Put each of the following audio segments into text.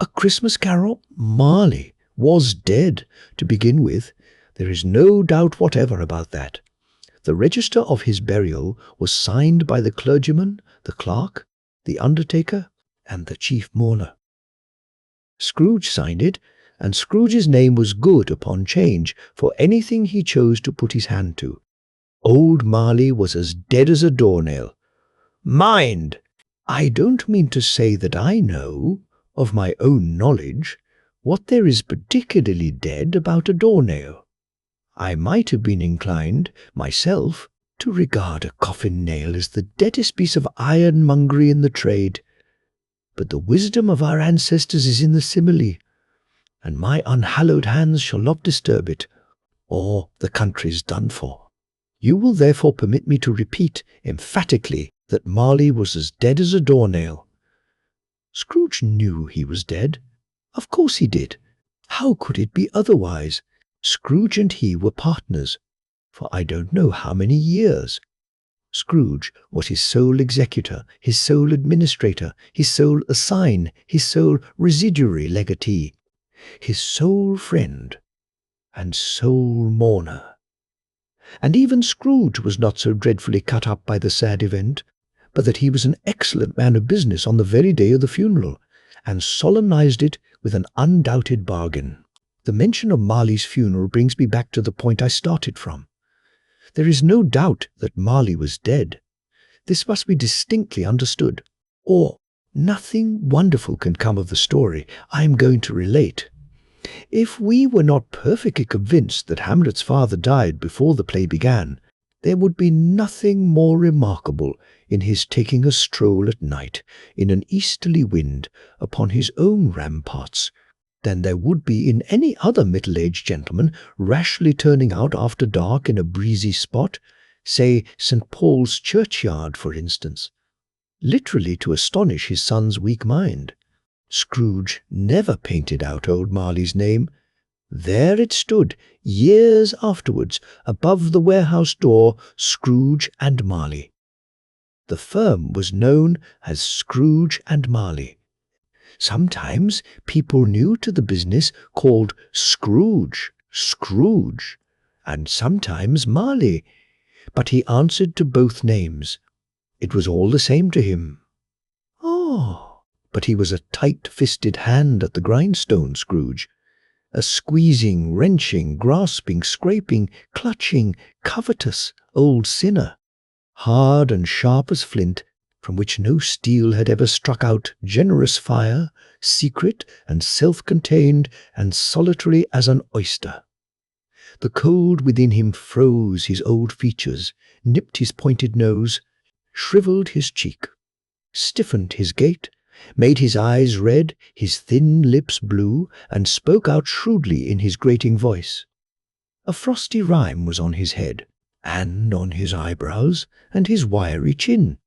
A Christmas Carol? Marley was dead, to begin with. There is no doubt whatever about that. The register of his burial was signed by the clergyman, the clerk, the undertaker, and the chief mourner. Scrooge signed it, and Scrooge's name was good upon change for anything he chose to put his hand to. Old Marley was as dead as a doornail. Mind! I don't mean to say that I know, of my own knowledge, what there is particularly dead about a doornail. I might have been inclined, myself, to regard a coffin-nail as the deadest piece of ironmongery in the trade. But the wisdom of our ancestors is in the simile, and my unhallowed hands shall not disturb it, or the country's done for. You will therefore permit me to repeat emphatically that Marley was as dead as a doornail. Scrooge knew he was dead. Of course he did. How could it be otherwise? Scrooge and he were partners, for I don't know how many years. Scrooge was his sole executor, his sole administrator, his sole assign, his sole residuary legatee, his sole friend, and sole mourner. And even Scrooge was not so dreadfully cut up by the sad event, but that he was an excellent man of business on the very day of the funeral, and solemnized it with an undoubted bargain. The mention of Marley's funeral brings me back to the point I started from. There is no doubt that Marley was dead. This must be distinctly understood, or nothing wonderful can come of the story I am going to relate. If we were not perfectly convinced that Hamlet's father died before the play began, there would be nothing more remarkable in his taking a stroll at night in an easterly wind upon his own ramparts than there would be in any other middle-aged gentleman rashly turning out after dark in a breezy spot, say St. Paul's churchyard, for instance, literally to astonish his son's weak mind. Scrooge never painted out old Marley's name. There it stood, years afterwards, above the warehouse door, Scrooge and Marley. The firm was known as Scrooge and Marley. Sometimes people new to the business called Scrooge, and sometimes Marley, but he answered to both names. It was all the same to him. Oh, but he was a tight-fisted hand at the grindstone, Scrooge. A squeezing, wrenching, grasping, scraping, clutching, covetous old sinner, hard and sharp as flint, from which no steel had ever struck out, generous fire, secret and self-contained and solitary as an oyster. The cold within him froze his old features, nipped his pointed nose, shrivelled his cheek, stiffened his gait, made his eyes red, his thin lips blue, and spoke out shrewdly in his grating voice. A frosty rime was on his head, and on his eyebrows, and his wiry chin.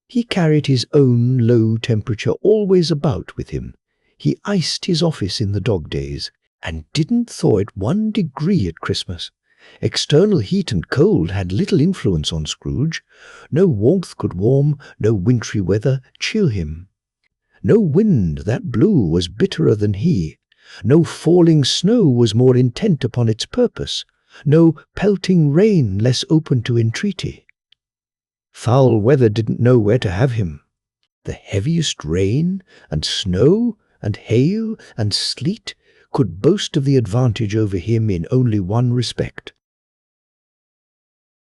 He carried his own low temperature always about with him. He iced his office in the dog days, and didn't thaw it 1 degree at Christmas. External heat and cold had little influence on Scrooge. No warmth could warm, no wintry weather chill him. No wind that blew was bitterer than he. No falling snow was more intent upon its purpose. No pelting rain less open to entreaty. Foul weather didn't know where to have him. The heaviest rain and snow and hail and sleet could boast of the advantage over him in only one respect.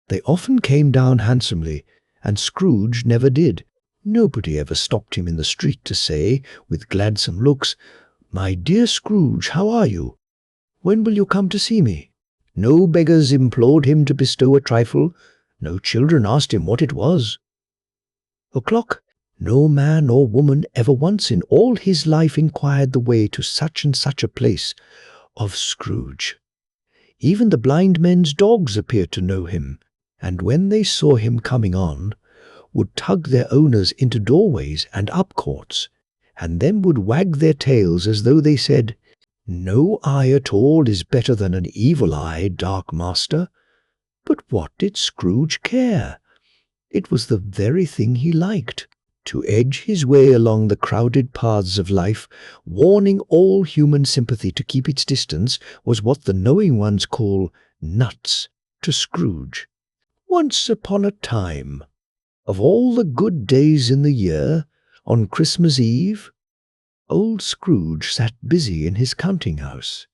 They often came down handsomely, and Scrooge never did. Nobody ever stopped him in the street to say, with gladsome looks, "My dear Scrooge, how are you? When will you come to see me?" No beggars implored him to bestow a trifle. No children asked him what it was. O'clock? No man or woman ever once in all his life inquired the way to such and such a place of Scrooge. Even the blind men's dogs appeared to know him, and when they saw him coming on, would tug their owners into doorways and up courts, and then would wag their tails as though they said, "No eye at all is better than an evil eye, dark master." But what did Scrooge care? It was the very thing he liked. To edge his way along the crowded paths of life, warning all human sympathy to keep its distance, was what the knowing ones call nuts to Scrooge. Once upon a time, of all the good days in the year, on Christmas Eve, old Scrooge sat busy in his counting-house.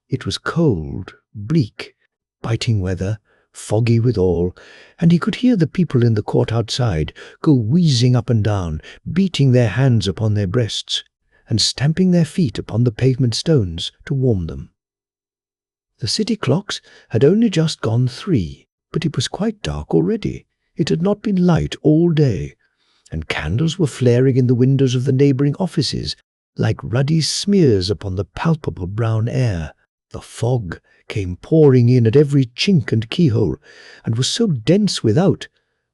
It was cold, bleak, biting weather, foggy withal, and he could hear the people in the court outside go wheezing up and down, beating their hands upon their breasts, and stamping their feet upon the pavement stones to warm them. The city clocks had only just gone 3, but it was quite dark already. It had not been light all day, and candles were flaring in the windows of the neighbouring offices like ruddy smears upon the palpable brown air. The fog came pouring in at every chink and keyhole, and was so dense without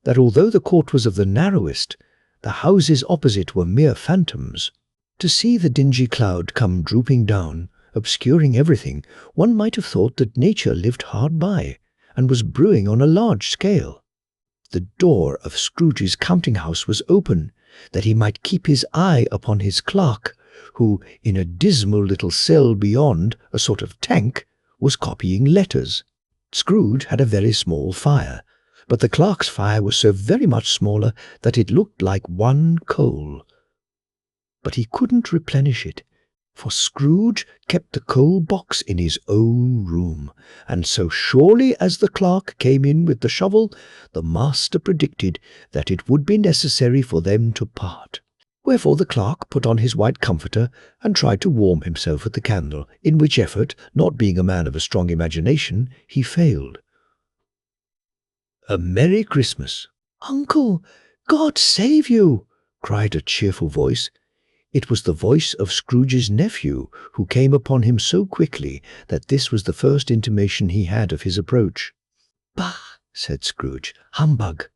that although the court was of the narrowest, the houses opposite were mere phantoms. To see the dingy cloud come drooping down, obscuring everything, one might have thought that nature lived hard by, and was brewing on a large scale. The door of Scrooge's counting-house was open, that he might keep his eye upon his clerk, who, in a dismal little cell beyond, a sort of tank, was copying letters. Scrooge had a very small fire, but the clerk's fire was so very much smaller that it looked like one coal. But he couldn't replenish it, for Scrooge kept the coal box in his own room, and so surely as the clerk came in with the shovel, the master predicted that it would be necessary for them to part. Wherefore the clerk put on his white comforter and tried to warm himself at the candle, in which effort, not being a man of a strong imagination, he failed. "A Merry Christmas." "Uncle, God save you!" cried a cheerful voice. It was the voice of Scrooge's nephew, who came upon him so quickly that this was the first intimation he had of his approach. "Bah!" said Scrooge. "Humbug!"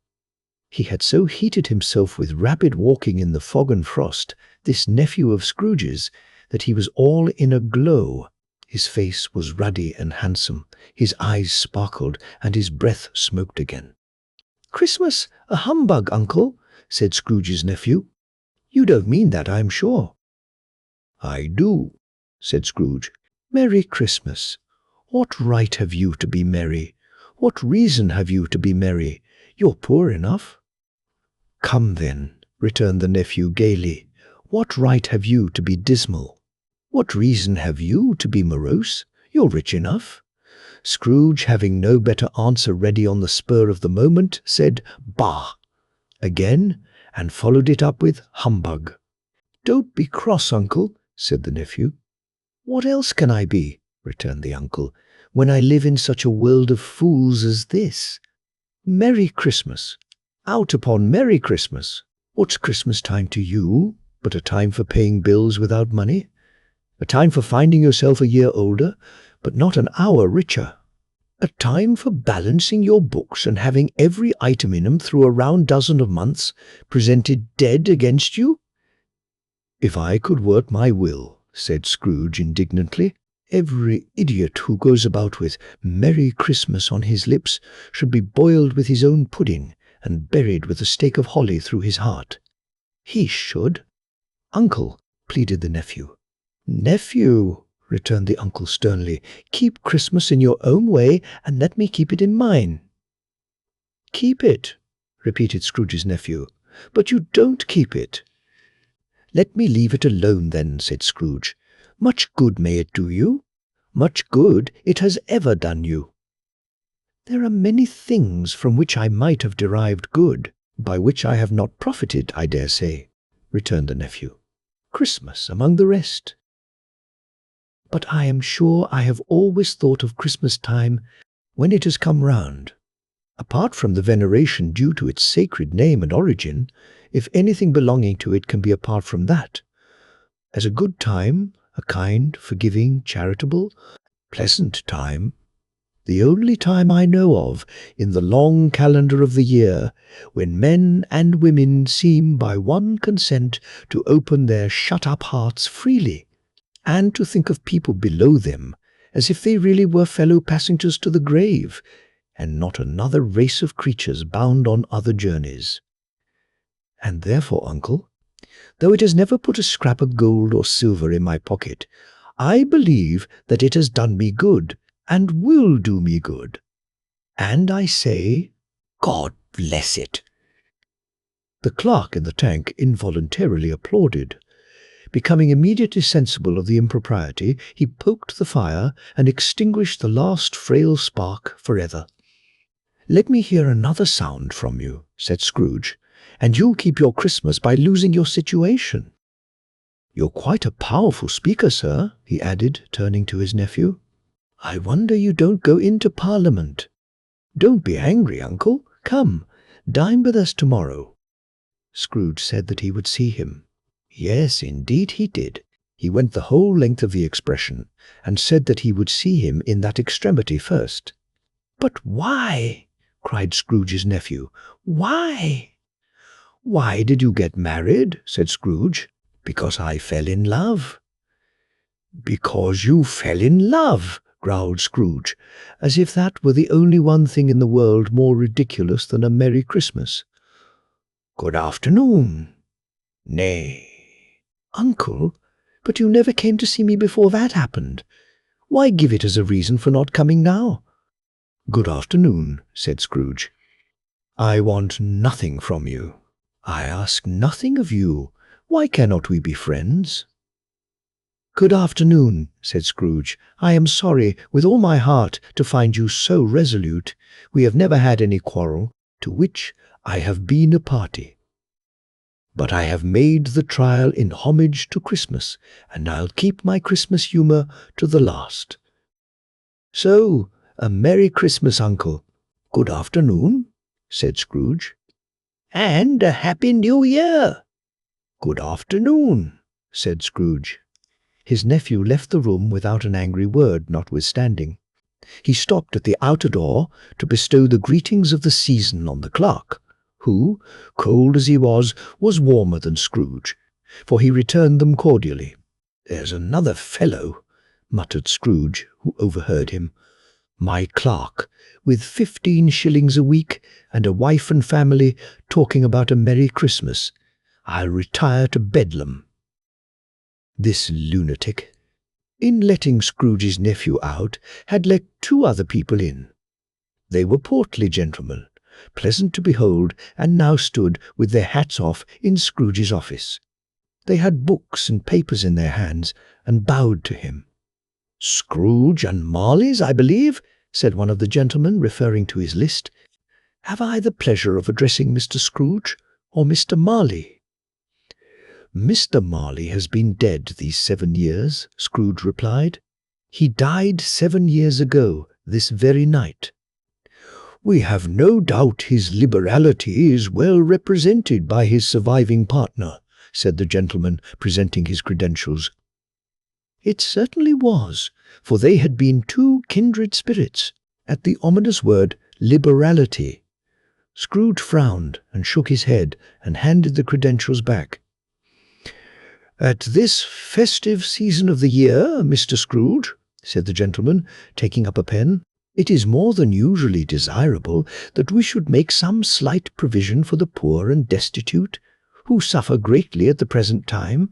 He had so heated himself with rapid walking in the fog and frost, this nephew of Scrooge's, that he was all in a glow. His face was ruddy and handsome, his eyes sparkled, and his breath smoked again. "Christmas a humbug, uncle," said Scrooge's nephew. "You don't mean that, I am sure." "I do," said Scrooge. "Merry Christmas. What right have you to be merry? What reason have you to be merry? You're poor enough." "Come then," returned the nephew gaily. "What right have you to be dismal? What reason have you to be morose? You're rich enough." Scrooge, having no better answer ready on the spur of the moment, said "Bah!" again, and followed it up with "humbug." "Don't be cross, uncle," said the nephew. "What else can I be," returned the uncle, "when I live in such a world of fools as this? Merry Christmas. Out upon Merry Christmas. What's Christmas time to you but a time for paying bills without money? A time for finding yourself a year older, but not an hour richer? A time for balancing your books and having every item in 'em through a round dozen of months presented dead against you?" "If I could work my will," said Scrooge indignantly, "every idiot who goes about with Merry Christmas on his lips should be boiled with his own pudding and buried with a stake of holly through his heart." "He should." "Uncle," pleaded the nephew. "Nephew," returned the uncle sternly, "keep Christmas in your own way and let me keep it in mine." "Keep it," repeated Scrooge's nephew, "but you don't keep it." "Let me leave it alone then," said Scrooge. "Much good may it do you. Much good it has ever done you." "There are many things from which I might have derived good, by which I have not profited, I dare say," returned the nephew. "Christmas among the rest. But I am sure I have always thought of Christmas time when it has come round. Apart from the veneration due to its sacred name and origin, if anything belonging to it can be apart from that, as a good time, a kind, forgiving, charitable, pleasant time, the only time I know of in the long calendar of the year when men and women seem by one consent to open their shut-up hearts freely, and to think of people below them as if they really were fellow passengers to the grave, and not another race of creatures bound on other journeys. And therefore, uncle, though it has never put a scrap of gold or silver in my pocket, I believe that it has done me good, and will do me good. And I say, God bless it." The clerk in the tank involuntarily applauded. Becoming immediately sensible of the impropriety, he poked the fire and extinguished the last frail spark forever. "Let me hear another sound from you," said Scrooge, "and you'll keep your Christmas by losing your situation. You're quite a powerful speaker, sir," he added, turning to his nephew. "I wonder you don't go into Parliament. Don't be angry, uncle. Come, dine with us tomorrow." Scrooge said that he would see him. Yes, indeed he did. He went the whole length of the expression, and said that he would see him in that extremity first. "But why?" cried Scrooge's nephew. "Why?" "Why did you get married?" said Scrooge. "Because I fell in love." "Because you fell in love," growled Scrooge, as if that were the only one thing in the world more ridiculous than a Merry Christmas. "Good afternoon." "Nay." "Uncle, but you never came to see me before that happened. Why give it as a reason for not coming now?" "Good afternoon," said Scrooge. "I want nothing from you. I ask nothing of you. Why cannot we be friends?" "Good afternoon," said Scrooge. "I am sorry, with all my heart, to find you so resolute. We have never had any quarrel, to which I have been a party. But I have made the trial in homage to Christmas, and I'll keep my Christmas humour to the last. So, a Merry Christmas, uncle." "Good afternoon," said Scrooge. "And a Happy New Year." "Good afternoon," said Scrooge. His nephew left the room without an angry word, notwithstanding. He stopped at the outer door to bestow the greetings of the season on the clerk, who, cold as he was warmer than Scrooge, for he returned them cordially. "There's another fellow," muttered Scrooge, who overheard him. "My clerk, with 15 shillings a week and a wife and family, talking about a Merry Christmas. I'll retire to Bedlam." This lunatic, in letting Scrooge's nephew out, had let 2 other people in. They were portly gentlemen, pleasant to behold, and now stood with their hats off in Scrooge's office. They had books and papers in their hands, and bowed to him. "Scrooge and Marley's, I believe," said one of the gentlemen, referring to his list. "Have I the pleasure of addressing Mr. Scrooge or Mr. Marley?" "Mr. Marley has been dead these 7 years," Scrooge replied. "He died 7 years ago, this very night." "We have no doubt his liberality is well represented by his surviving partner," said the gentleman, presenting his credentials. It certainly was, for they had been 2 kindred spirits. At the ominous word liberality, Scrooge frowned and shook his head and handed the credentials back. "At this festive season of the year, Mr. Scrooge," said the gentleman, taking up a pen, "it is more than usually desirable that we should make some slight provision for the poor and destitute, who suffer greatly at the present time.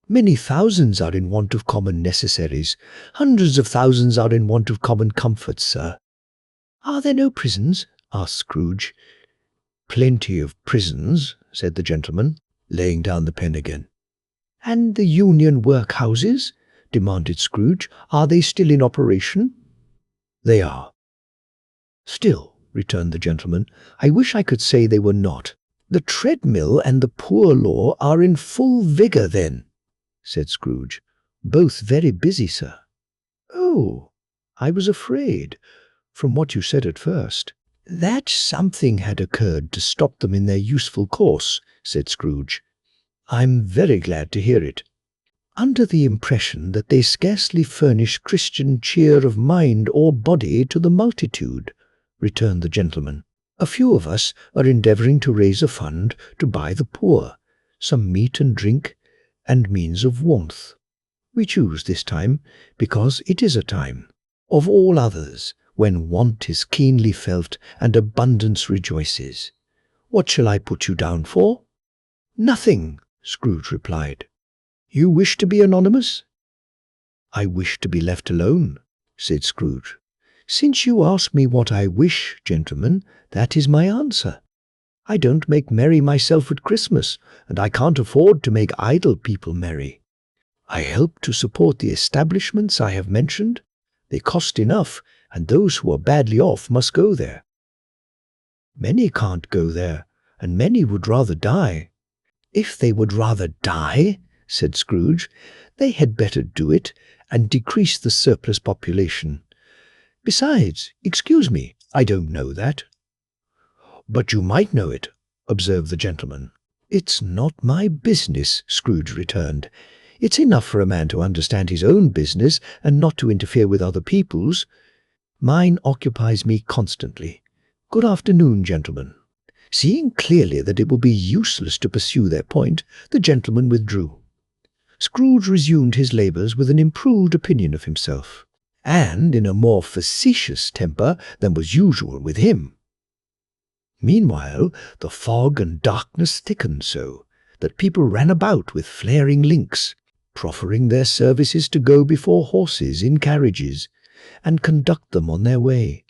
Many thousands are in want of common necessaries. Hundreds of thousands are in want of common comforts, sir." "Are there no prisons?" asked Scrooge. "Plenty of prisons," said the gentleman, laying down the pen again. "And the union workhouses?" demanded Scrooge. "Are they still in operation?" "They are." "Still," returned the gentleman, "I wish I could say they were not." "The treadmill and the poor law are in full vigour, then?" said Scrooge. "Both very busy, sir." "Oh, I was afraid, from what you said at first, that something had occurred to stop them in their useful course," said Scrooge. "I'm very glad to hear it." "Under the impression that they scarcely furnish Christian cheer of mind or body to the multitude," returned the gentleman. "A few of us are endeavouring to raise a fund to buy the poor some meat and drink and means of warmth. We choose this time because it is a time, of all others, when want is keenly felt and abundance rejoices. What shall I put you down for?" "Nothing," Scrooge replied. "You wish to be anonymous?" "I wish to be left alone," said Scrooge. "Since you ask me what I wish, gentlemen, that is my answer. I don't make merry myself at Christmas, and I can't afford to make idle people merry. I help to support the establishments I have mentioned. They cost enough, and those who are badly off must go there." "Many can't go there, and many would rather die." "If they would rather die," said Scrooge, "they had better do it, and decrease the surplus population. Besides, excuse me, I don't know that." "But you might know it," observed the gentleman. "It's not my business," Scrooge returned. "It's enough for a man to understand his own business and not to interfere with other people's. Mine occupies me constantly. Good afternoon, gentlemen." Seeing clearly that it would be useless to pursue their point, the gentleman withdrew. Scrooge resumed his labours with an improved opinion of himself, and in a more facetious temper than was usual with him. Meanwhile, the fog and darkness thickened so that people ran about with flaring links, proffering their services to go before horses in carriages and conduct them on their way.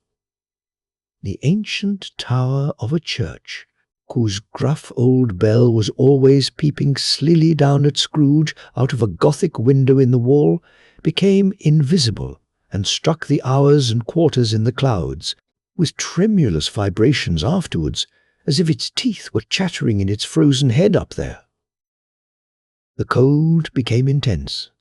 The ancient tower of a church, whose gruff old bell was always peeping slily down at Scrooge out of a Gothic window in the wall, became invisible and struck the hours and quarters in the clouds, with tremulous vibrations afterwards, as if its teeth were chattering in its frozen head up there. The cold became intense.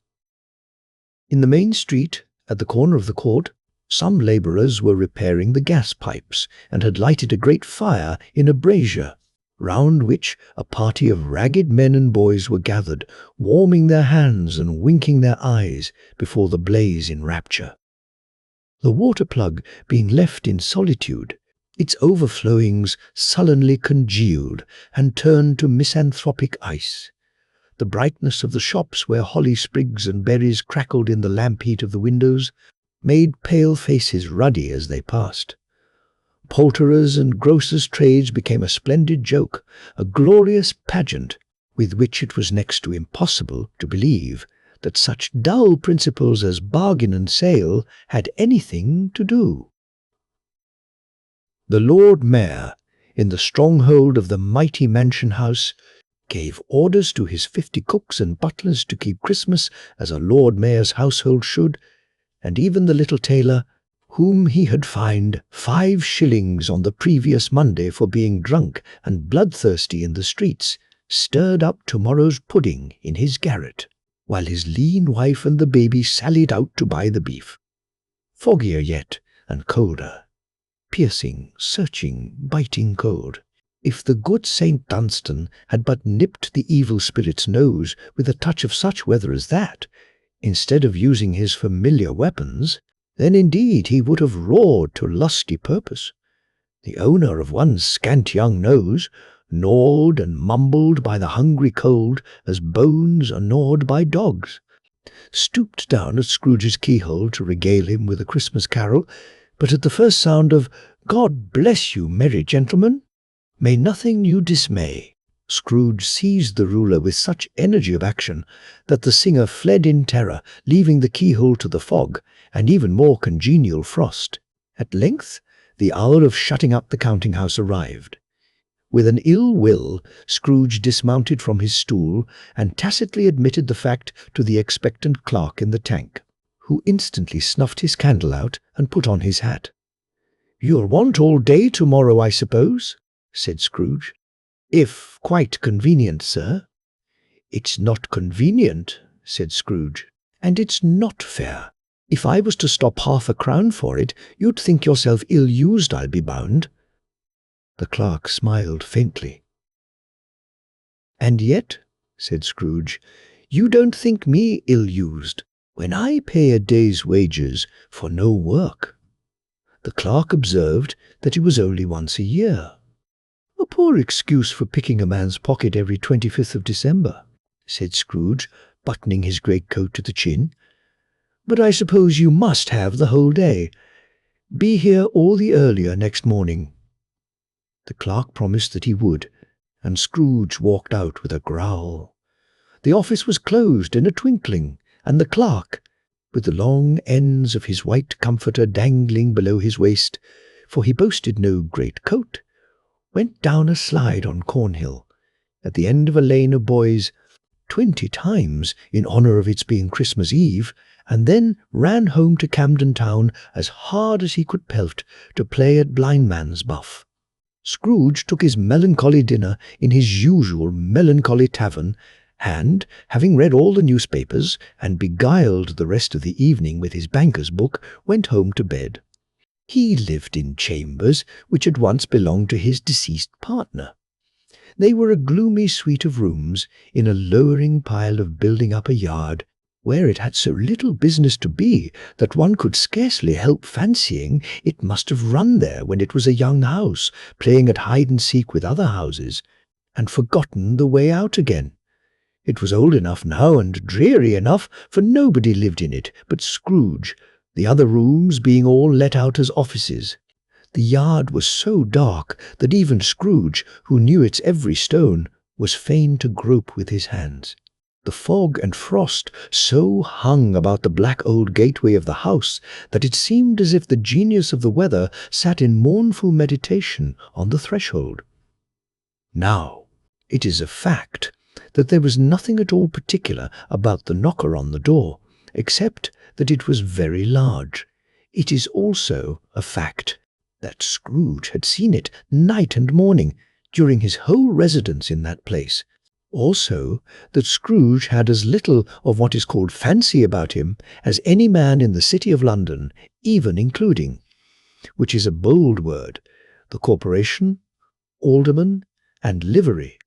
In the main street, at the corner of the court, some labourers were repairing the gas pipes, and had lighted a great fire in a brazier, round which a party of ragged men and boys were gathered, warming their hands and winking their eyes before the blaze in rapture. The water plug being left in solitude, its overflowings sullenly congealed and turned to misanthropic ice. The brightness of the shops where holly sprigs and berries crackled in the lamp heat of the windows made pale faces ruddy as they passed. Poulterers' and grocers' trades became a splendid joke, a glorious pageant, with which it was next to impossible to believe that such dull principles as bargain and sale had anything to do. The Lord Mayor, in the stronghold of the mighty mansion house, gave orders to his 50 cooks and butlers to keep Christmas as a Lord Mayor's household should, and even the little tailor, whom he had fined 5 shillings on the previous Monday for being drunk and bloodthirsty in the streets, stirred up tomorrow's pudding in his garret, while his lean wife and the baby sallied out to buy the beef. Foggier yet, and colder. Piercing, searching, biting cold. If the good St. Dunstan had but nipped the evil spirit's nose with a touch of such weather as that, instead of using his familiar weapons, then indeed he would have roared to lusty purpose. The owner of one scant young nose, gnawed and mumbled by the hungry cold as bones are gnawed by dogs, stooped down at Scrooge's keyhole to regale him with a Christmas carol, but at the first sound of "God bless you, merry gentlemen, may nothing you dismay," Scrooge seized the ruler with such energy of action that the singer fled in terror, leaving the keyhole to the fog and even more congenial frost. At length, the hour of shutting up the counting-house arrived. With an ill will, Scrooge dismounted from his stool and tacitly admitted the fact to the expectant clerk in the tank, who instantly snuffed his candle out and put on his hat. "You'll want all day tomorrow, I suppose?" said Scrooge. "If quite convenient, sir." "It's not convenient," said Scrooge, "and it's not fair. If I was to stop £0.50 for it, you'd think yourself ill-used, I'll be bound." The clerk smiled faintly. "And yet," said Scrooge, "you don't think me ill-used when I pay a day's wages for no work." The clerk observed that it was only once a year. "A poor excuse for picking a man's pocket every 25th of December," said Scrooge, buttoning his greatcoat to the chin. "But I suppose you must have the whole day. Be here all the earlier next morning." The clerk promised that he would, and Scrooge walked out with a growl. The office was closed in a twinkling, and the clerk, with the long ends of his white comforter dangling below his waist, for he boasted no great coat, went down a slide on Cornhill, at the end of a lane of boys, 20 times in honour of its being Christmas Eve, and then ran home to Camden Town as hard as he could pelt to play at blindman's buff. Scrooge took his melancholy dinner in his usual melancholy tavern, and, having read all the newspapers and beguiled the rest of the evening with his banker's book, went home to bed. He lived in chambers which had once belonged to his deceased partner. They were a gloomy suite of rooms in a lowering pile of building up a yard, where it had so little business to be that one could scarcely help fancying it must have run there when it was a young house, playing at hide-and-seek with other houses, and forgotten the way out again. It was old enough now and dreary enough, for nobody lived in it but Scrooge, the other rooms being all let out as offices. The yard was so dark that even Scrooge, who knew its every stone, was fain to grope with his hands. The fog and frost so hung about the black old gateway of the house that it seemed as if the genius of the weather sat in mournful meditation on the threshold. Now, it is a fact that there was nothing at all particular about the knocker on the door, except that it was very large. It is also a fact that Scrooge had seen it night and morning during his whole residence in that place. Also, that Scrooge had as little of what is called fancy about him as any man in the city of London, even including, which is a bold word, the corporation, alderman, and livery.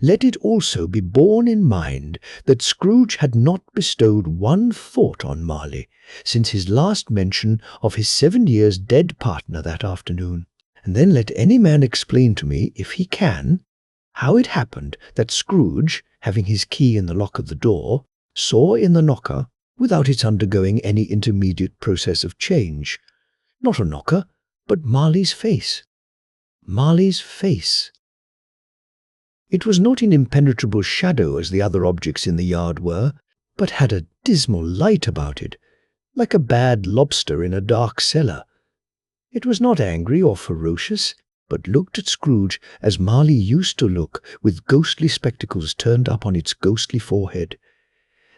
Let it also be borne in mind that Scrooge had not bestowed one thought on Marley since his last mention of his 7 years dead partner that afternoon. And then let any man explain to me, if he can, how it happened that Scrooge, having his key in the lock of the door, saw in the knocker, without its undergoing any intermediate process of change, not a knocker, but Marley's face. Marley's face. It was not in impenetrable shadow as the other objects in the yard were, but had a dismal light about it, like a bad lobster in a dark cellar. It was not angry or ferocious, but looked at Scrooge as Marley used to look, with ghostly spectacles turned up on its ghostly forehead.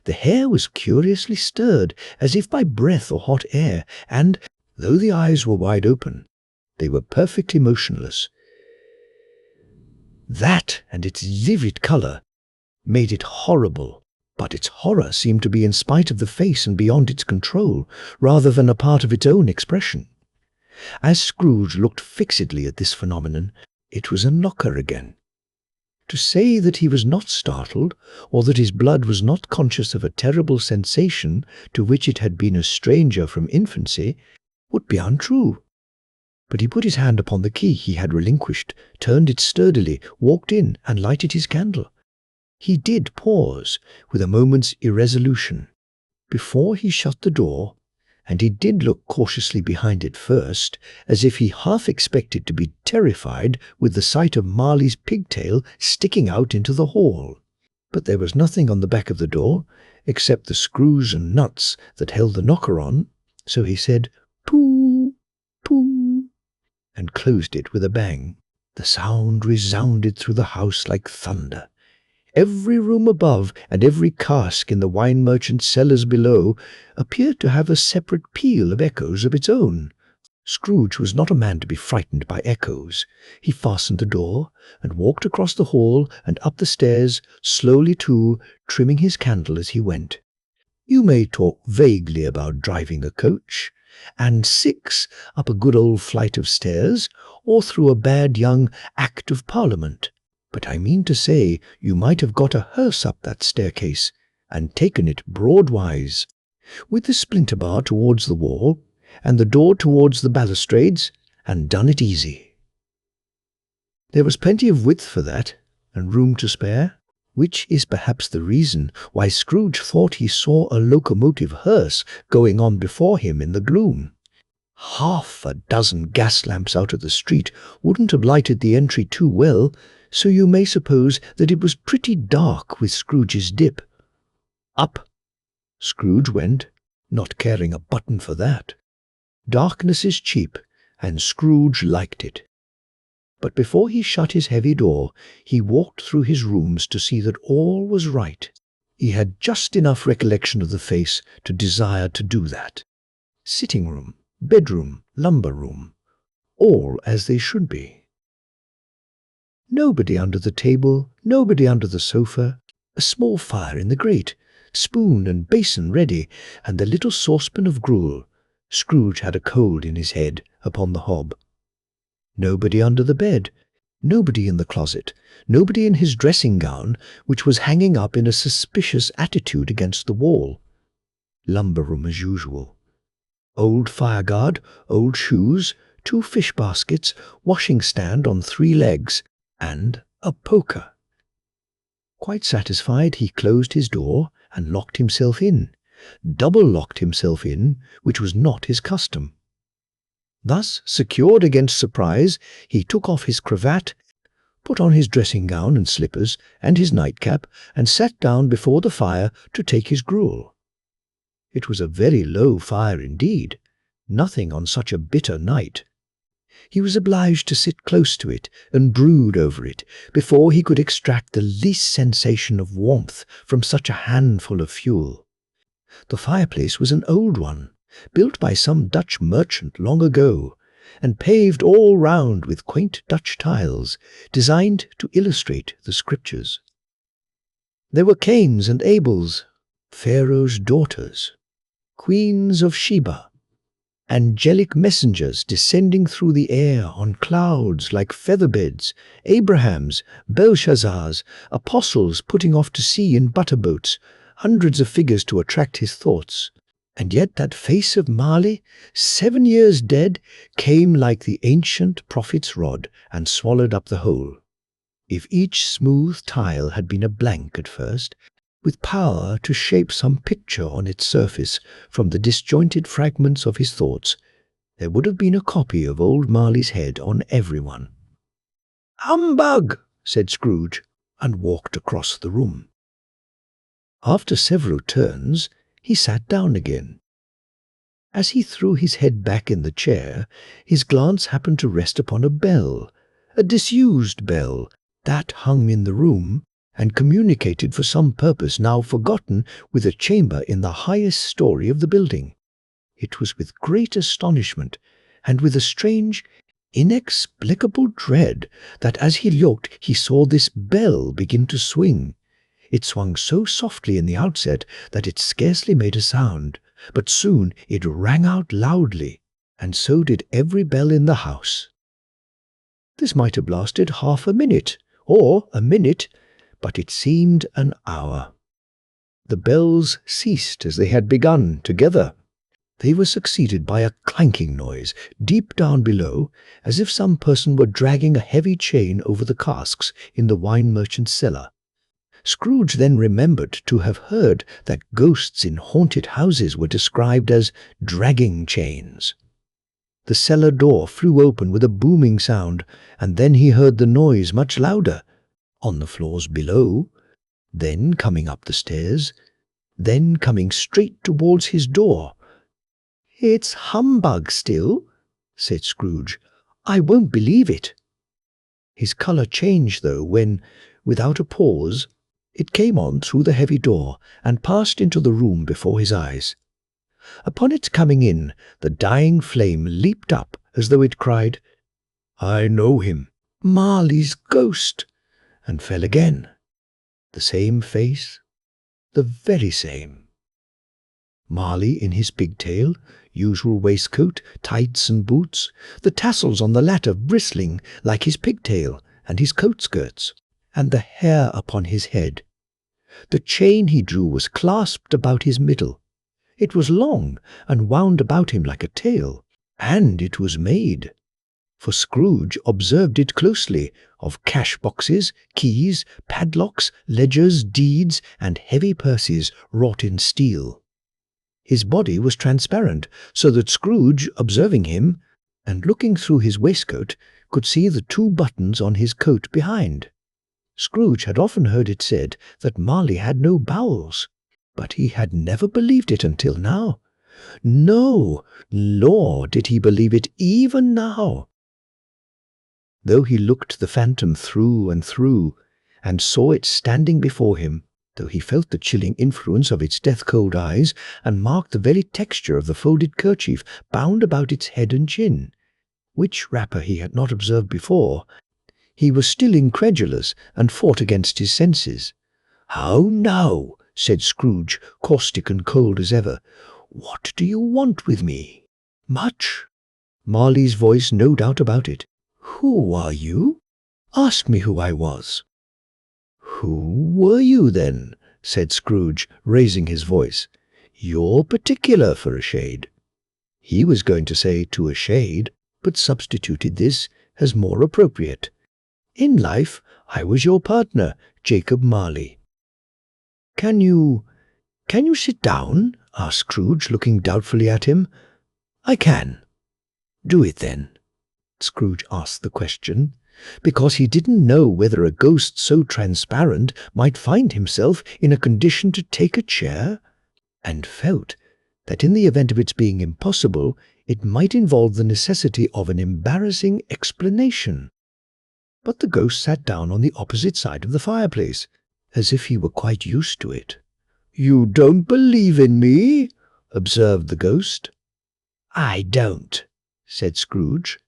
The hair was curiously stirred, as if by breath or hot air, and, though the eyes were wide open, they were perfectly motionless. That and its vivid colour made it horrible, but its horror seemed to be in spite of the face and beyond its control, rather than a part of its own expression. As Scrooge looked fixedly at this phenomenon, it was a knocker again. To say that he was not startled, or that his blood was not conscious of a terrible sensation to which it had been a stranger from infancy, would be untrue. But he put his hand upon the key he had relinquished, turned it sturdily, walked in, and lighted his candle. He did pause, with a moment's irresolution, before he shut the door, and he did look cautiously behind it first, as if he half expected to be terrified with the sight of Marley's pigtail sticking out into the hall. But there was nothing on the back of the door, except the screws and nuts that held the knocker on, so he said, "Pooh, pooh," and closed it with a bang. The sound resounded through the house like thunder. Every room above and every cask in the wine merchant's cellars below appeared to have a separate peal of echoes of its own. Scrooge was not a man to be frightened by echoes. He fastened the door and walked across the hall and up the stairs, slowly too, trimming his candle as he went. You may talk vaguely about driving a coach, and 6 up a good old flight of stairs, or through a bad young Act of Parliament. But I mean to say you might have got a hearse up that staircase, and taken it broadwise, with the splinter bar towards the wall, and the door towards the balustrades, and done it easy. There was plenty of width for that, and room to spare, which is perhaps the reason why Scrooge thought he saw a locomotive hearse going on before him in the gloom. Half a dozen gas lamps out of the street wouldn't have lighted the entry too well, so you may suppose that it was pretty dark with Scrooge's dip. Up Scrooge went, not caring a button for that. Darkness is cheap, and Scrooge liked it. But before he shut his heavy door, he walked through his rooms to see that all was right. He had just enough recollection of the face to desire to do that. Sitting room, bedroom, lumber room, all as they should be. Nobody under the table, nobody under the sofa, a small fire in the grate, spoon and basin ready, and the little saucepan of gruel. Scrooge had a cold in his head upon the hob. Nobody under the bed, nobody in the closet, nobody in his dressing gown, which was hanging up in a suspicious attitude against the wall. Lumber room as usual. Old fireguard, old shoes, 2 fish baskets, washing stand on 3 legs, and a poker. Quite satisfied, he closed his door and locked himself in, double-locked himself in, which was not his custom. Thus, secured against surprise, he took off his cravat, put on his dressing gown and slippers, and his nightcap, and sat down before the fire to take his gruel. It was a very low fire indeed, nothing on such a bitter night. He was obliged to sit close to it and brood over it before he could extract the least sensation of warmth from such a handful of fuel. The fireplace was an old one, built by some Dutch merchant long ago, and paved all round with quaint Dutch tiles, designed to illustrate the Scriptures. There were Cains and Abels, Pharaoh's daughters, queens of Sheba, angelic messengers descending through the air on clouds like feather-beds, Abrahams, Belshazzars, apostles putting off to sea in butter-boats, hundreds of figures to attract his thoughts. And yet that face of Marley, 7 years dead, came like the ancient prophet's rod and swallowed up the whole. If each smooth tile had been a blank at first, with power to shape some picture on its surface from the disjointed fragments of his thoughts, there would have been a copy of old Marley's head on everyone. "Humbug!" said Scrooge, and walked across the room. After several turns, he sat down again. As he threw his head back in the chair, his glance happened to rest upon a bell, a disused bell, that hung in the room, and communicated for some purpose now forgotten with a chamber in the highest story of the building. It was with great astonishment, and with a strange, inexplicable dread, that as he looked he saw this bell begin to swing. It swung so softly in the outset that it scarcely made a sound, but soon it rang out loudly, and so did every bell in the house. This might have lasted half a minute, or a minute, but it seemed an hour. The bells ceased as they had begun, together. They were succeeded by a clanking noise, deep down below, as if some person were dragging a heavy chain over the casks in the wine merchant's cellar. Scrooge then remembered to have heard that ghosts in haunted houses were described as dragging chains. The cellar door flew open with a booming sound, and then he heard the noise much louder, on the floors below, then coming up the stairs, then coming straight towards his door. "It's humbug still," said Scrooge. "I won't believe it." His colour changed, though, when, without a pause, it came on through the heavy door and passed into the room before his eyes. Upon its coming in, the dying flame leaped up as though it cried, "I know him, Marley's ghost," and fell again. The same face, the very same. Marley in his pigtail, usual waistcoat, tights and boots, the tassels on the latter bristling like his pigtail and his coat-skirts, and the hair upon his head. The chain he drew was clasped about his middle. It was long and wound about him like a tail, and it was made, for Scrooge observed it closely, of cash-boxes, keys, padlocks, ledgers, deeds, and heavy purses wrought in steel. His body was transparent, so that Scrooge, observing him, and looking through his waistcoat, could see the 2 buttons on his coat behind. Scrooge had often heard it said that Marley had no bowels, but he had never believed it until now. No, nor did he believe it even now. Though he looked the phantom through and through, and saw it standing before him, though he felt the chilling influence of its death-cold eyes, and marked the very texture of the folded kerchief bound about its head and chin, which wrapper he had not observed before, he was still incredulous and fought against his senses. "How now?" said Scrooge, caustic and cold as ever. "What do you want with me?" "Much." Marley's voice, no doubt about it. "Who are you?" "Ask me who I was." "Who were you, then?" said Scrooge, raising his voice. "You're particular for a shade." He was going to say to a shade, but substituted this as more appropriate. "In life, I was your partner, Jacob Marley." Can you sit down?" asked Scrooge, looking doubtfully at him. "I can." "Do it, then." Scrooge asked the question because he didn't know whether a ghost so transparent might find himself in a condition to take a chair, and felt that in the event of its being impossible, it might involve the necessity of an embarrassing explanation. But the ghost sat down on the opposite side of the fireplace, as if he were quite used to it. "You don't believe in me?" observed the ghost. "I don't," said Scrooge.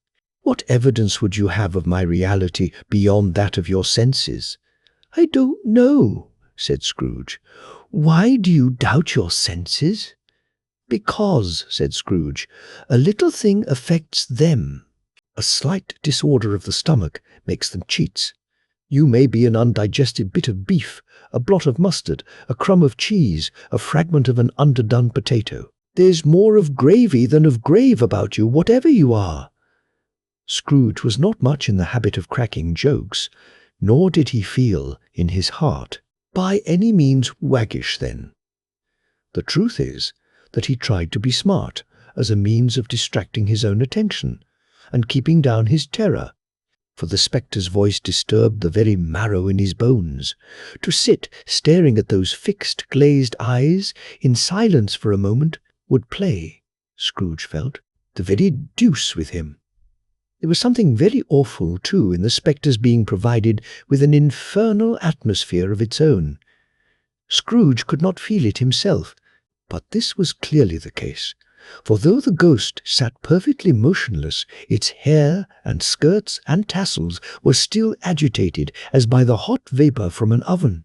"What evidence would you have of my reality beyond that of your senses?" "I don't know," said Scrooge. "Why do you doubt your senses?" "Because," said Scrooge, "a little thing affects them. A slight disorder of the stomach makes them cheats. You may be an undigested bit of beef, a blot of mustard, a crumb of cheese, a fragment of an underdone potato. There's more of gravy than of grave about you, whatever you are." Scrooge was not much in the habit of cracking jokes, nor did he feel, in his heart, by any means waggish then. The truth is that he tried to be smart as a means of distracting his own attention and keeping down his terror, for the spectre's voice disturbed the very marrow in his bones. To sit staring at those fixed, glazed eyes in silence for a moment would play, Scrooge felt, the very deuce with him. There was something very awful, too, in the spectre's being provided with an infernal atmosphere of its own. Scrooge could not feel it himself, but this was clearly the case, for though the ghost sat perfectly motionless, its hair and skirts and tassels were still agitated as by the hot vapour from an oven.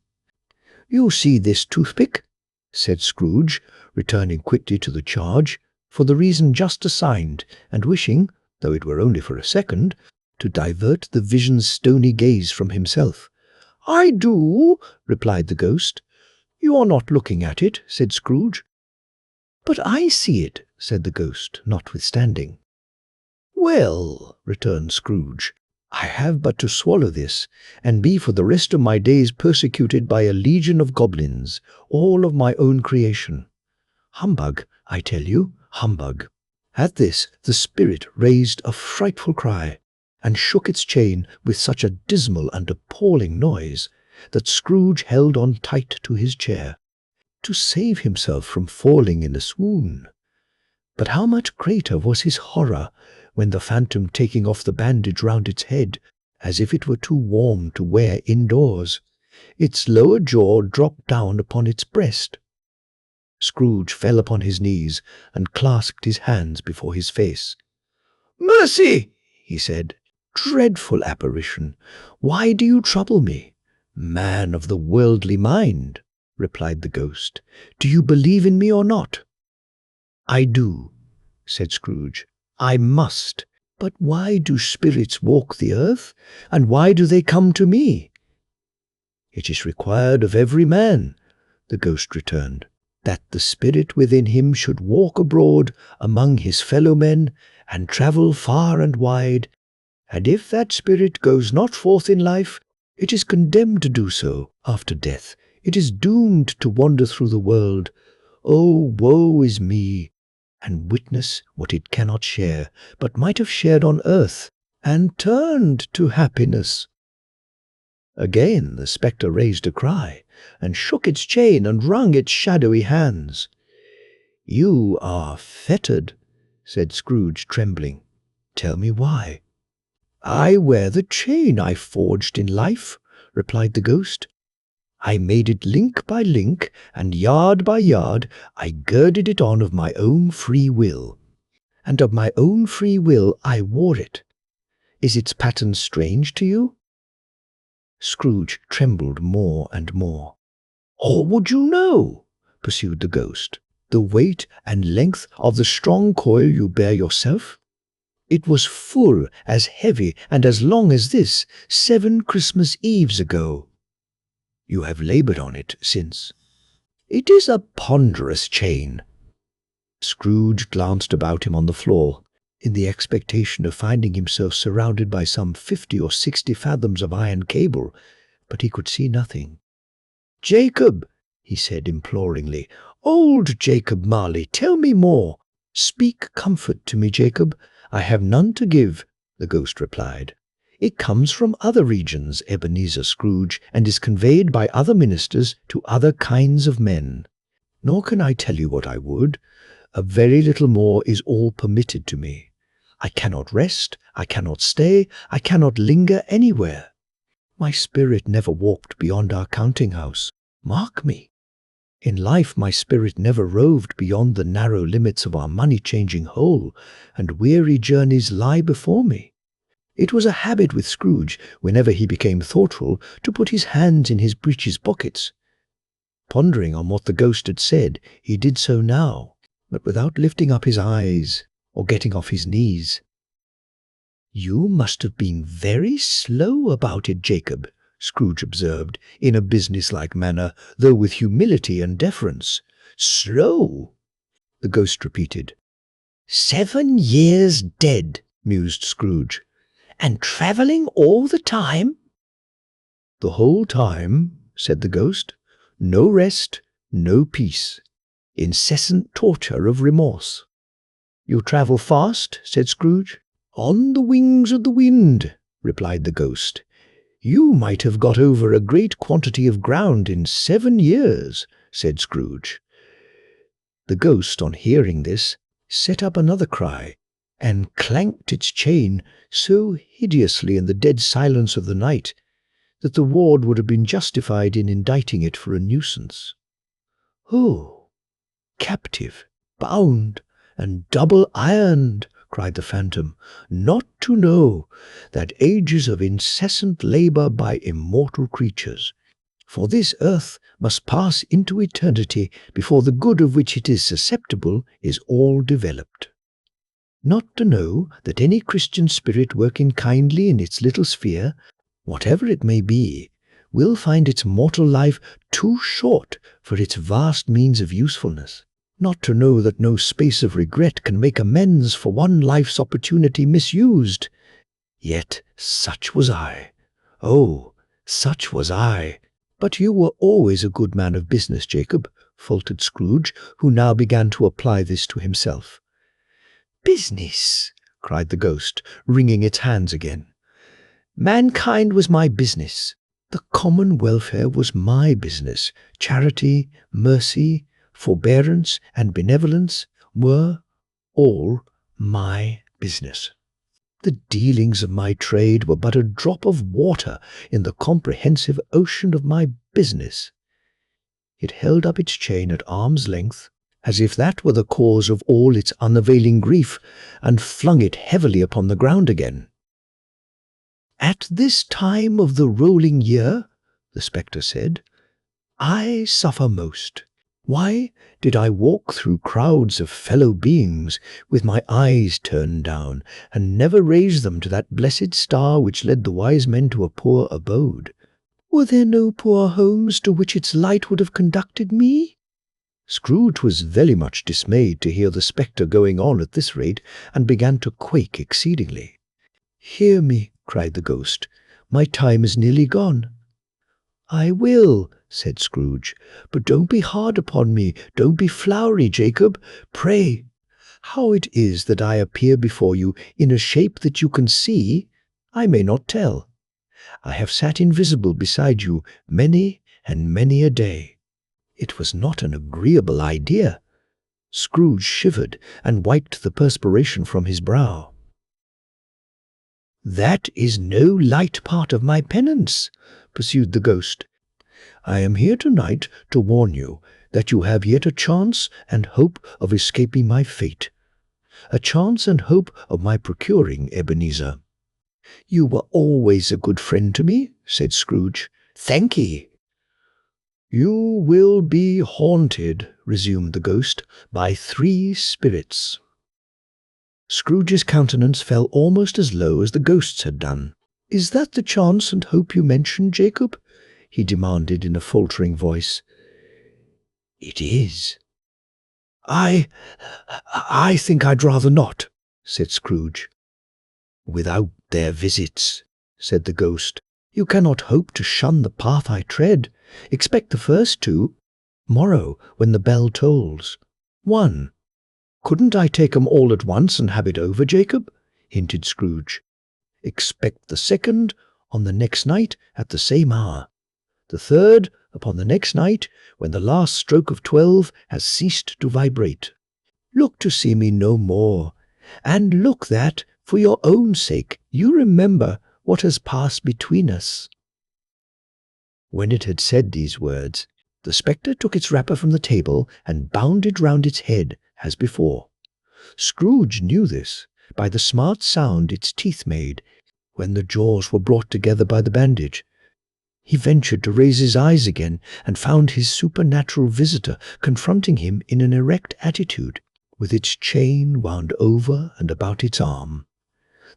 "You see this toothpick?" said Scrooge, returning quickly to the charge, for the reason just assigned, and wishing, though it were only for a second, to divert the vision's stony gaze from himself. "I do," replied the ghost. "You are not looking at it," said Scrooge. "But I see it," said the ghost, notwithstanding. "Well," returned Scrooge, "I have but to swallow this, and be for the rest of my days persecuted by a legion of goblins, all of my own creation. Humbug, I tell you, humbug." At this the spirit raised a frightful cry, and shook its chain with such a dismal and appalling noise that Scrooge held on tight to his chair, to save himself from falling in a swoon. But how much greater was his horror when the phantom, taking off the bandage round its head, as if it were too warm to wear indoors, its lower jaw dropped down upon its breast. Scrooge fell upon his knees and clasped his hands before his face. "Mercy!" he said. "Dreadful apparition! Why do you trouble me?" "Man of the worldly mind," replied the ghost, "do you believe in me or not?" "I do," said Scrooge. "I must. But why do spirits walk the earth, and why do they come to me?" "It is required of every man," the ghost returned, "that the spirit within him should walk abroad among his fellow men and travel far and wide, and if that spirit goes not forth in life, it is condemned to do so after death. It is doomed to wander through the world. Oh, woe is me! And witness what it cannot share, but might have shared on earth, and turned to happiness." Again the spectre raised a cry, and shook its chain and wrung its shadowy hands. "You are fettered," said Scrooge, trembling. "Tell me why." "I wear the chain I forged in life," replied the ghost. "I made it link by link, and yard by yard I girded it on of my own free will. And of my own free will I wore it. Is its pattern strange to you?" Scrooge trembled more and more. "Or would you know," pursued the ghost, "the weight and length of the strong coil you bear yourself? It was full as heavy and as long as this 7 Christmas Eves ago. You have laboured on it since. It is a ponderous chain." Scrooge glanced about him on the floor, in the expectation of finding himself surrounded by some 50 or 60 fathoms of iron cable, but he could see nothing. "Jacob," he said imploringly, "old Jacob Marley, tell me more. Speak comfort to me, Jacob. I have none to give," the ghost replied. "It comes from other regions, Ebenezer Scrooge, and is conveyed by other ministers to other kinds of men. Nor can I tell you what I would. A very little more is all permitted to me. I cannot rest, I cannot stay, I cannot linger anywhere. My spirit never walked beyond our counting-house. Mark me. In life my spirit never roved beyond the narrow limits of our money-changing hole, and weary journeys lie before me." It was a habit with Scrooge, whenever he became thoughtful, to put his hands in his breeches pockets. Pondering on what the ghost had said, he did so now, but without lifting up his eyes or getting off his knees. "You must have been very slow about it, Jacob," Scrooge observed, in a businesslike manner, though with humility and deference. "Slow?" the ghost repeated. 7 years dead," mused Scrooge. "And travelling all the time?" "The whole time," said the ghost. "No rest, no peace. Incessant torture of remorse." "You travel fast?" said Scrooge. "On the wings of the wind," replied the ghost. "You might have got over a great quantity of ground in 7 years," said Scrooge. The ghost, on hearing this, set up another cry, and clanked its chain so hideously in the dead silence of the night that the ward would have been justified in indicting it for a nuisance. "Oh, captive, bound, and double-ironed," cried the phantom, "not to know that ages of incessant labour by immortal creatures. For this earth must pass into eternity before the good of which it is susceptible is all developed. Not to know that any Christian spirit working kindly in its little sphere, whatever it may be, will find its mortal life too short for its vast means of usefulness. Not to know that no space of regret can make amends for one life's opportunity misused. Yet such was I. Oh, such was I. But you were always a good man of business, Jacob," faltered Scrooge, who now began to apply this to himself. "Business!" cried the ghost, wringing its hands again. "Mankind was my business. The common welfare was my business. Charity, mercy, forbearance, and benevolence were all my business. The dealings of my trade were but a drop of water in the comprehensive ocean of my business." It held up its chain at arm's length, as if that were the cause of all its unavailing grief, and flung it heavily upon the ground again. "At this time of the rolling year," the spectre said, "I suffer most. Why did I walk through crowds of fellow beings with my eyes turned down, and never raise them to that blessed star which led the wise men to a poor abode? Were there no poor homes to which its light would have conducted me?" Scrooge was very much dismayed to hear the spectre going on at this rate, and began to quake exceedingly. "Hear me," cried the ghost. "My time is nearly gone." "I will," said Scrooge, "but don't be hard upon me. Don't be flowery, Jacob. Pray, how it is that I appear before you in a shape that you can see, I may not tell. I have sat invisible beside you many and many a day." It was not an agreeable idea. Scrooge shivered and wiped the perspiration from his brow. "That is no light part of my penance," pursued the ghost. "I am here tonight to warn you that you have yet a chance and hope of escaping my fate. A chance and hope of my procuring Ebenezer." "You were always a good friend to me," said Scrooge. "Thank ye." "You will be haunted," resumed the ghost, "by 3 spirits." Scrooge's countenance fell almost as low as the ghost's had done. "Is that the chance and hope you mentioned, Jacob?" he demanded in a faltering voice. "It is." I think I'd rather not," said Scrooge. "Without their visits," said the ghost, "you cannot hope to shun the path I tread. Expect the first 2 morrow when the bell tolls. 1. "Couldn't I take 'em all at once and have it over, Jacob?" hinted Scrooge. "Expect the second on the next night at the same hour. The third upon the next night when the last stroke of 12 has ceased to vibrate. Look to see me no more, and look that, for your own sake, you remember what has passed between us." When it had said these words, the spectre took its wrapper from the table and bound it round its head as before. Scrooge knew this by the smart sound its teeth made when the jaws were brought together by the bandage. He ventured to raise his eyes again and found his supernatural visitor confronting him in an erect attitude, with its chain wound over and about its arm.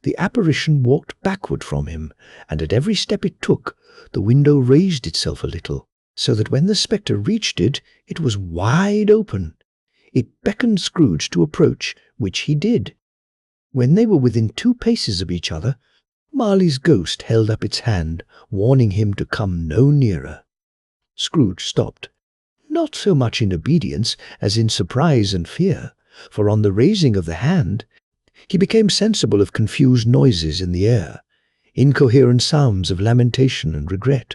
The apparition walked backward from him, and at every step it took, the window raised itself a little, so that when the spectre reached it, it was wide open. It beckoned Scrooge to approach, which he did. When they were within 2 paces of each other, Marley's ghost held up its hand, warning him to come no nearer. Scrooge stopped, not so much in obedience as in surprise and fear, for on the raising of the hand, he became sensible of confused noises in the air, incoherent sounds of lamentation and regret,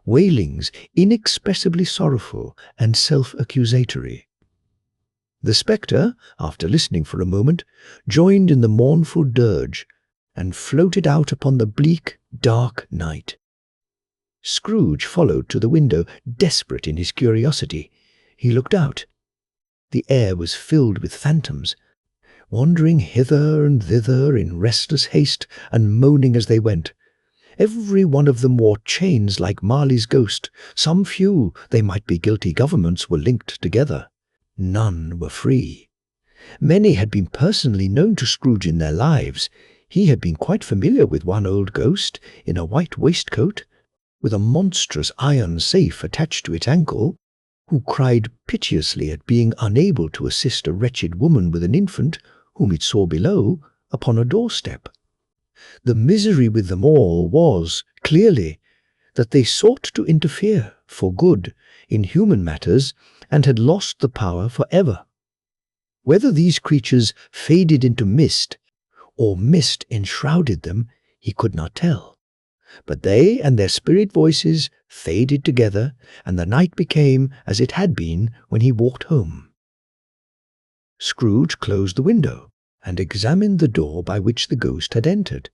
wailings inexpressibly sorrowful and self-accusatory. The spectre, after listening for a moment, joined in the mournful dirge, and floated out upon the bleak, dark night. Scrooge followed to the window, desperate in his curiosity. He looked out. The air was filled with phantoms, wandering hither and thither in restless haste and moaning as they went. Every one of them wore chains like Marley's ghost. Some few, they might be guilty governments, were linked together. None were free. Many had been personally known to Scrooge in their lives. He had been quite familiar with one old ghost in a white waistcoat, with a monstrous iron safe attached to its ankle, who cried piteously at being unable to assist a wretched woman with an infant, whom it saw below, upon a doorstep. The misery with them all was, clearly, that they sought to interfere, for good, in human matters, and had lost the power for ever. Whether these creatures faded into mist, or mist enshrouded them, he could not tell. But they and their spirit voices faded together, and the night became as it had been when he walked home. Scrooge closed the window, and examined the door by which the ghost had entered.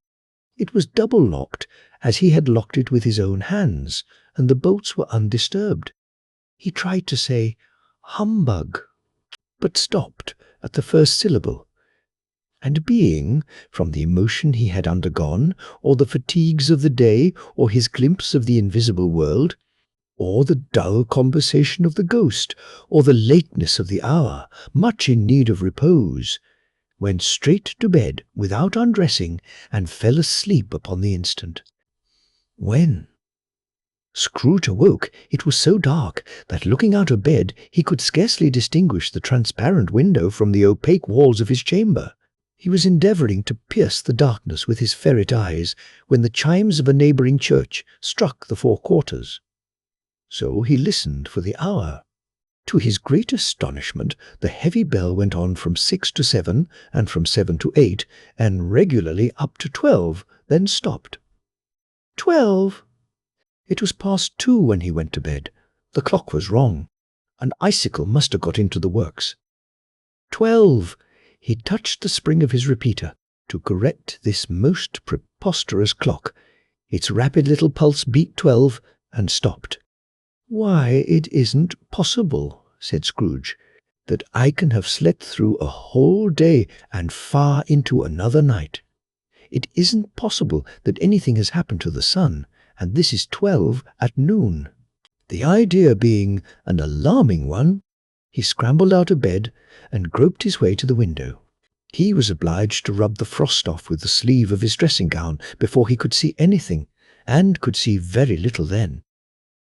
It was double-locked, as he had locked it with his own hands, and the bolts were undisturbed. He tried to say, "Humbug," but stopped at the first syllable. And being, from the emotion he had undergone, or the fatigues of the day, or his glimpse of the invisible world, or the dull conversation of the ghost, or the lateness of the hour, much in need of repose, went straight to bed without undressing, and fell asleep upon the instant. When Scrooge awoke, it was so dark that, looking out of bed, he could scarcely distinguish the transparent window from the opaque walls of his chamber. He was endeavouring to pierce the darkness with his ferret eyes when the chimes of a neighbouring church struck the 4 quarters. So he listened for the hour. To his great astonishment, the heavy bell went on from 6 to 7, and from 7 to 8, and regularly up to 12, then stopped. 12. It was past 2 when he went to bed. The clock was wrong. An icicle must have got into the works. 12. He touched the spring of his repeater to correct this most preposterous clock. Its rapid little pulse beat 12 and stopped. "Why, it isn't possible," said Scrooge, "that I can have slept through a whole day and far into another night. It isn't possible that anything has happened to the sun, and this is 12 at noon." The idea being an alarming one, he scrambled out of bed and groped his way to the window. He was obliged to rub the frost off with the sleeve of his dressing gown before he could see anything, and could see very little then.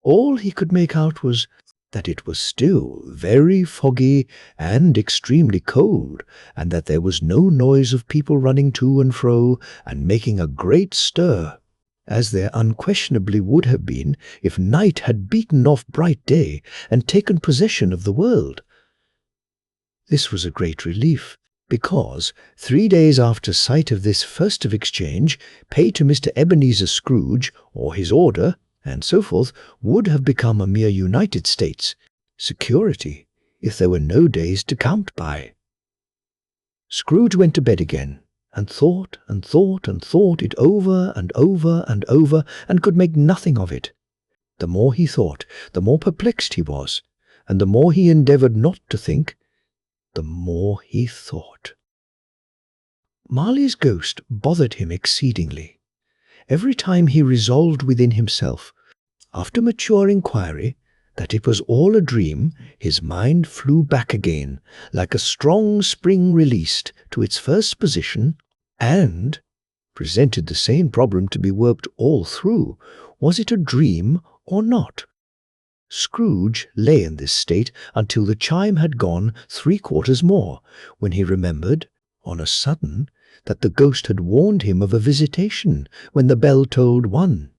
All he could make out was that it was still very foggy and extremely cold, and that there was no noise of people running to and fro and making a great stir, as there unquestionably would have been if night had beaten off bright day and taken possession of the world. This was a great relief, because 3 days after sight of this first of exchange, pay to Mr. Ebenezer Scrooge, or his order, and so forth, would have become a mere United States security if there were no days to count by. Scrooge went to bed again, and thought and thought and thought it over and over and over, and could make nothing of it. The more he thought, the more perplexed he was, and the more he endeavoured not to think, the more he thought. Marley's ghost bothered him exceedingly. Every time he resolved within himself, after mature inquiry, that it was all a dream, his mind flew back again, like a strong spring released, to its first position, and presented the same problem to be worked all through. Was it a dream or not? Scrooge lay in this state until the chime had gone 3/4 more, when he remembered, on a sudden, that the ghost had warned him of a visitation when the bell tolled 1.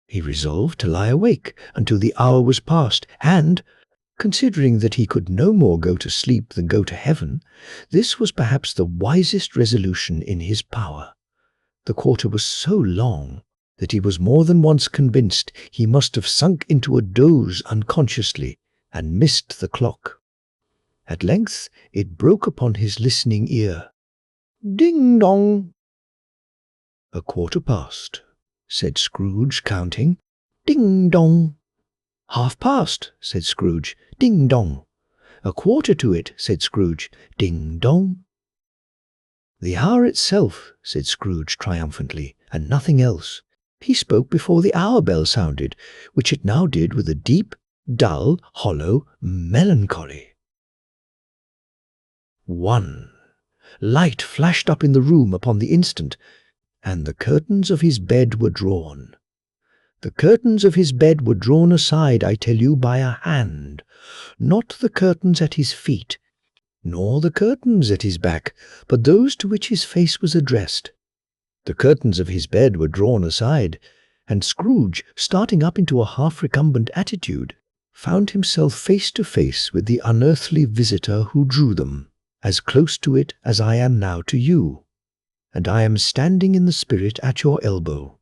He resolved to lie awake until the hour was past, and, considering that he could no more go to sleep than go to heaven, this was perhaps the wisest resolution in his power. The quarter was so long that he was more than once convinced he must have sunk into a doze unconsciously and missed the clock. At length it broke upon his listening ear. "Ding-dong!" "A quarter past," said Scrooge, counting. "Ding-dong!" "Half-past," said Scrooge. "Ding-dong!" "A quarter to it," said Scrooge. "Ding-dong!" "The hour itself," said Scrooge triumphantly, "and nothing else. He spoke before the hour bell sounded, which it now did with a deep, dull, hollow melancholy. 1. Light flashed up in the room upon the instant, and the curtains of his bed were drawn. The curtains of his bed were drawn aside, I tell you, by a hand, not the curtains at his feet, nor the curtains at his back, but those to which his face was addressed. The curtains of his bed were drawn aside, and Scrooge, starting up into a half-recumbent attitude, found himself face to face with the unearthly visitor who drew them, as close to it as I am now to you, and I am standing in the spirit at your elbow.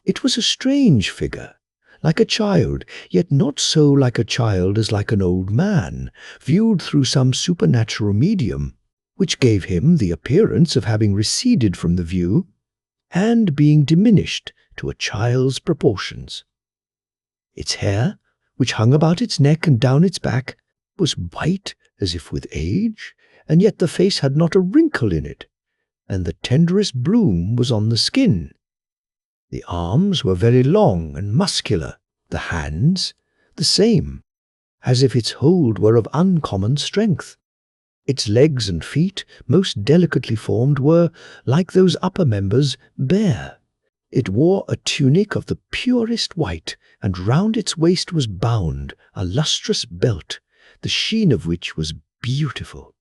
It was a strange figure, like a child, yet not so like a child as like an old man, viewed through some supernatural medium, which gave him the appearance of having receded from the view, and being diminished to a child's proportions. Its hair, which hung about its neck and down its back, was white as if with age, and yet the face had not a wrinkle in it, and the tenderest bloom was on the skin. The arms were very long and muscular, the hands the same, as if its hold were of uncommon strength. Its legs and feet, most delicately formed, were, like those upper members, bare. It wore a tunic of the purest white, and round its waist was bound a lustrous belt, the sheen of which was beautiful.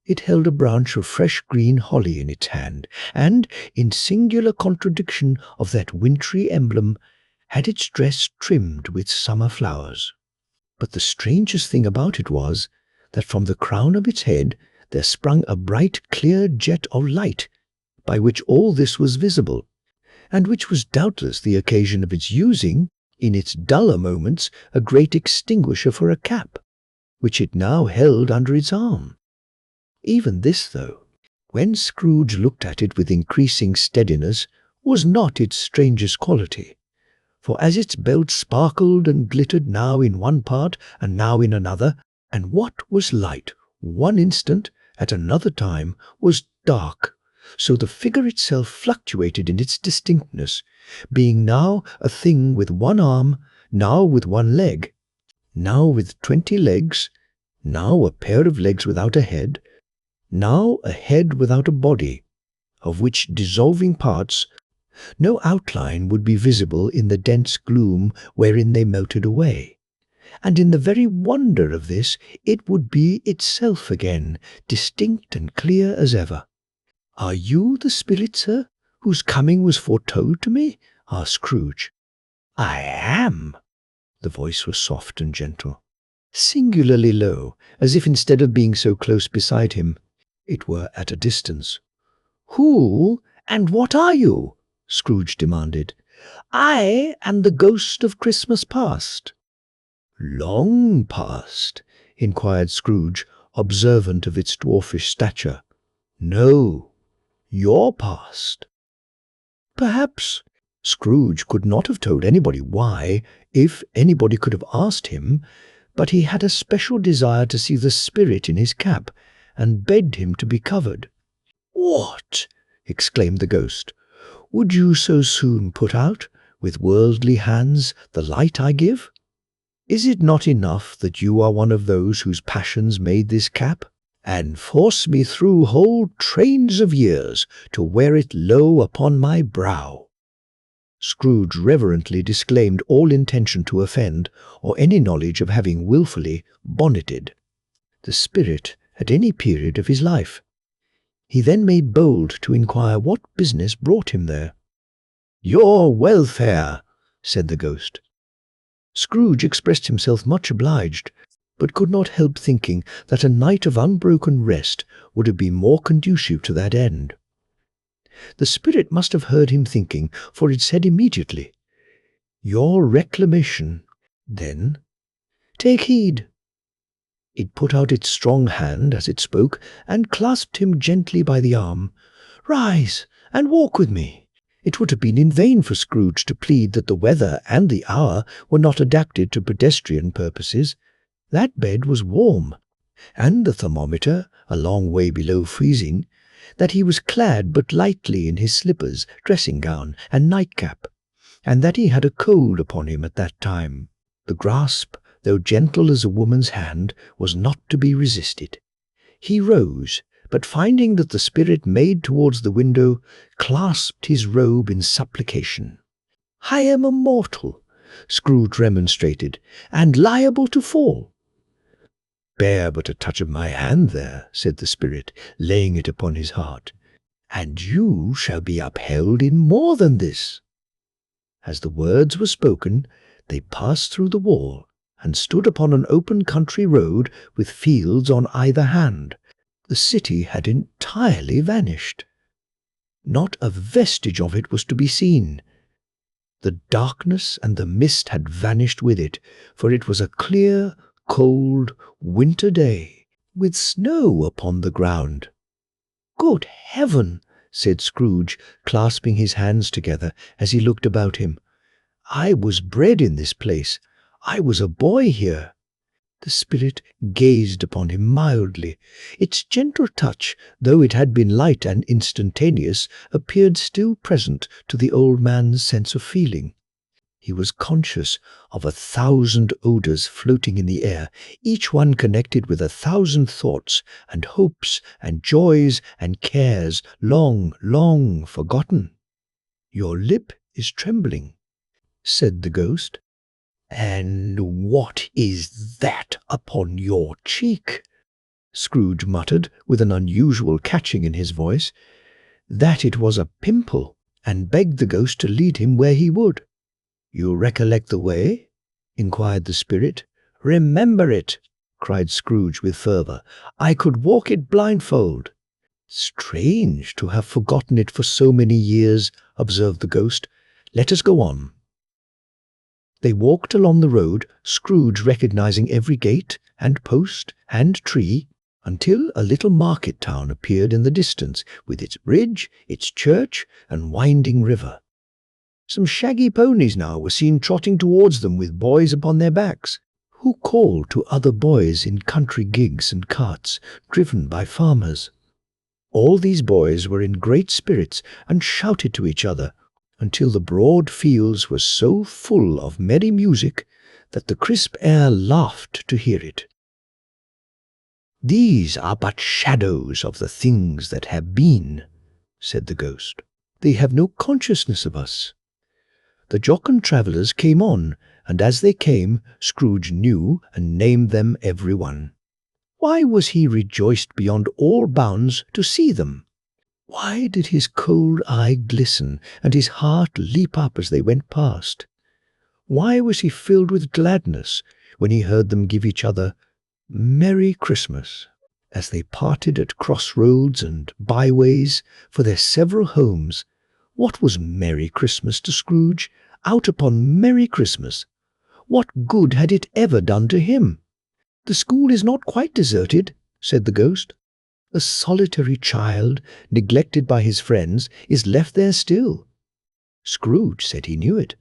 It held a branch of fresh green holly in its hand, and, in singular contradiction of that wintry emblem, had its dress trimmed with summer flowers. But the strangest thing about it was, that from the crown of its head there sprung a bright clear jet of light, by which all this was visible, and which was doubtless the occasion of its using, in its duller moments, a great extinguisher for a cap, which it now held under its arm. Even this, though, when Scrooge looked at it with increasing steadiness, was not its strangest quality. For as its belt sparkled and glittered now in one part and now in another, and what was light one instant, at another time was dark, so the figure itself fluctuated in its distinctness, being now a thing with one arm, now with one leg, now with 20 legs, now a pair of legs without a head, now a head without a body, of which dissolving parts no outline would be visible in the dense gloom wherein they melted away. And in the very wonder of this, it would be itself again, distinct and clear as ever. "Are you the spirit, sir, whose coming was foretold to me?" asked Scrooge. "I am." The voice was soft and gentle, singularly low, as if instead of being so close beside him, it were at a distance. "Who and what are you?" Scrooge demanded. "I am the ghost of Christmas past." "Long past?" inquired Scrooge, observant of its dwarfish stature. "No, your past." Perhaps Scrooge could not have told anybody why, if anybody could have asked him, but he had a special desire to see the spirit in his cap, and begged him to be covered. "What!" exclaimed the ghost. "Would you so soon put out, with worldly hands, the light I give? Is it not enough that you are one of those whose passions made this cap, and force me through whole trains of years to wear it low upon my brow?" Scrooge reverently disclaimed all intention to offend, or any knowledge of having wilfully bonneted the spirit at any period of his life. He then made bold to inquire what business brought him there. "Your welfare," said the ghost. Scrooge expressed himself much obliged, but could not help thinking that a night of unbroken rest would have been more conducive to that end. The spirit must have heard him thinking, for it said immediately, "Your reclamation, then. Take heed." It put out its strong hand as it spoke, and clasped him gently by the arm. "Rise, and walk with me." It would have been in vain for Scrooge to plead that the weather and the hour were not adapted to pedestrian purposes. That bed was warm, and the thermometer a long way below freezing, that he was clad but lightly in his slippers, dressing-gown, and nightcap, and that he had a cold upon him at that time. The grasp, though gentle as a woman's hand, was not to be resisted. He rose, but finding that the spirit made towards the window, clasped his robe in supplication. "I am a mortal," Scrooge remonstrated, "and liable to fall." "Bear but a touch of my hand there," said the spirit, laying it upon his heart, "and you shall be upheld in more than this." As the words were spoken, they passed through the wall, and stood upon an open country road with fields on either hand. The city had entirely vanished. Not a vestige of it was to be seen. The darkness and the mist had vanished with it, for it was a clear, cold, winter day, with snow upon the ground. "Good heaven!" said Scrooge, clasping his hands together as he looked about him. "I was bred in this place. I was a boy here." The spirit gazed upon him mildly. Its gentle touch, though it had been light and instantaneous, appeared still present to the old man's sense of feeling. He was conscious of 1,000 odours floating in the air, each one connected with 1,000 thoughts and hopes and joys and cares long, long forgotten. "Your lip is trembling," said the ghost. "And what is that upon your cheek?" Scrooge muttered, with an unusual catching in his voice, that it was a pimple, and begged the ghost to lead him where he would. "You recollect the way?" inquired the spirit. "Remember it!" cried Scrooge with fervour. "I could walk it blindfold." "Strange to have forgotten it for so many years," observed the ghost. "Let us go on." They walked along the road, Scrooge recognizing every gate and post and tree, until a little market town appeared in the distance, with its bridge, its church, and winding river. Some shaggy ponies now were seen trotting towards them with boys upon their backs, who called to other boys in country gigs and carts, driven by farmers. All these boys were in great spirits and shouted to each other, until the broad fields were so full of merry music that the crisp air laughed to hear it. "These are but shadows of the things that have been," said the ghost. "They have no consciousness of us." The jocund travellers came on, and as they came, Scrooge knew and named them every one. Why was he rejoiced beyond all bounds to see them? Why did his cold eye glisten and his heart leap up as they went past? Why was he filled with gladness when he heard them give each other "Merry Christmas" as they parted at crossroads and byways for their several homes? What was Merry Christmas to Scrooge? Out upon Merry Christmas! What good had it ever done to him? "The school is not quite deserted," said the ghost. "A solitary child, neglected by his friends, is left there still." Scrooge said he knew it,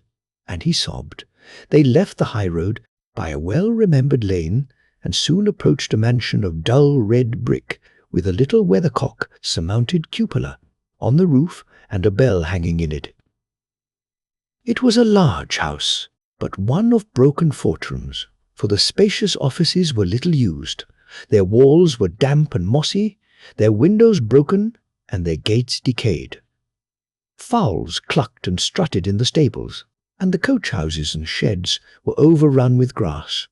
and he sobbed. They left the high road by a well-remembered lane, and soon approached a mansion of dull red brick, with a little weathercock-surmounted cupola on the roof and a bell hanging in it. It was a large house, but one of broken fortrums, for the spacious offices were little used. Their walls were damp and mossy, their windows broken, and their gates decayed. Fowls clucked and strutted in the stables, and the coach-houses and sheds were overrun with grass.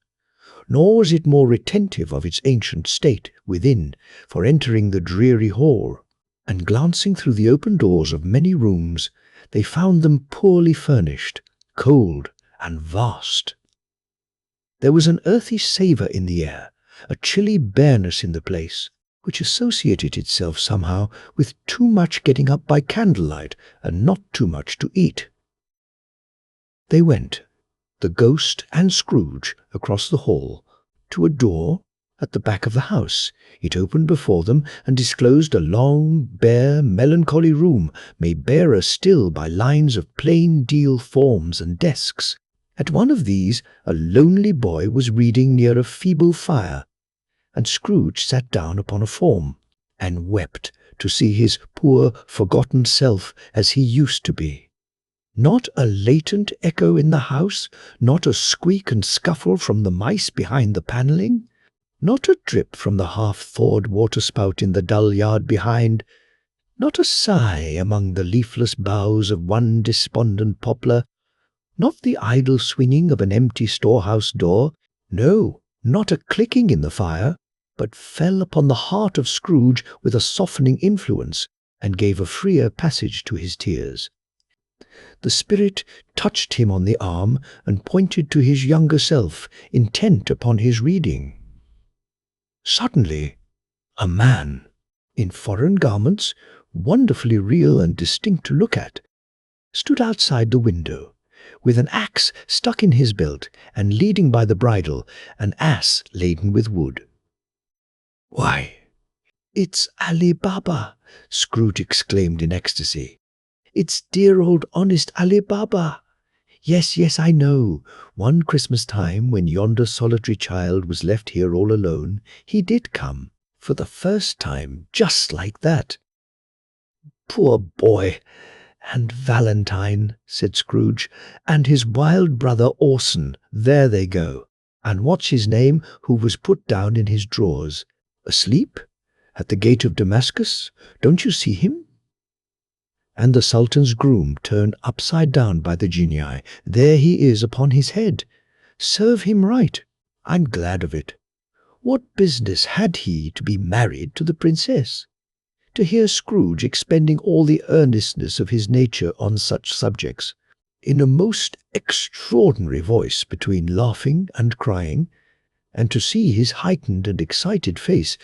Nor was it more retentive of its ancient state within, for entering the dreary hall, and glancing through the open doors of many rooms, they found them poorly furnished, cold, and vast. There was an earthy savour in the air, a chilly bareness in the place, which associated itself somehow with too much getting up by candlelight and not too much to eat. They went, the ghost and Scrooge, across the hall, to a door at the back of the house. It opened before them and disclosed a long, bare, melancholy room, made barer still by lines of plain deal forms and desks. At one of these a lonely boy was reading near a feeble fire, and Scrooge sat down upon a form, and wept to see his poor, forgotten self as he used to be. Not a latent echo in the house, not a squeak and scuffle from the mice behind the panelling, not a drip from the half-thawed waterspout in the dull yard behind, not a sigh among the leafless boughs of one despondent poplar, not the idle swinging of an empty storehouse door, no, not a clicking in the fire, but fell upon the heart of Scrooge with a softening influence, and gave a freer passage to his tears. The spirit touched him on the arm and pointed to his younger self, intent upon his reading. Suddenly, a man, in foreign garments, wonderfully real and distinct to look at, stood outside the window, with an axe stuck in his belt, and leading by the bridle an ass laden with wood. "Why, it's Ali Baba!" Scrooge exclaimed in ecstasy. "It's dear old honest Ali Baba! Yes, yes, I know. One Christmas time, when yonder solitary child was left here all alone, he did come, for the first time, just like that." "Poor boy! And Valentine," said Scrooge, "and his wild brother Orson, there they go. And what's his name, who was put down in his drawers? Asleep? At the gate of Damascus? Don't you see him? And the Sultan's groom turned upside down by the genii. There he is upon his head. Serve him right. I'm glad of it. What business had he to be married to the princess?" To hear Scrooge expending all the earnestness of his nature on such subjects, in a most extraordinary voice between laughing and crying, and to see his heightened and excited face,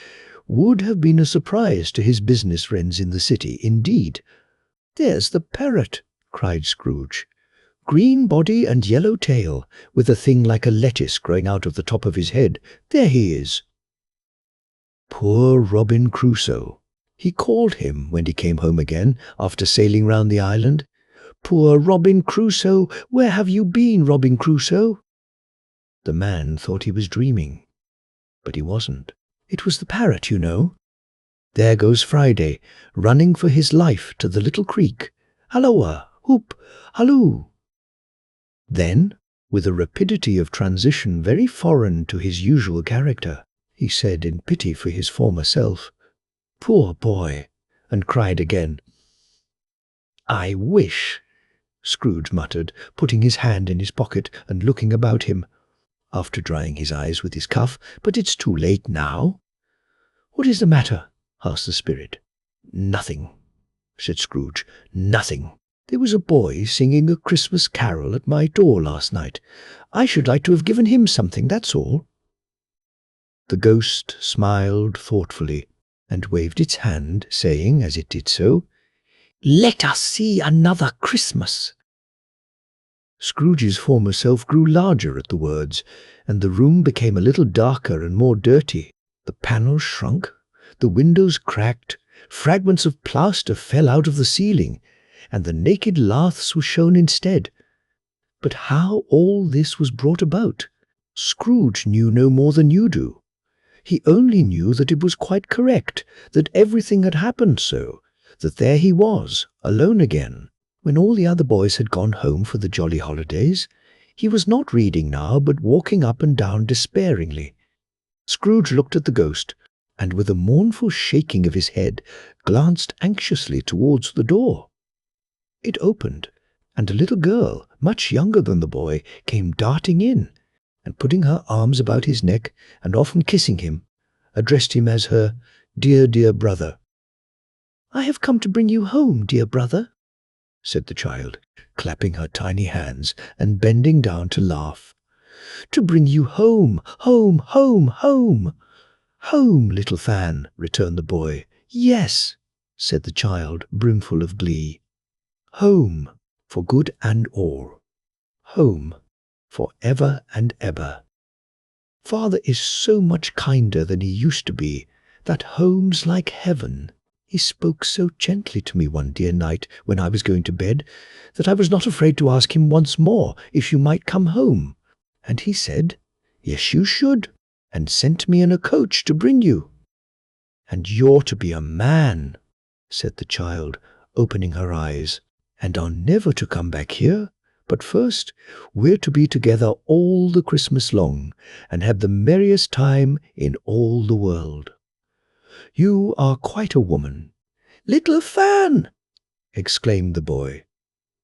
would have been a surprise to his business friends in the city, indeed. "There's the parrot," cried Scrooge. "Green body and yellow tail, with a thing like a lettuce growing out of the top of his head. There he is." Poor Robin Crusoe, he called him when he came home again after sailing round the island. "Poor Robin Crusoe, where have you been, Robin Crusoe?" The man thought he was dreaming, but he wasn't. It was the parrot, you know. There goes Friday, running for his life to the little creek. Halloa, whoop, halloo! Then, with a rapidity of transition very foreign to his usual character, he said in pity for his former self, "Poor boy," and cried again. "I wish," Scrooge muttered, putting his hand in his pocket and looking about him, after drying his eyes with his cuff, "but it's too late now." "What is the matter?" asked the spirit. "Nothing," said Scrooge, "nothing. There was a boy singing a Christmas carol at my door last night. I should like to have given him something, that's all." The ghost smiled thoughtfully and waved its hand, saying, as it did so, "Let us see another Christmas." Scrooge's former self grew larger at the words, and the room became a little darker and more dirty. The panels shrunk, the windows cracked, fragments of plaster fell out of the ceiling, and the naked laths were shown instead. But how all this was brought about, Scrooge knew no more than you do. He only knew that it was quite correct, that everything had happened so, that there he was, alone again, when all the other boys had gone home for the jolly holidays. He was not reading now, but walking up and down despairingly. Scrooge looked at the ghost, and with a mournful shaking of his head, glanced anxiously towards the door. It opened, and a little girl, much younger than the boy, came darting in, and putting her arms about his neck, and often kissing him, addressed him as her "dear, dear brother." "I have come to bring you home, dear brother," said the child, clapping her tiny hands and bending down to laugh. "To bring you home, home, home, home." "Home, little Fan," returned the boy. "Yes," said the child, brimful of glee. "Home, for good and all. Home, for ever and ever. Father is so much kinder than he used to be, that home's like heaven. He spoke so gently to me one dear night when I was going to bed, that I was not afraid to ask him once more if you might come home. And he said, 'Yes, you should,' and sent me in a coach to bring you." "And you're to be a man," said the child, opening her eyes, "and are never to come back here. But first, we're to be together all the Christmas long, and have the merriest time in all the world. You are quite a woman." "Little Fan!" exclaimed the boy.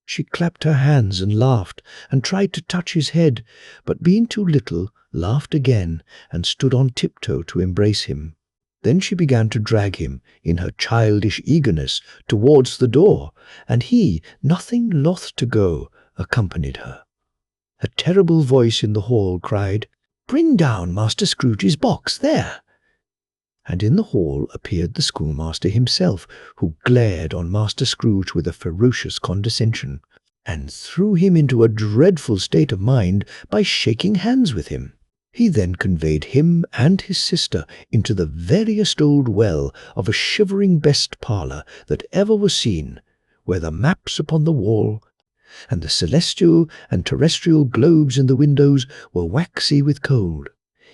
She clapped her hands and laughed, and tried to touch his head, but being too little, laughed again, and stood on tiptoe to embrace him. Then she began to drag him, in her childish eagerness, towards the door, and he, nothing loth to go, accompanied her. A terrible voice in the hall cried, "Bring down Master Scrooge's box, there!" And in the hall appeared the schoolmaster himself, who glared on Master Scrooge with a ferocious condescension, and threw him into a dreadful state of mind by shaking hands with him. He then conveyed him and his sister into the veriest old well of a shivering best parlour that ever was seen, where the maps upon the wall, and the celestial and terrestrial globes in the windows were waxy with cold.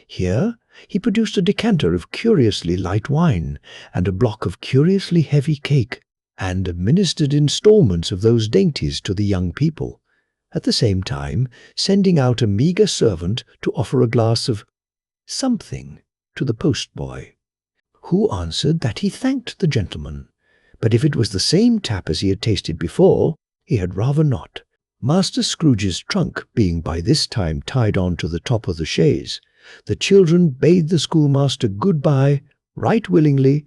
Here he produced a decanter of curiously light wine, and a block of curiously heavy cake, and administered instalments of those dainties to the young people, at the same time sending out a meagre servant to offer a glass of something to the postboy, who answered that he thanked the gentleman, but if it was the same tap as he had tasted before, he had rather not. Master Scrooge's trunk being by this time tied on to the top of the chaise, the children bade the schoolmaster good-bye right willingly,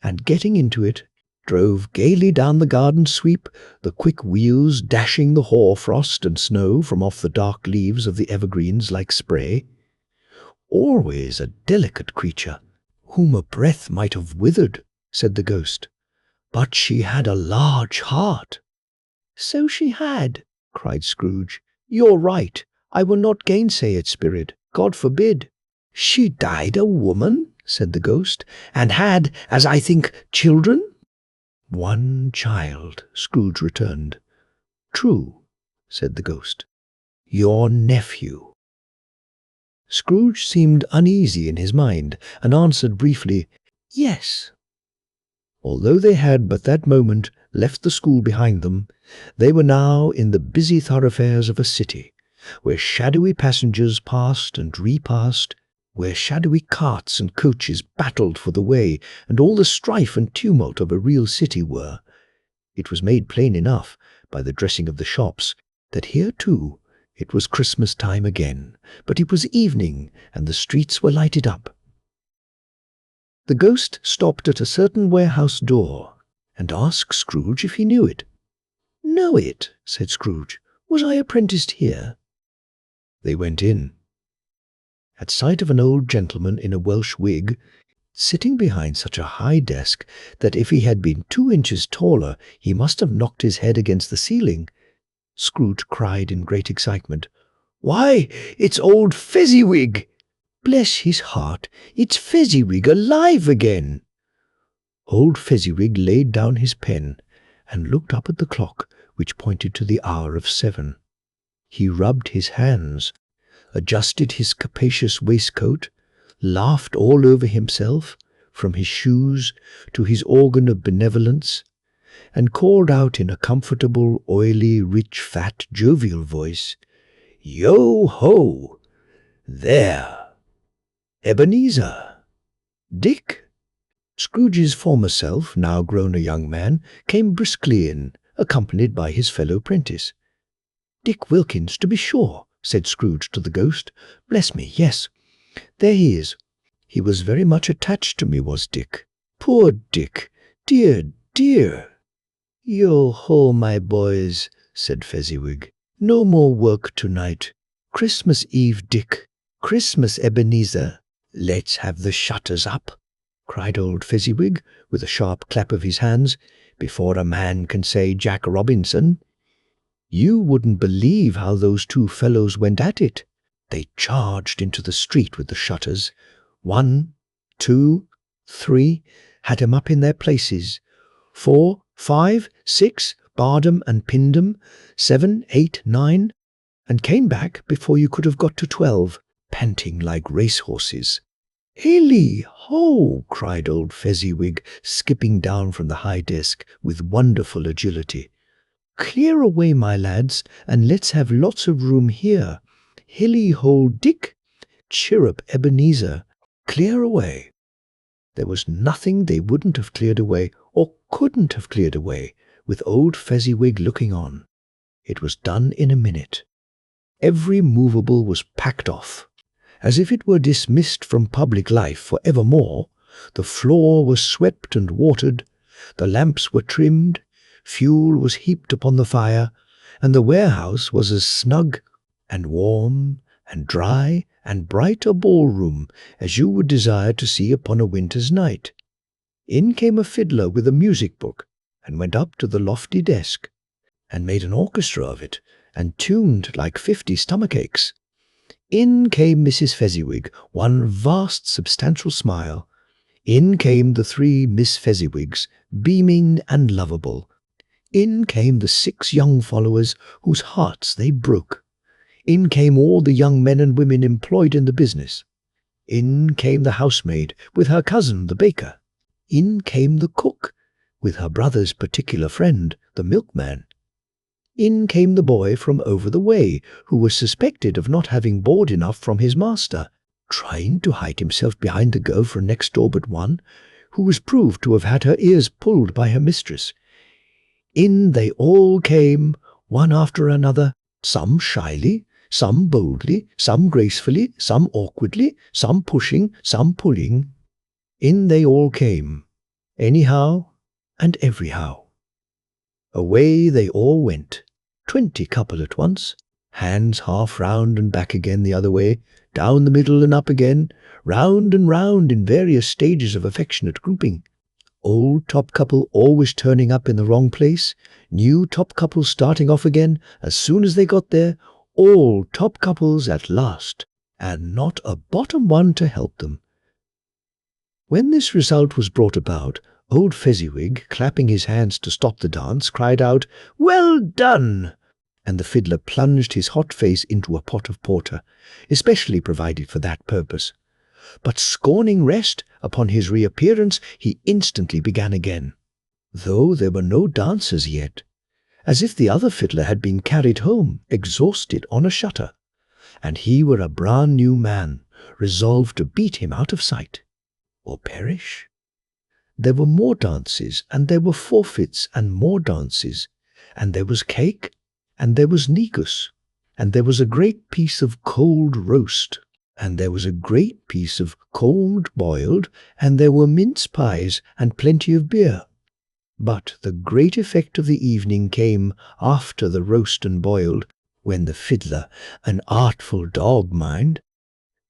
and getting into it, drove gaily down the garden sweep, the quick wheels dashing the hoar frost and snow from off the dark leaves of the evergreens like spray. Always a delicate creature, whom a breath might have withered," said the ghost. "But she had a large heart." "So she had," cried Scrooge. "You're right. I will not gainsay it, Spirit. God forbid." "She died a woman," said the ghost, "and had, as I think, children?" "One child," Scrooge returned. "True," said the ghost. "Your nephew." Scrooge seemed uneasy in his mind, and answered briefly, "Yes." Although they had but that moment left the school behind them, they were now in the busy thoroughfares of a city, where shadowy passengers passed and repassed, where shadowy carts and coaches battled for the way, and all the strife and tumult of a real city were. It was made plain enough, by the dressing of the shops, that here too it was Christmas time again, but it was evening, and the streets were lighted up. The ghost stopped at a certain warehouse door, and asked Scrooge if he knew it. "Know it?" said Scrooge. "Was I apprenticed here?" They went in. At sight of an old gentleman in a Welsh wig, sitting behind such a high desk that if he had been 2 inches taller he must have knocked his head against the ceiling, Scrooge cried in great excitement, "Why, it's old Fezziwig! Bless his heart, it's Fezziwig alive again!" Old Fezziwig laid down his pen and looked up at the clock, which pointed to the hour of 7. He rubbed his hands, adjusted his capacious waistcoat, laughed all over himself, from his shoes to his organ of benevolence, and called out in a comfortable, oily, rich, fat, jovial voice, "Yo-ho! There! Ebenezer! Dick!" Scrooge's former self, now grown a young man, came briskly in, accompanied by his fellow prentice. "Dick Wilkins, to be sure," said Scrooge to the ghost. "Bless me, yes. There he is. He was very much attached to me, was Dick. Poor Dick! Dear, dear!" "Yo-ho, my boys," said Fezziwig. "No more work tonight. Christmas Eve, Dick. Christmas, Ebenezer. Let's have the shutters up," cried old Fezziwig, with a sharp clap of his hands, "before a man can say Jack Robinson. You wouldn't believe how those 2 fellows went at it. They charged into the street with the shutters. 1, 2, 3, had 'em up in their places. 4, 5, 6, barred 'em and pinned 'em. 7, 8, 9, and came back before you could have got to 12, panting like racehorses. "Hilly-ho!" cried old Fezziwig, skipping down from the high desk with wonderful agility. "Clear away, my lads, and let's have lots of room here. Hilly-ho, Dick! Chirrup, Ebenezer! Clear away!" There was nothing they wouldn't have cleared away, or couldn't have cleared away, with old Fezziwig looking on. It was done in a minute. Every movable was packed off. As if it were dismissed from public life for evermore, the floor was swept and watered, the lamps were trimmed, fuel was heaped upon the fire, and the warehouse was as snug and warm and dry and bright a ballroom as you would desire to see upon a winter's night. In came a fiddler with a music book, and went up to the lofty desk, and made an orchestra of it, and tuned like 50 stomachaches. In came Mrs. Fezziwig, one vast substantial smile. In came the 3 Miss Fezziwigs, beaming and lovable. In came the 6 young followers whose hearts they broke. In came all the young men and women employed in the business. In came the housemaid with her cousin the baker. In came the cook with her brother's particular friend, the milkman. In came the boy from over the way, who was suspected of not having board enough from his master, trying to hide himself behind the girl from next door but one, who was proved to have had her ears pulled by her mistress. In they all came, one after another, some shyly, some boldly, some gracefully, some awkwardly, some pushing, some pulling. In they all came, anyhow and everyhow. Away they all went, 20 couple at once, hands half round and back again the other way, down the middle and up again, round and round in various stages of affectionate grouping. Old top couple always turning up in the wrong place, new top couple starting off again as soon as they got there, all top couples at last, and not a bottom one to help them. When this result was brought about, old Fezziwig, clapping his hands to stop the dance, cried out, "Well done!" And the fiddler plunged his hot face into a pot of porter, especially provided for that purpose. But scorning rest, upon his reappearance he instantly began again, though there were no dancers yet, as if the other fiddler had been carried home, exhausted, on a shutter, and he were a brand new man, resolved to beat him out of sight, or perish. There were more dances, and there were forfeits, and more dances, and there was cake, and there was negus, and there was a great piece of cold roast, and there was a great piece of cold boiled, and there were mince pies, and plenty of beer. But the great effect of the evening came after the roast and boiled, when the fiddler, an artful dog, mind,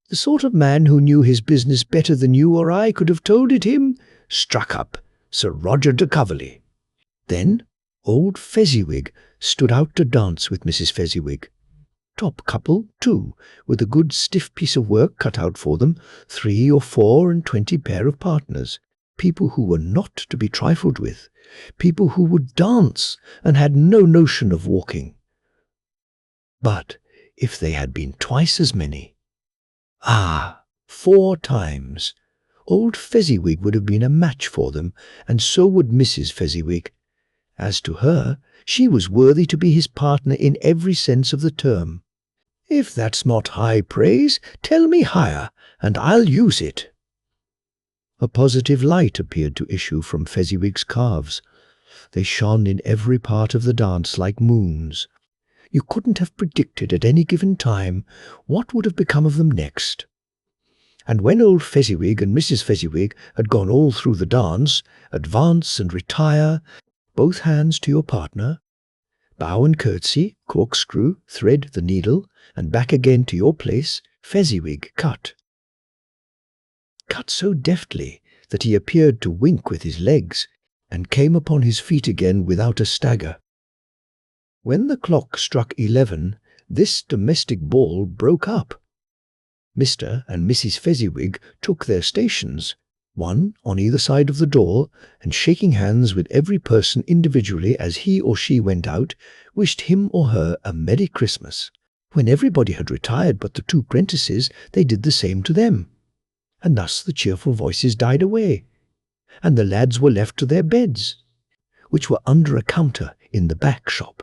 the sort of man who knew his business better than you or I could have told it him, struck up Sir Roger de Coverley. Then old Fezziwig stood out to dance with Mrs. Fezziwig. Top couple, too, with a good stiff piece of work cut out for them, 3 or 4 and 20 pair of partners, people who were not to be trifled with, people who would dance and had no notion of walking. But if they had been twice as many, 4 times, old Fezziwig would have been a match for them, and so would Mrs. Fezziwig. As to her, she was worthy to be his partner in every sense of the term. If that's not high praise, tell me higher, and I'll use it. A positive light appeared to issue from Fezziwig's calves. They shone in every part of the dance like moons. You couldn't have predicted at any given time what would have become of them next. And when old Fezziwig and Mrs. Fezziwig had gone all through the dance, advance and retire, both hands to your partner, bow and curtsy, corkscrew, thread the needle, and back again to your place, Fezziwig cut. Cut so deftly that he appeared to wink with his legs, and came upon his feet again without a stagger. When the clock struck 11, this domestic ball broke up. Mr. and Mrs. Fezziwig took their stations, one on either side of the door, and shaking hands with every person individually as he or she went out, wished him or her a Merry Christmas. When everybody had retired but the 2 prentices, they did the same to them. And thus the cheerful voices died away, and the lads were left to their beds, which were under a counter in the back shop.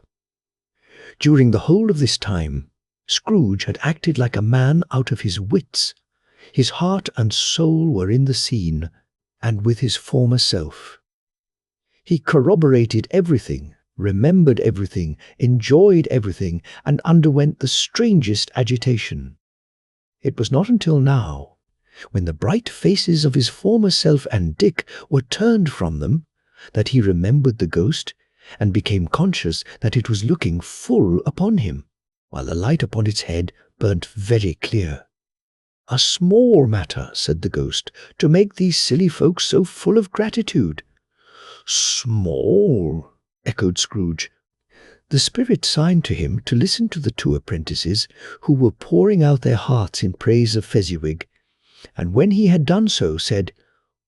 During the whole of this time, Scrooge had acted like a man out of his wits. His heart and soul were in the scene, and with his former self. He corroborated everything, remembered everything, enjoyed everything, and underwent the strangest agitation. It was not until now, when the bright faces of his former self and Dick were turned from them, that he remembered the ghost, and became conscious that it was looking full upon him, while the light upon its head burnt very clear. "A small matter," said the ghost, "to make these silly folks so full of gratitude." "Small," echoed Scrooge. The spirit signed to him to listen to the 2 apprentices, who were pouring out their hearts in praise of Fezziwig, and when he had done so, said,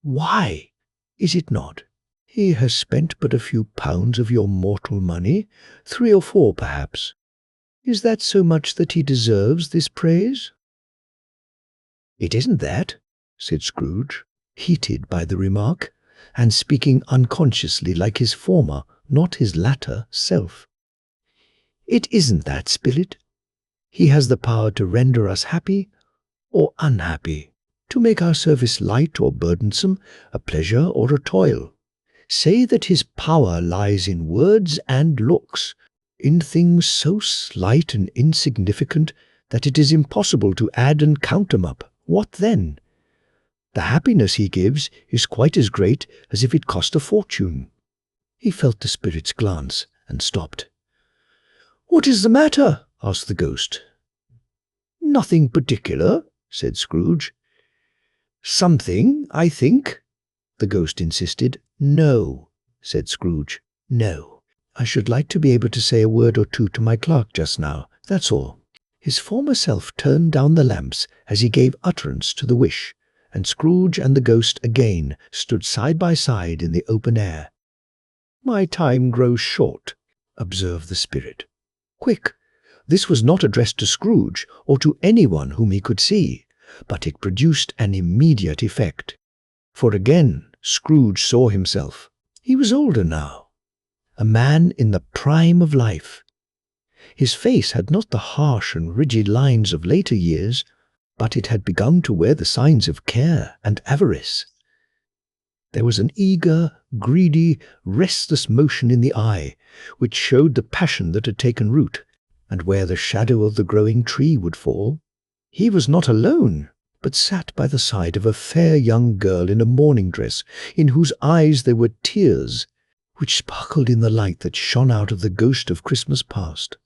"Why, is it not? He has spent but a few pounds of your mortal money, 3 or 4 perhaps. Is that so much that he deserves this praise?" "It isn't that," said Scrooge, heated by the remark, and speaking unconsciously like his former, not his latter, self. "It isn't that, Spilett. He has the power to render us happy or unhappy, to make our service light or burdensome, a pleasure or a toil. Say that his power lies in words and looks, in things so slight and insignificant that it is impossible to add and count them up. What then? The happiness he gives is quite as great as if it cost a fortune." He felt the spirit's glance and stopped. "What is the matter?" asked the ghost. "Nothing particular," said Scrooge. "Something, I think," the ghost insisted. "No," said Scrooge. "No. I should like to be able to say a word or two to my clerk just now, that's all." His former self turned down the lamps as he gave utterance to the wish, and Scrooge and the ghost again stood side by side in the open air. "My time grows short," observed the spirit. "Quick!" This was not addressed to Scrooge or to anyone whom he could see, but it produced an immediate effect. For again Scrooge saw himself. He was older now, a man in the prime of life. His face had not the harsh and rigid lines of later years, but it had begun to wear the signs of care and avarice. There was an eager, greedy, restless motion in the eye, which showed the passion that had taken root, and where the shadow of the growing tree would fall. He was not alone, but sat by the side of a fair young girl in a morning dress, in whose eyes there were tears, which sparkled in the light that shone out of the ghost of Christmas past.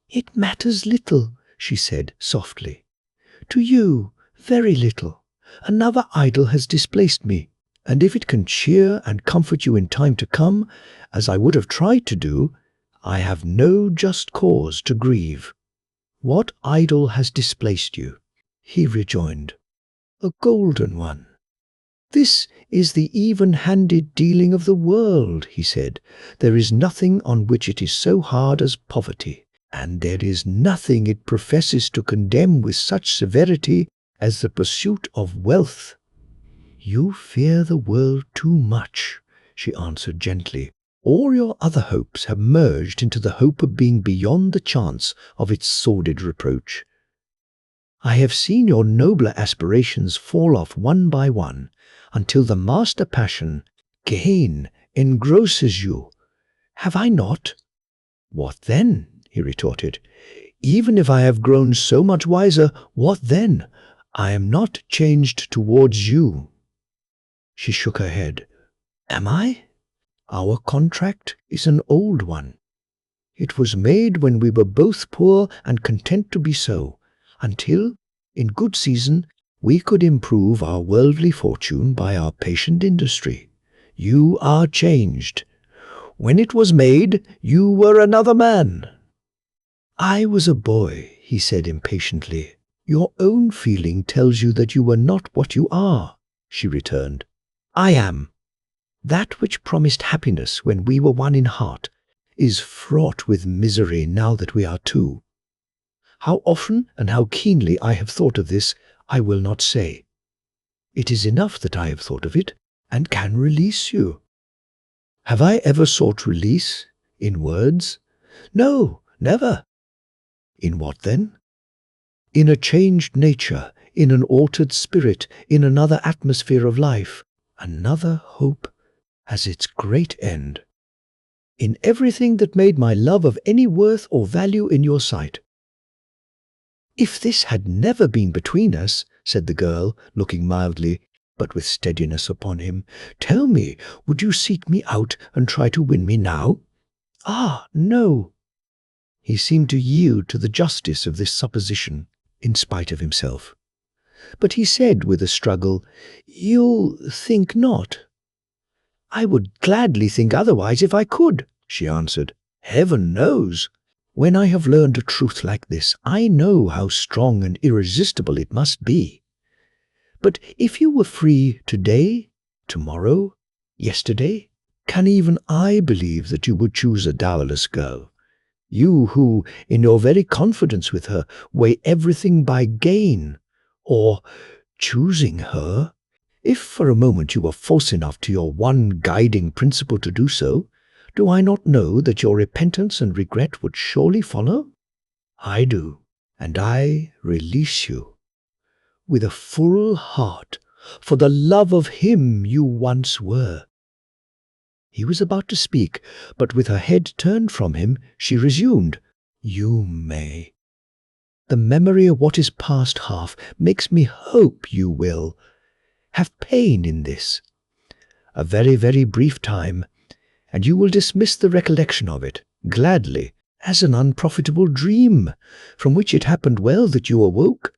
"It matters little," she said softly. "To you, very little. Another idol has displaced me, and if it can cheer and comfort you in time to come, as I would have tried to do, I have no just cause to grieve." "What idol has displaced you?" he rejoined. "A golden one." "This is the even-handed dealing of the world," he said. "There is nothing on which it is so hard as poverty, and there is nothing it professes to condemn with such severity as the pursuit of wealth." "You fear the world too much," she answered gently. "All your other hopes have merged into the hope of being beyond the chance of its sordid reproach. I have seen your nobler aspirations fall off one by one, until the master passion, gain, engrosses you. Have I not?" "What then?" he retorted. "Even if I have grown so much wiser, what then? I am not changed towards you." She shook her head. "Am I? Our contract is an old one. It was made when we were both poor and content to be so, until, in good season, we could improve our worldly fortune by our patient industry. You are changed. When it was made, you were another man." "I was a boy," he said impatiently. "Your own feeling tells you that you were not what you are," she returned. "I am. That which promised happiness when we were one in heart is fraught with misery now that we are two. How often and how keenly I have thought of this, I will not say. It is enough that I have thought of it, and can release you." "Have I ever sought release? In words?" "No, never." "In what then?" "In a changed nature, in an altered spirit, in another atmosphere of life. Another hope as its great end. In everything that made my love of any worth or value in your sight." "If this had never been between us," said the girl, looking mildly, but with steadiness upon him, "tell me, would you seek me out and try to win me now?" "Ah, no." He seemed to yield to the justice of this supposition, in spite of himself. But he said with a struggle, "You think not?" "I would gladly think otherwise if I could," she answered. "Heaven knows. When I have learned a truth like this, I know how strong and irresistible it must be. But if you were free today, tomorrow, yesterday, can even I believe that you would choose a dowerless girl? You who, in your very confidence with her, weigh everything by gain, or, choosing her, if for a moment you were false enough to your one guiding principle to do so, do I not know that your repentance and regret would surely follow? I do, and I release you, with a full heart, for the love of him you once were." He was about to speak, but with her head turned from him, she resumed, "You may. The memory of what is past half makes me hope you will. Have pain in this. A very, very brief time, and you will dismiss the recollection of it, gladly, as an unprofitable dream, from which it happened well that you awoke.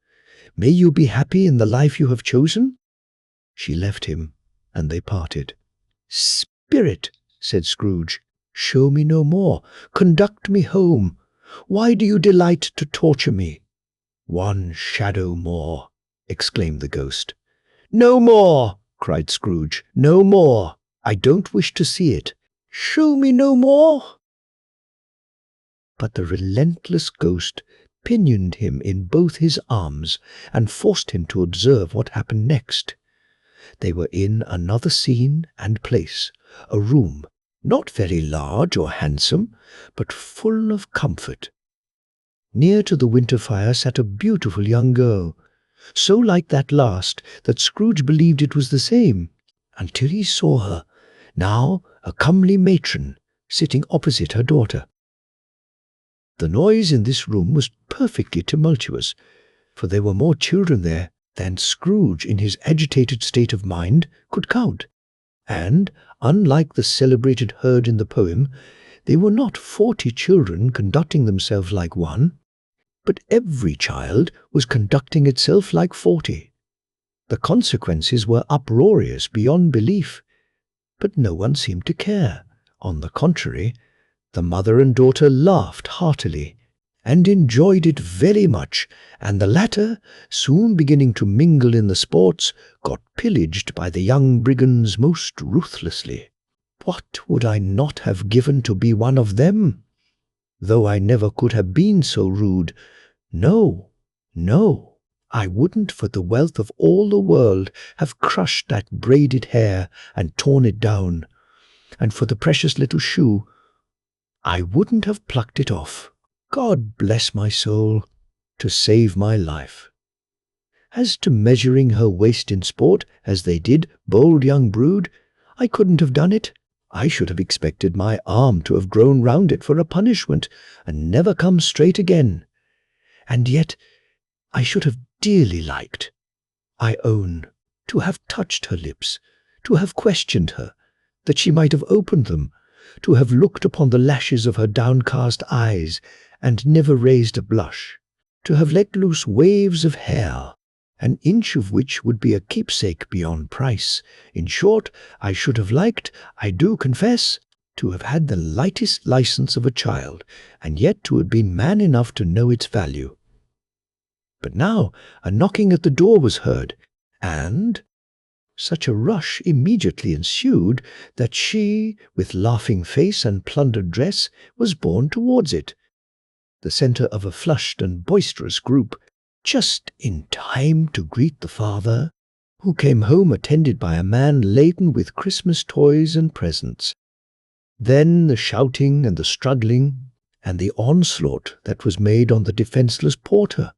May you be happy in the life you have chosen." She left him, and they parted. "Spirit," said Scrooge, "show me no more. Conduct me home. Why do you delight to torture me?" "One shadow more," exclaimed the ghost. "No more!" cried Scrooge. "No more! I don't wish to see it. Show me no more!" But the relentless ghost pinioned him in both his arms and forced him to observe what happened next. They were in another scene and place, a room, not very large or handsome, but full of comfort. Near to the winter fire sat a beautiful young girl, so like that last that Scrooge believed it was the same, until he saw her, now a comely matron, sitting opposite her daughter. The noise in this room was perfectly tumultuous, for there were more children there than Scrooge, in his agitated state of mind, could count, and, unlike the celebrated herd in the poem, they were not 40 children conducting themselves like one, but every child was conducting itself like 40. The consequences were uproarious beyond belief, but no one seemed to care. On the contrary, the mother and daughter laughed heartily, and enjoyed it very much, and the latter, soon beginning to mingle in the sports, got pillaged by the young brigands most ruthlessly. What would I not have given to be one of them? Though I never could have been so rude. No, no, I wouldn't for the wealth of all the world have crushed that braided hair and torn it down, and for the precious little shoe, I wouldn't have plucked it off. God bless my soul, to save my life. As to measuring her waist in sport, as they did, bold young brood, I couldn't have done it. I should have expected my arm to have grown round it for a punishment, and never come straight again. And yet I should have dearly liked, I own, to have touched her lips, to have questioned her, that she might have opened them, to have looked upon the lashes of her downcast eyes, and never raised a blush, to have let loose waves of hair, an inch of which would be a keepsake beyond price. In short, I should have liked, I do confess, to have had the lightest license of a child, and yet to have been man enough to know its value. But now a knocking at the door was heard, and such a rush immediately ensued that she, with laughing face and plundered dress, was borne towards it, the centre of a flushed and boisterous group, just in time to greet the father, who came home attended by a man laden with Christmas toys and presents. Then the shouting and the struggling, and the onslaught that was made on the defenceless porter,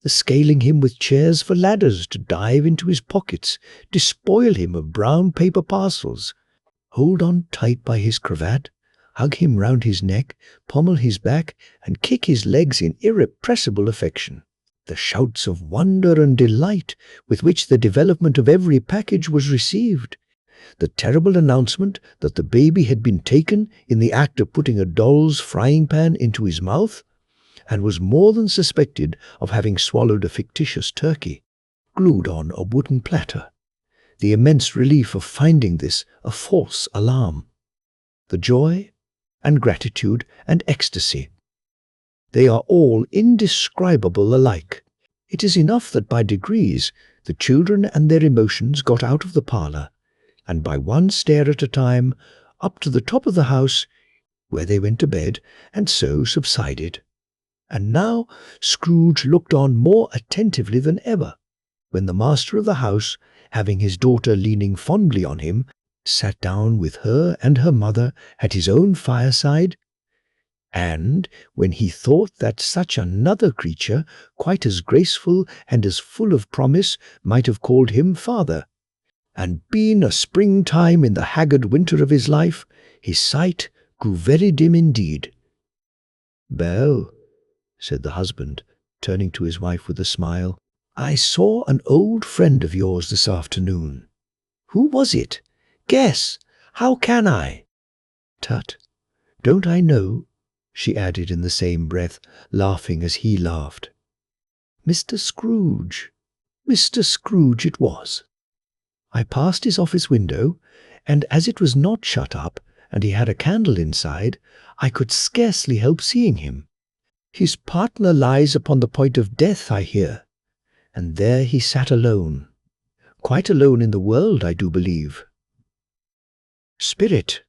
the scaling him with chairs for ladders to dive into his pockets, despoil him of brown paper parcels, hold on tight by his cravat, hug him round his neck, pommel his back, and kick his legs in irrepressible affection. The shouts of wonder and delight with which the development of every package was received, the terrible announcement that the baby had been taken in the act of putting a doll's frying pan into his mouth, and was more than suspected of having swallowed a fictitious turkey, glued on a wooden platter, the immense relief of finding this a false alarm, the joy and gratitude and ecstasy. They are all indescribable alike. It is enough that by degrees the children and their emotions got out of the parlour, and by one stair at a time, up to the top of the house, where they went to bed, and so subsided. And now Scrooge looked on more attentively than ever, when the master of the house, having his daughter leaning fondly on him, sat down with her and her mother at his own fireside, and when he thought that such another creature, quite as graceful and as full of promise, might have called him father, and been a springtime in the haggard winter of his life, his sight grew very dim indeed. "Belle," said the husband, turning to his wife with a smile, "I saw an old friend of yours this afternoon. Who was it? Guess. How can I?" "Tut, don't I know?" she added in the same breath, laughing as he laughed. Mr. Scrooge. Mr. Scrooge it was. I passed his office window, and as it was not shut up, and he had a candle inside, I could scarcely help seeing him. His partner lies upon the point of death, I hear, and there he sat alone. Quite alone in the world, I do believe. Spirit,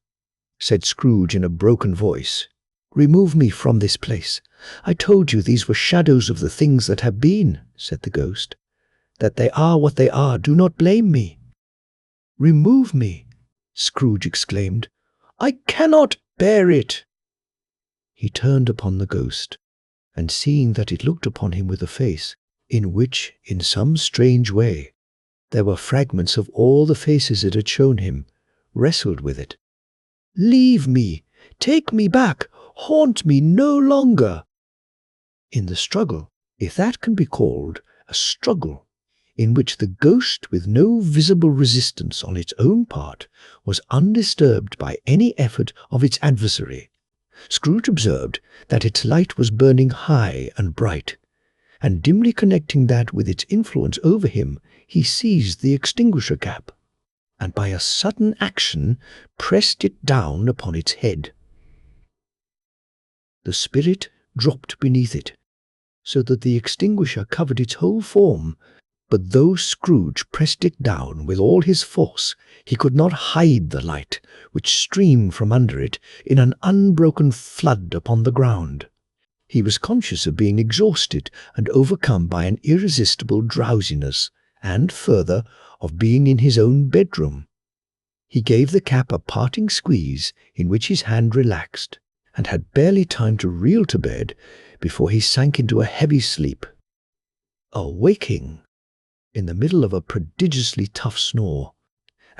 said Scrooge in a broken voice, remove me from this place. I told you these were shadows of the things that have been, said the ghost. That they are what they are, do not blame me. Remove me, Scrooge exclaimed. I cannot bear it. He turned upon the ghost, and seeing that it looked upon him with a face in which, in some strange way, there were fragments of all the faces it had shown him, wrestled with it. Leave me! Take me back! Haunt me no longer! In the struggle, if that can be called a struggle, in which the ghost, with no visible resistance on its own part, was undisturbed by any effort of its adversary, Scrooge observed that its light was burning high and bright, and dimly connecting that with its influence over him, he seized the extinguisher cap, and by a sudden action pressed it down upon its head. The spirit dropped beneath it, so that the extinguisher covered its whole form, but though Scrooge pressed it down with all his force, he could not hide the light which streamed from under it in an unbroken flood upon the ground. He was conscious of being exhausted and overcome by an irresistible drowsiness, and, further, of being in his own bedroom. He gave the cap a parting squeeze in which his hand relaxed, and had barely time to reel to bed before he sank into a heavy sleep. Awaking in the middle of a prodigiously tough snore,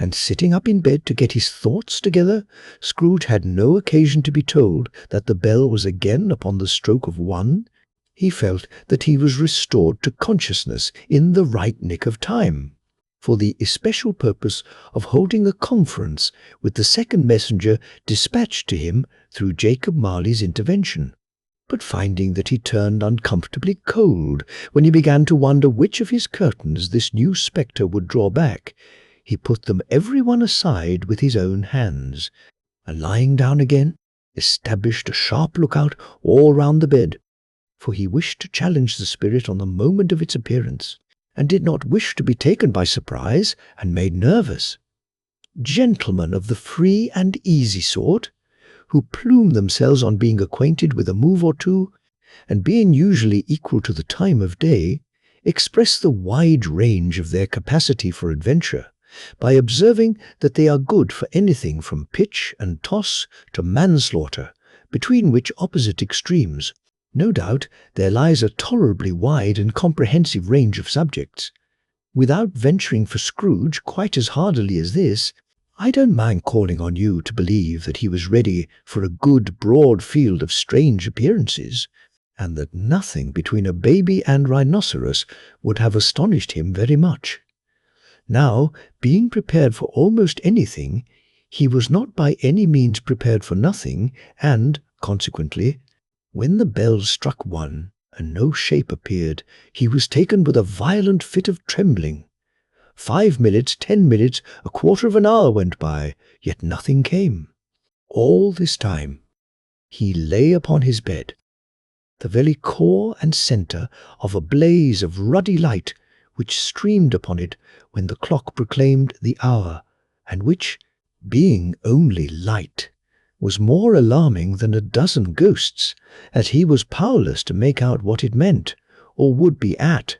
and sitting up in bed to get his thoughts together, Scrooge had no occasion to be told that the bell was again upon the stroke of 1. He felt that he was restored to consciousness in the right nick of time, for the especial purpose of holding a conference with the second messenger dispatched to him through Jacob Marley's intervention. But finding that he turned uncomfortably cold when he began to wonder which of his curtains this new spectre would draw back, he put them every one aside with his own hands, and lying down again, established a sharp lookout all round the bed, for he wished to challenge the spirit on the moment of its appearance, and did not wish to be taken by surprise and made nervous. Gentlemen of the free and easy sort, who plume themselves on being acquainted with a move or two, and being usually equal to the time of day, express the wide range of their capacity for adventure by observing that they are good for anything from pitch and toss to manslaughter, between which opposite extremes, no doubt, there lies a tolerably wide and comprehensive range of subjects. Without venturing for Scrooge quite as hardily as this, I don't mind calling on you to believe that he was ready for a good broad field of strange appearances, and that nothing between a baby and rhinoceros would have astonished him very much. Now, being prepared for almost anything, he was not by any means prepared for nothing, and, consequently, when the bell struck 1 and no shape appeared, he was taken with a violent fit of trembling. 5 minutes, 10 minutes, a quarter of an hour went by, yet nothing came. All this time he lay upon his bed, the very core and centre of a blaze of ruddy light which streamed upon it when the clock proclaimed the hour, and which, being only light, was more alarming than a dozen ghosts, as he was powerless to make out what it meant, or would be at,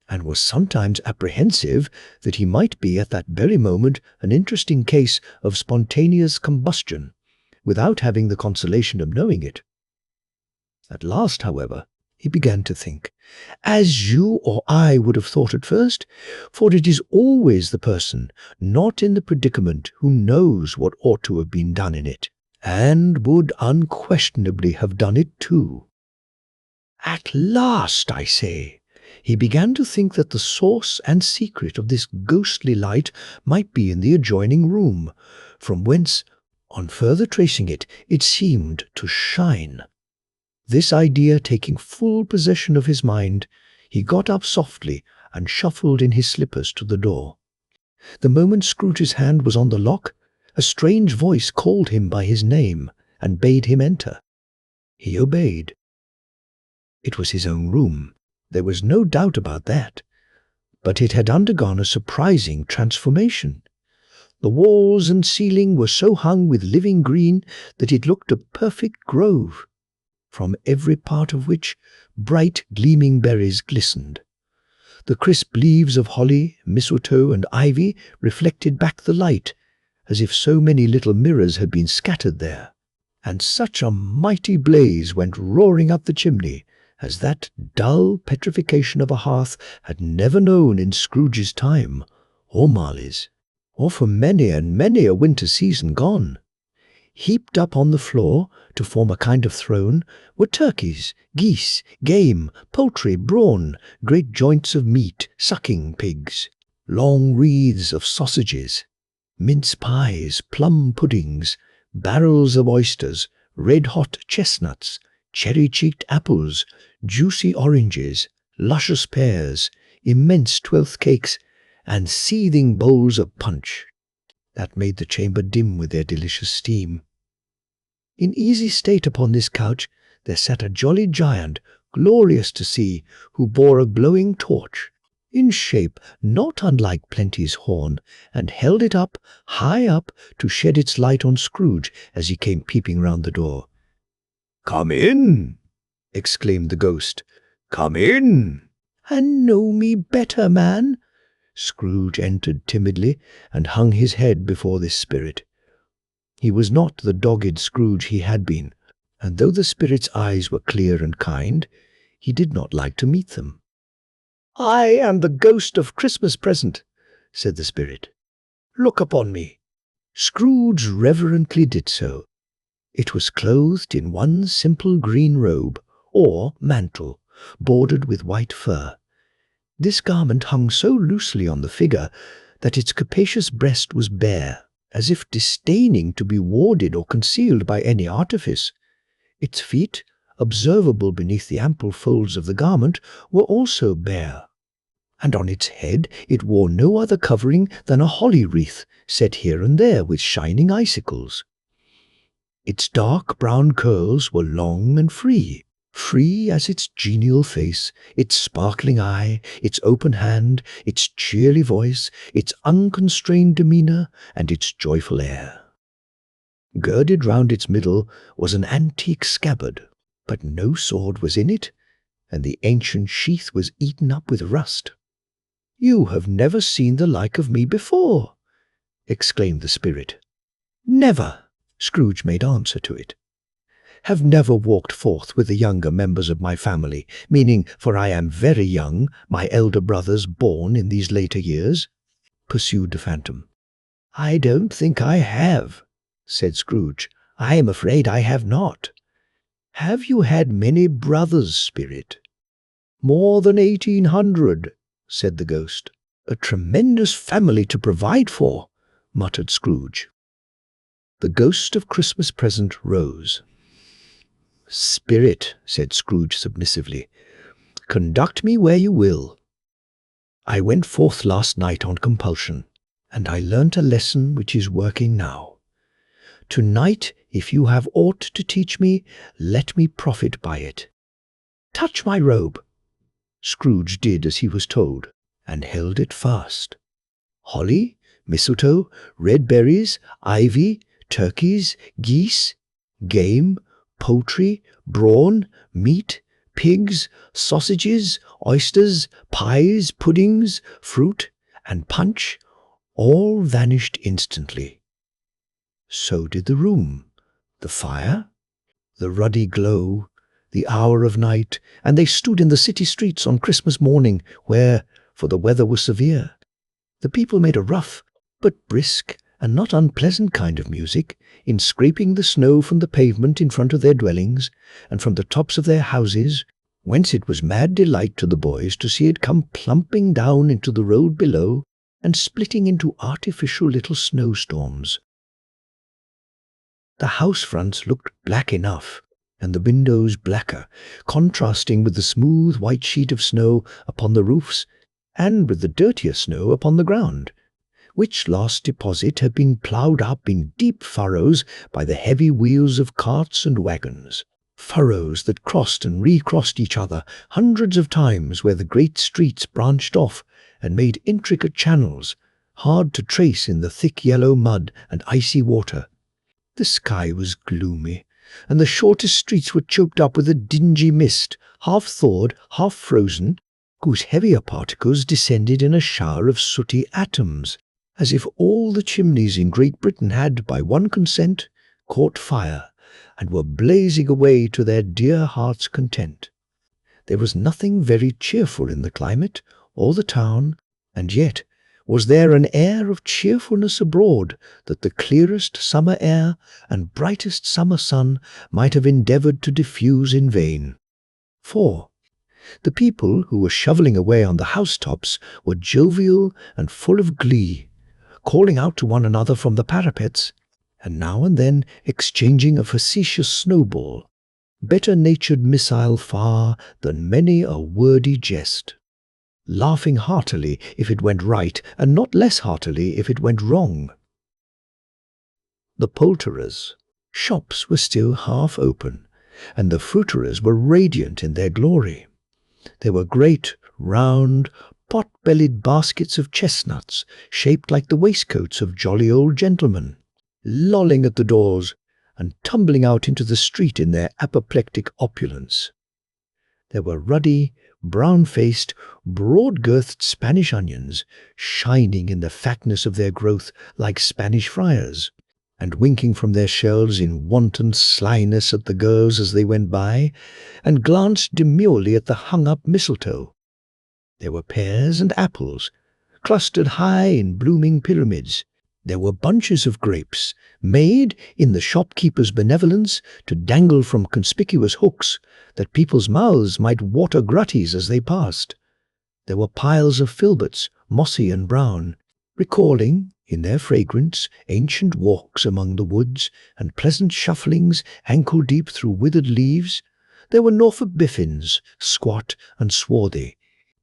and was sometimes apprehensive that he might be at that very moment an interesting case of spontaneous combustion, without having the consolation of knowing it. At last, however, he began to think, as you or I would have thought at first, for it is always the person not in the predicament who knows what ought to have been done in it, and would unquestionably have done it too. At last, I say, he began to think that the source and secret of this ghostly light might be in the adjoining room, from whence, on further tracing it, it seemed to shine. This idea taking full possession of his mind, he got up softly and shuffled in his slippers to the door. The moment Scrooge's hand was on the lock, a strange voice called him by his name and bade him enter. He obeyed. It was his own room. There was no doubt about that. But it had undergone a surprising transformation. The walls and ceiling were so hung with living green that it looked a perfect grove, from every part of which bright gleaming berries glistened. The crisp leaves of holly, mistletoe, and ivy reflected back the light, as if so many little mirrors had been scattered there. And such a mighty blaze went roaring up the chimney as that dull petrification of a hearth had never known in Scrooge's time, or Marley's, or for many and many a winter season gone. Heaped up on the floor, to form a kind of throne, were turkeys, geese, game, poultry, brawn, great joints of meat, sucking pigs, long wreaths of sausages, mince pies, plum puddings, barrels of oysters, red-hot chestnuts, cherry-cheeked apples, juicy oranges, luscious pears, immense twelfth cakes, and seething bowls of punch that made the chamber dim with their delicious steam. In easy state upon this couch there sat a jolly giant, glorious to see, who bore a glowing torch, in shape not unlike Plenty's horn, and held it up, high up, to shed its light on Scrooge as he came peeping round the door. "Come in!" exclaimed the ghost. "Come in!" "And know me better, man?" Scrooge entered timidly, and hung his head before this spirit. He was not the dogged Scrooge he had been, and though the spirit's eyes were clear and kind, he did not like to meet them. "I am the ghost of Christmas present," said the spirit. "Look upon me." Scrooge reverently did so. It was clothed in one simple green robe, or mantle, bordered with white fur. This garment hung so loosely on the figure that its capacious breast was bare, as if disdaining to be warded or concealed by any artifice. Its feet, observable beneath the ample folds of the garment, were also bare, and on its head it wore no other covering than a holly wreath, set here and there with shining icicles. Its dark brown curls were long and free as its genial face, its sparkling eye, its open hand, its cheery voice, its unconstrained demeanour, and its joyful air. Girded round its middle was an antique scabbard, but no sword was in it, and the ancient sheath was eaten up with rust. "You have never seen the like of me before," exclaimed the spirit. "Never," Scrooge made answer to it. "Have never walked forth with the younger members of my family, meaning, for I am very young, my elder brothers born in these later years?" pursued the phantom. "I don't think I have," said Scrooge. "I am afraid I have not." "Have you had many brothers, spirit?" "More than 1,800, said the ghost. "A tremendous family to provide for," muttered Scrooge. The ghost of Christmas present rose. "Spirit," said Scrooge submissively, "conduct me where you will. I went forth last night on compulsion, and I learnt a lesson which is working now. To-night, if you have aught to teach me, let me profit by it. Touch my robe." Scrooge did as he was told, and held it fast. Holly, mistletoe, red berries, ivy, turkeys, geese, game, poultry, brawn, meat, pigs, sausages, oysters, pies, puddings, fruit, and punch, all vanished instantly. So did the room, the fire, the ruddy glow, the hour of night, and they stood in the city streets on Christmas morning, where, for the weather was severe, the people made a rough, but brisk and not unpleasant kind of music, in scraping the snow from the pavement in front of their dwellings, and from the tops of their houses, whence it was mad delight to the boys to see it come plumping down into the road below, and splitting into artificial little snowstorms. The house fronts looked black enough, and the windows blacker, contrasting with the smooth white sheet of snow upon the roofs and with the dirtier snow upon the ground, which last deposit had been ploughed up in deep furrows by the heavy wheels of carts and wagons, furrows that crossed and recrossed each other hundreds of times where the great streets branched off and made intricate channels, hard to trace in the thick yellow mud and icy water. The sky was gloomy, and the shortest streets were choked up with a dingy mist, half thawed, half frozen, whose heavier particles descended in a shower of sooty atoms, as if all the chimneys in Great Britain had, by one consent, caught fire, and were blazing away to their dear hearts' content. There was nothing very cheerful in the climate, or the town, and yet was there an air of cheerfulness abroad that the clearest summer air and brightest summer sun might have endeavoured to diffuse in vain. For the people who were shovelling away on the housetops were jovial and full of glee, calling out to one another from the parapets, and now and then exchanging a facetious snowball, better-natured missile far than many a wordy jest, laughing heartily if it went right, and not less heartily if it went wrong. The poulterers' shops were still half open, and the fruiterers were radiant in their glory. There were great, round, pot-bellied baskets of chestnuts, shaped like the waistcoats of jolly old gentlemen, lolling at the doors and tumbling out into the street in their apoplectic opulence. There were ruddy, brown-faced, broad-girthed Spanish onions, shining in the fatness of their growth like Spanish friars, and winking from their shelves in wanton slyness at the girls as they went by, and glanced demurely at the hung-up mistletoe. There were pears and apples, clustered high in blooming pyramids. There were bunches of grapes, made, in the shopkeeper's benevolence, to dangle from conspicuous hooks, that people's mouths might water grutties as they passed. There were piles of filberts, mossy and brown, recalling, in their fragrance, ancient walks among the woods, and pleasant shufflings ankle-deep through withered leaves. There were Norfolk biffins, squat and swarthy,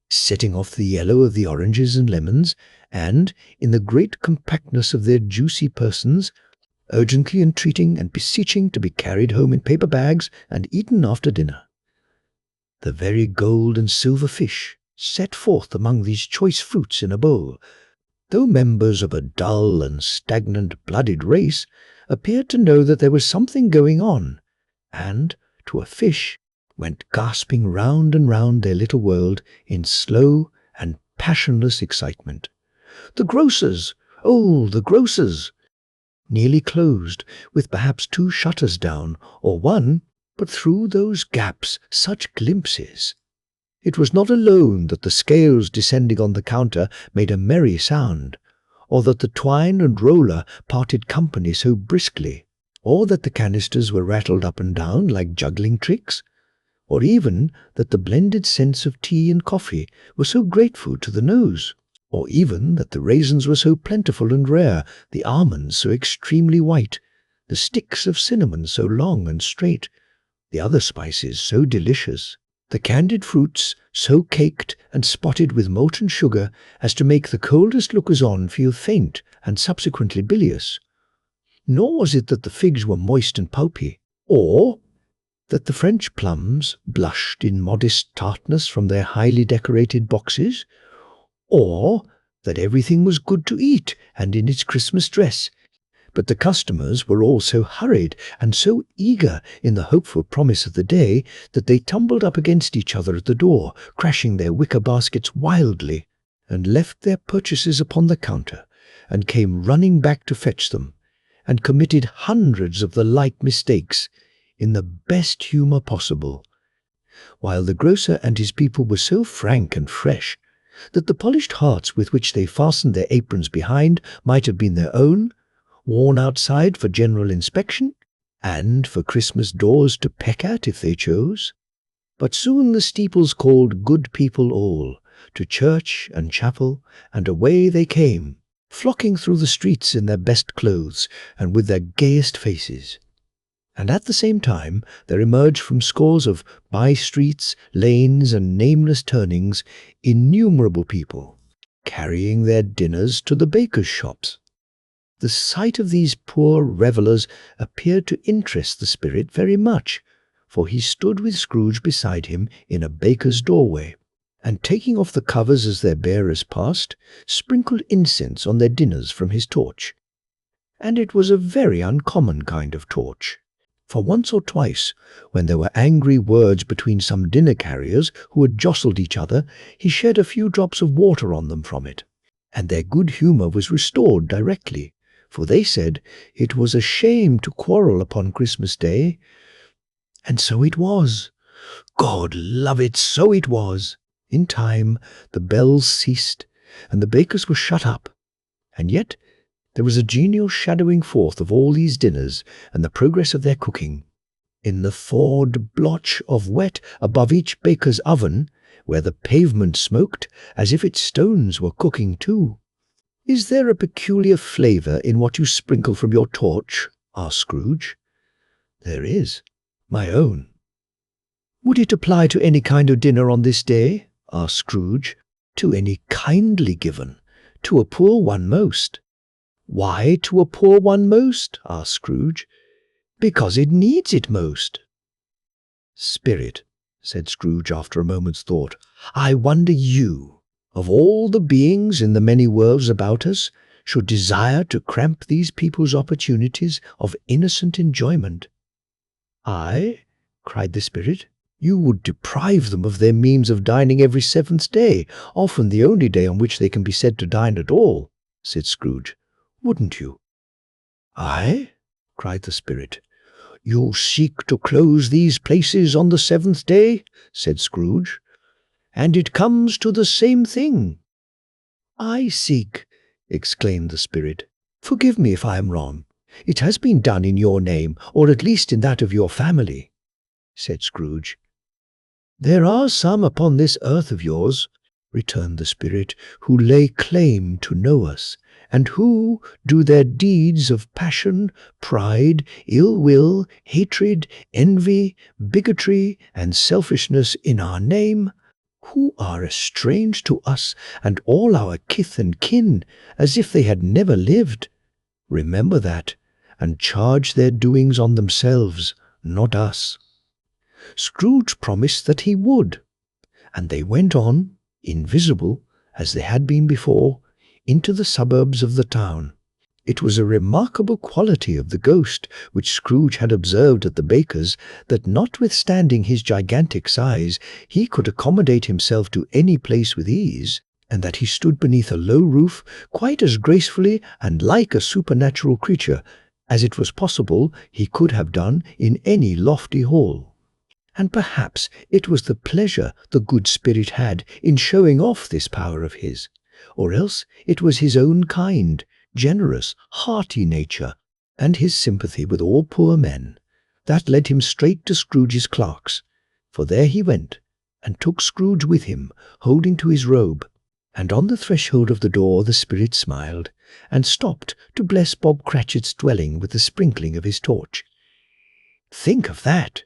setting off the yellow of the oranges and lemons, and, in the great compactness of their juicy persons, urgently entreating and beseeching to be carried home in paper bags and eaten after dinner. The very gold and silver fish, set forth among these choice fruits in a bowl, though members of a dull and stagnant-blooded race, appeared to know that there was something going on, and, to a fish, went gasping round and round their little world in slow and passionless excitement. The grocers! Oh, the grocers! Nearly closed, with perhaps 2 shutters down, or 1, but through those gaps such glimpses! It was not alone that the scales descending on the counter made a merry sound, or that the twine and roller parted company so briskly, or that the canisters were rattled up and down like juggling tricks, or even that the blended scents of tea and coffee were so grateful to the nose, or even that the raisins were so plentiful and rare, the almonds so extremely white, the sticks of cinnamon so long and straight, the other spices so delicious, the candied fruits so caked and spotted with molten sugar as to make the coldest lookers-on feel faint and subsequently bilious. Nor was it that the figs were moist and pulpy, or that the French plums blushed in modest tartness from their highly decorated boxes, or that everything was good to eat and in its Christmas dress, but the customers were all so hurried and so eager in the hopeful promise of the day that they tumbled up against each other at the door, crashing their wicker baskets wildly, and left their purchases upon the counter, and came running back to fetch them, and committed hundreds of the like mistakes in the best humour possible, while the grocer and his people were so frank and fresh that the polished hearts with which they fastened their aprons behind might have been their own, worn outside for general inspection, and for Christmas doors to peck at if they chose. But soon the steeples called good people all, to church and chapel, and away they came, flocking through the streets in their best clothes and with their gayest faces. And at the same time there emerged from scores of by-streets, lanes, and nameless turnings innumerable people, carrying their dinners to the bakers' shops. The sight of these poor revellers appeared to interest the spirit very much, for he stood with Scrooge beside him in a baker's doorway, and taking off the covers as their bearers passed, sprinkled incense on their dinners from his torch. And it was a very uncommon kind of torch. For once or twice, when there were angry words between some dinner carriers who had jostled each other, he shed a few drops of water on them from it, and their good humour was restored directly, for they said it was a shame to quarrel upon Christmas Day. And so it was. God love it, so it was. In time the bells ceased, and the bakers were shut up, and yet there was a genial shadowing forth of all these dinners and the progress of their cooking. In the thawed blotch of wet above each baker's oven, where the pavement smoked as if its stones were cooking too. "Is there a peculiar flavour in what you sprinkle from your torch?" asked Scrooge. "There is. My own." "Would it apply to any kind of dinner on this day?" asked Scrooge. "To any kindly given. To a poor one most." "Why to a poor one most?" asked Scrooge. "Because it needs it most." "Spirit," said Scrooge after a moment's thought, "I wonder you, of all the beings in the many worlds about us, should desire to cramp these people's opportunities of innocent enjoyment." "I?" cried the spirit. "You would deprive them of their means of dining every seventh day, often the only day on which they can be said to dine at all," said Scrooge. "Wouldn't you?" "I?" cried the spirit. "You seek to close these places on the seventh day," said Scrooge, "and it comes to the same thing." "I seek," exclaimed the spirit. "Forgive me if I am wrong. It has been done in your name, or at least in that of your family," said Scrooge. "There are some upon this earth of yours," returned the spirit, "who lay claim to know us, and who do their deeds of passion, pride, ill will, hatred, envy, bigotry, and selfishness in our name, who are as strange to us and all our kith and kin as if they had never lived. Remember that, and charge their doings on themselves, not us." Scrooge promised that he would, and they went on, invisible, as they had been before, into the suburbs of the town. It was a remarkable quality of the ghost which Scrooge had observed at the baker's, that notwithstanding his gigantic size, he could accommodate himself to any place with ease, and that he stood beneath a low roof quite as gracefully and like a supernatural creature as it was possible he could have done in any lofty hall. And perhaps it was the pleasure the good spirit had in showing off this power of his, or else it was his own kind, generous, hearty nature, and his sympathy with all poor men, that led him straight to Scrooge's clerk's, for there he went, and took Scrooge with him, holding to his robe, and on the threshold of the door the spirit smiled, and stopped to bless Bob Cratchit's dwelling with the sprinkling of his torch. Think of that!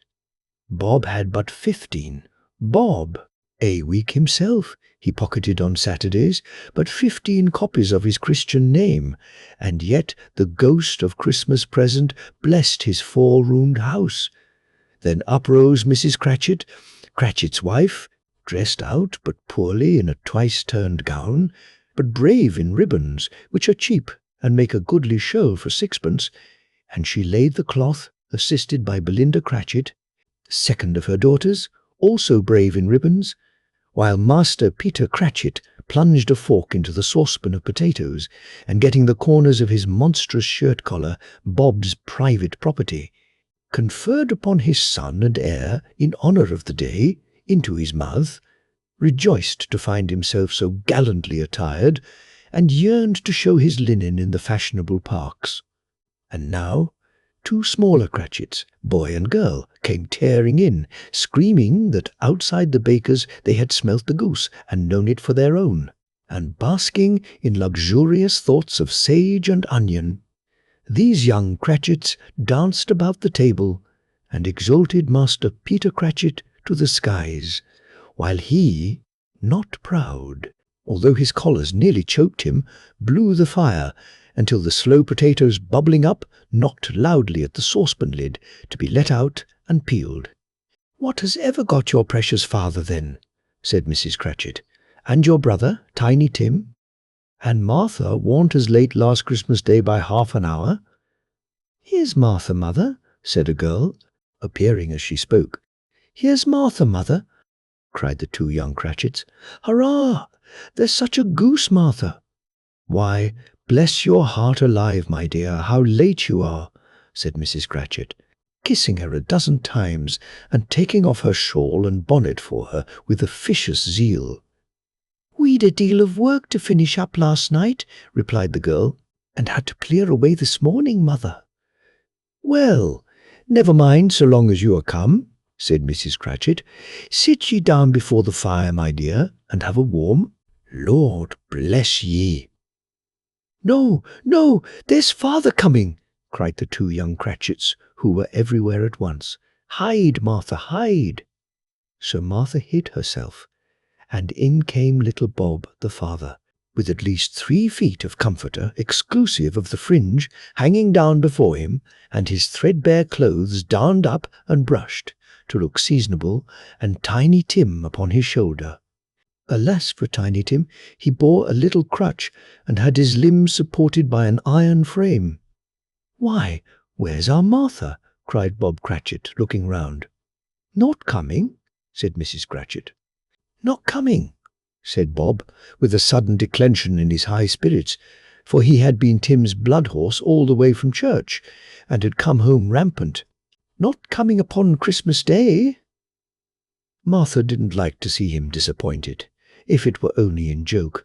Bob had but 15. Bob, a week himself, he pocketed on Saturdays, but 15 copies of his Christian name, and yet the ghost of Christmas present blessed his 4-roomed house. Then up rose Mrs. Cratchit, Cratchit's wife, dressed out but poorly in a twice-turned gown, but brave in ribbons, which are cheap and make a goodly show for 6pence, and she laid the cloth, assisted by Belinda Cratchit, second of her daughters, also brave in ribbons, while Master Peter Cratchit plunged a fork into the saucepan of potatoes, and getting the corners of his monstrous shirt-collar, Bob's private property, conferred upon his son and heir, in honour of the day, into his mouth, rejoiced to find himself so gallantly attired, and yearned to show his linen in the fashionable parks. And now 2 smaller Cratchits, boy and girl, came tearing in, screaming that outside the baker's they had smelt the goose and known it for their own, and basking in luxurious thoughts of sage and onion. These young Cratchits danced about the table and exalted Master Peter Cratchit to the skies, while he, not proud, although his collars nearly choked him, blew the fire until the slow potatoes bubbling up knocked loudly at the saucepan lid to be let out and peeled. "What has ever got your precious father, then?" said Mrs. Cratchit. "And your brother, Tiny Tim? And Martha warn't as late last Christmas Day by half an hour?" "Here's Martha, mother," said a girl, appearing as she spoke. "Here's Martha, mother," cried the two young Cratchits. "Hurrah! There's such a goose, Martha." "Why, bless your heart alive, my dear, how late you are," said Mrs. Cratchit, kissing her a dozen times and taking off her shawl and bonnet for her with officious zeal. "We'd a deal of work to finish up last night," replied the girl, "and had to clear away this morning, mother." "Well, never mind so long as you are come," said Mrs. Cratchit. "Sit ye down before the fire, my dear, and have a warm. Lord bless ye." "No, no, there's father coming," cried the two young Cratchits, who were everywhere at once. "Hide, Martha, hide." So Martha hid herself, and in came little Bob, the father, with at least 3 feet of comforter, exclusive of the fringe, hanging down before him, and his threadbare clothes darned up and brushed, to look seasonable, and Tiny Tim upon his shoulder. Alas for Tiny Tim, he bore a little crutch, and had his limbs supported by an iron frame. "Why, where's our Martha?" cried Bob Cratchit, looking round. "Not coming?" said Mrs. Cratchit. "Not coming," said Bob, with a sudden declension in his high spirits, for he had been Tim's blood horse all the way from church, and had come home rampant. "Not coming upon Christmas Day?" Martha didn't like to see him disappointed, if it were only in joke,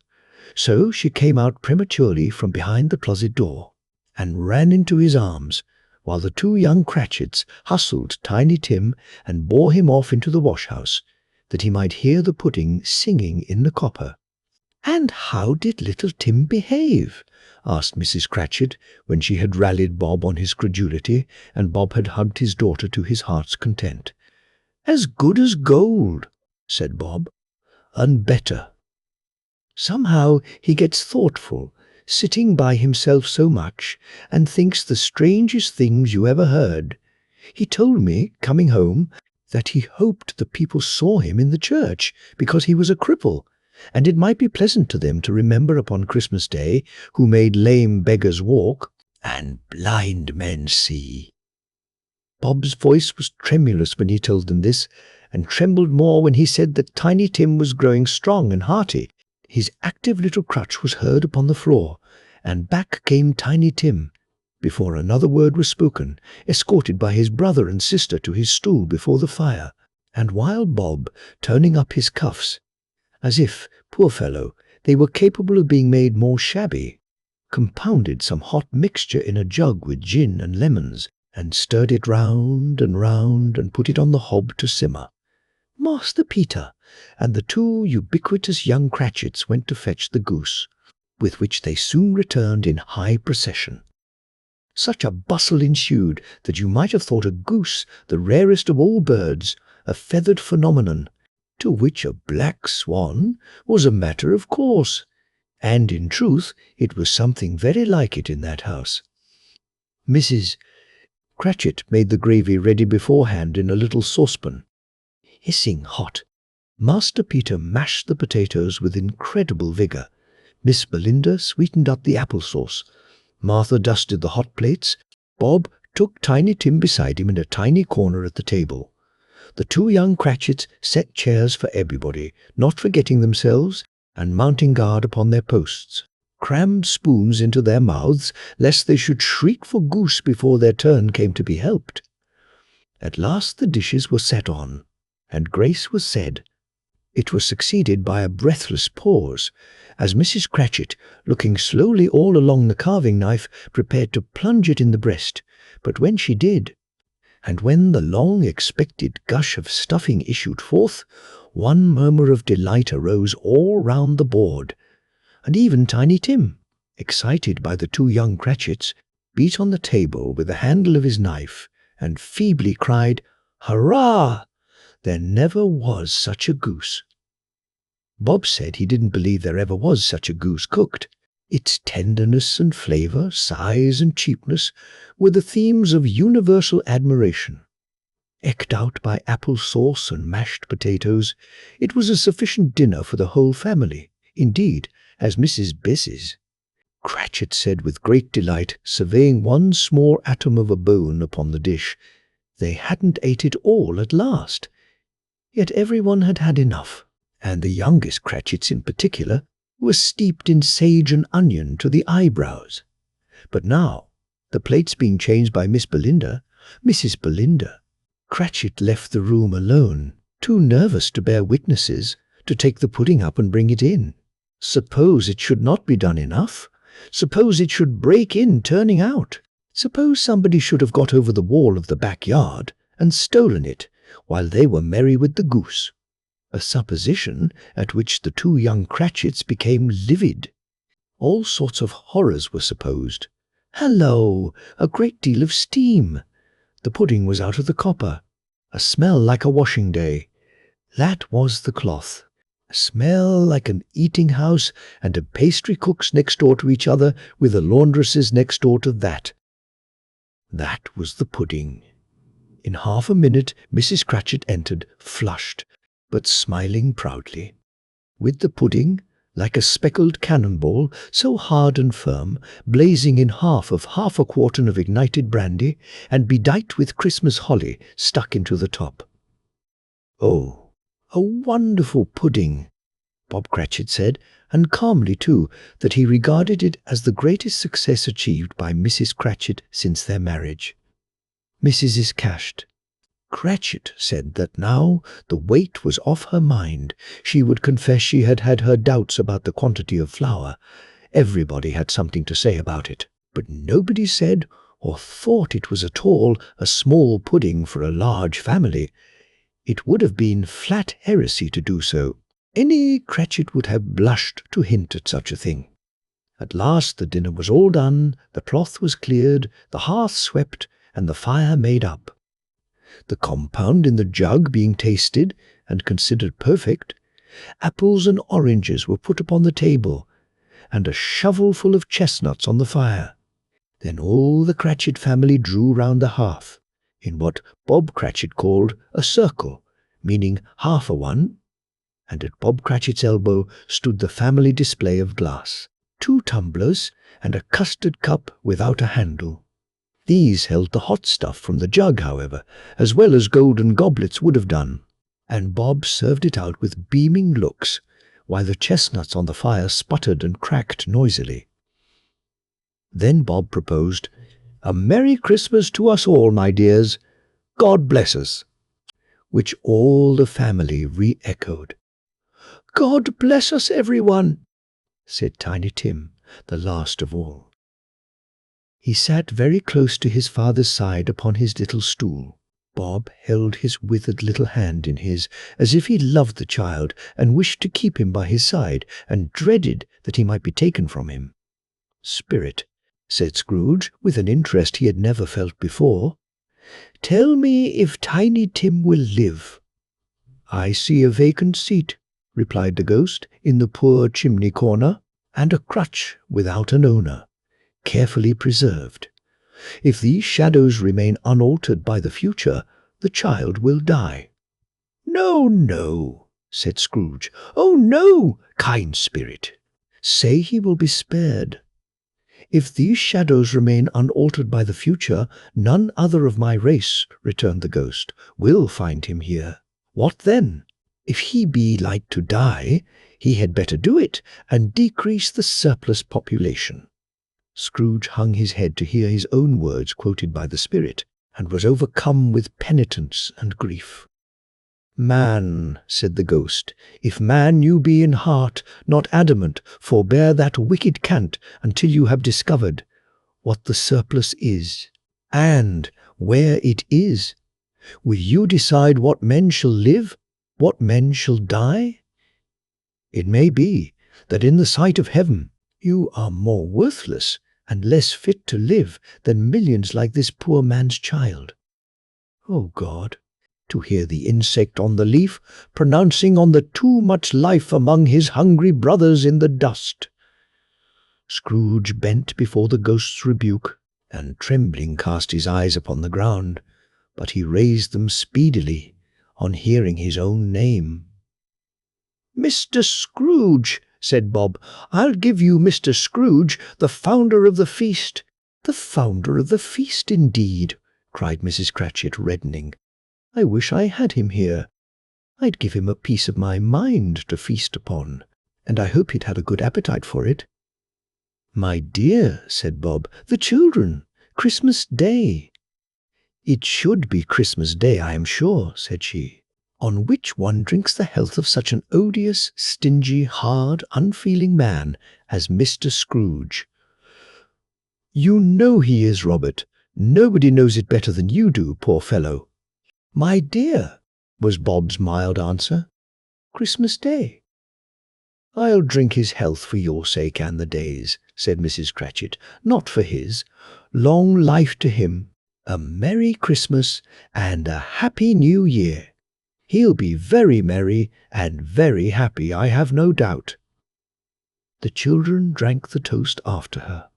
so she came out prematurely from behind the closet door, and ran into his arms, while the two young Cratchits hustled Tiny Tim and bore him off into the wash-house, that he might hear the pudding singing in the copper. "And how did little Tim behave?" asked Mrs. Cratchit, when she had rallied Bob on his credulity, and Bob had hugged his daughter to his heart's content. "As good as gold," said Bob, "and better. Somehow he gets thoughtful, sitting by himself so much, and thinks the strangest things you ever heard. He told me, coming home, that he hoped the people saw him in the church, because he was a cripple, and it might be pleasant to them to remember upon Christmas Day who made lame beggars walk, and blind men see." Bob's voice was tremulous when he told them this, and trembled more when he said that Tiny Tim was growing strong and hearty. His active little crutch was heard upon the floor, and back came Tiny Tim, before another word was spoken, escorted by his brother and sister to his stool before the fire, and while Bob, turning up his cuffs, as if, poor fellow, they were capable of being made more shabby, compounded some hot mixture in a jug with gin and lemons, and stirred it round and put it on the hob to simmer, Master Peter and the two ubiquitous young Cratchits went to fetch the goose, with which they soon returned in high procession. Such a bustle ensued that you might have thought a goose the rarest of all birds, a feathered phenomenon, to which a black swan was a matter of course, and in truth it was something very like it in that house. Mrs. Cratchit made the gravy ready beforehand in a little saucepan, hissing hot. Master Peter mashed the potatoes with incredible vigour. Miss Belinda sweetened up the apple-sauce. Martha dusted the hot plates. Bob took Tiny Tim beside him in a tiny corner at the table. The two young Cratchits set chairs for everybody, not forgetting themselves, and mounting guard upon their posts, crammed spoons into their mouths, lest they should shriek for goose before their turn came to be helped. At last the dishes were set on, and grace was said. It was succeeded by a breathless pause, as Mrs. Cratchit, looking slowly all along the carving knife, prepared to plunge it in the breast. But when she did, and when the long-expected gush of stuffing issued forth, one murmur of delight arose all round the board, and even Tiny Tim, excited by the two young Cratchits, beat on the table with the handle of his knife, and feebly cried, "Hurrah! There never was such a goose." Bob said he didn't believe there ever was such a goose cooked. Its tenderness and flavour, size and cheapness, were the themes of universal admiration. Eked out by apple sauce and mashed potatoes, it was a sufficient dinner for the whole family, indeed, as Mrs. Bess's. Cratchit said with great delight, surveying one small atom of a bone upon the dish, they hadn't ate it all at last. Yet everyone had had enough, and the youngest Cratchits in particular were steeped in sage and onion to the eyebrows. But now, the plates being changed by Mrs. Belinda, Cratchit left the room alone, too nervous to bear witnesses, to take the pudding up and bring it in. Suppose it should not be done enough? Suppose it should break in turning out? Suppose somebody should have got over the wall of the backyard and stolen it while they were merry with the goose? A supposition at which the two young Cratchits became livid. All sorts of horrors were supposed. Hallo! A great deal of steam. The pudding was out of the copper. A smell like a washing day. That was the cloth. A smell like an eating-house and a pastry-cook's next door to each other, with a laundress's next door to that. That was the pudding. In half a minute Mrs. Cratchit entered, flushed, but smiling proudly. With the pudding, like a speckled cannonball, so hard and firm, blazing in half a quartern of ignited brandy, and bedight with Christmas holly stuck into the top. "Oh, a wonderful pudding," Bob Cratchit said, and calmly too, that he regarded it as the greatest success achieved by Mrs. Cratchit since their marriage. Mrs. Cashed. Cratchit said that now the weight was off her mind. She would confess she had had her doubts about the quantity of flour. Everybody had something to say about it, but nobody said or thought it was at all a small pudding for a large family. It would have been flat heresy to do so. Any Cratchit would have blushed to hint at such a thing. At last the dinner was all done, the cloth was cleared, the hearth swept, and the fire made up. The compound in the jug being tasted and considered perfect, apples and oranges were put upon the table, and a shovelful of chestnuts on the fire. Then all the Cratchit family drew round the hearth, in what Bob Cratchit called a circle, meaning half a one, and at Bob Cratchit's elbow stood the family display of glass, 2 tumblers and a custard cup without a handle. These held the hot stuff from the jug, however, as well as golden goblets would have done, and Bob served it out with beaming looks, while the chestnuts on the fire sputtered and cracked noisily. Then Bob proposed, "A Merry Christmas to us all, my dears. God bless us," which all the family re-echoed. "God bless us, everyone," said Tiny Tim, the last of all. He sat very close to his father's side upon his little stool. Bob held his withered little hand in his, as if he loved the child and wished to keep him by his side, and dreaded that he might be taken from him. "Spirit," said Scrooge, with an interest he had never felt before, "tell me if Tiny Tim will live." "I see a vacant seat," replied the ghost, "in the poor chimney corner, and a crutch without an owner, carefully preserved. If these shadows remain unaltered by the future, the child will die." "No, no," said Scrooge. "Oh, no, kind spirit. Say he will be spared. If these shadows remain unaltered by the future, none other of my race," returned the ghost, "will find him here. What then? If he be like to die, he had better do it, and decrease the surplus population." Scrooge hung his head to hear his own words quoted by the spirit, and was overcome with penitence and grief. "Man," said the ghost, "if man you be in heart, not adamant, forbear that wicked cant until you have discovered what the surplus is, and where it is. Will you decide what men shall live, what men shall die? It may be that in the sight of heaven you are more worthless and less fit to live than millions like this poor man's child. Oh God, to hear the insect on the leaf pronouncing on the too much life among his hungry brothers in the dust. Scrooge bent before the ghost's rebuke, and trembling cast his eyes upon the ground, but he raised them speedily on hearing his own name. "Mr. Scrooge," said Bob, "I'll give you Mr. Scrooge, the founder of the feast." "The founder of the feast, indeed!" cried Mrs. Cratchit, reddening. "I wish I had him here. I'd give him a piece of my mind to feast upon, and I hope he'd had a good appetite for it." "My dear," said Bob, "the children! Christmas Day." "It should be Christmas Day, I am sure," said she, "on which one drinks the health of such an odious, stingy, hard, unfeeling man as Mr. Scrooge." "You know he is, Robert. Nobody knows it better than you do, poor fellow." "My dear," was Bob's mild answer, "Christmas Day." "I'll drink his health for your sake and the day's," said Mrs. Cratchit, "not for his. Long life to him, a Merry Christmas, and a Happy New Year. He'll be very merry and very happy, I have no doubt." The children drank the toast after her.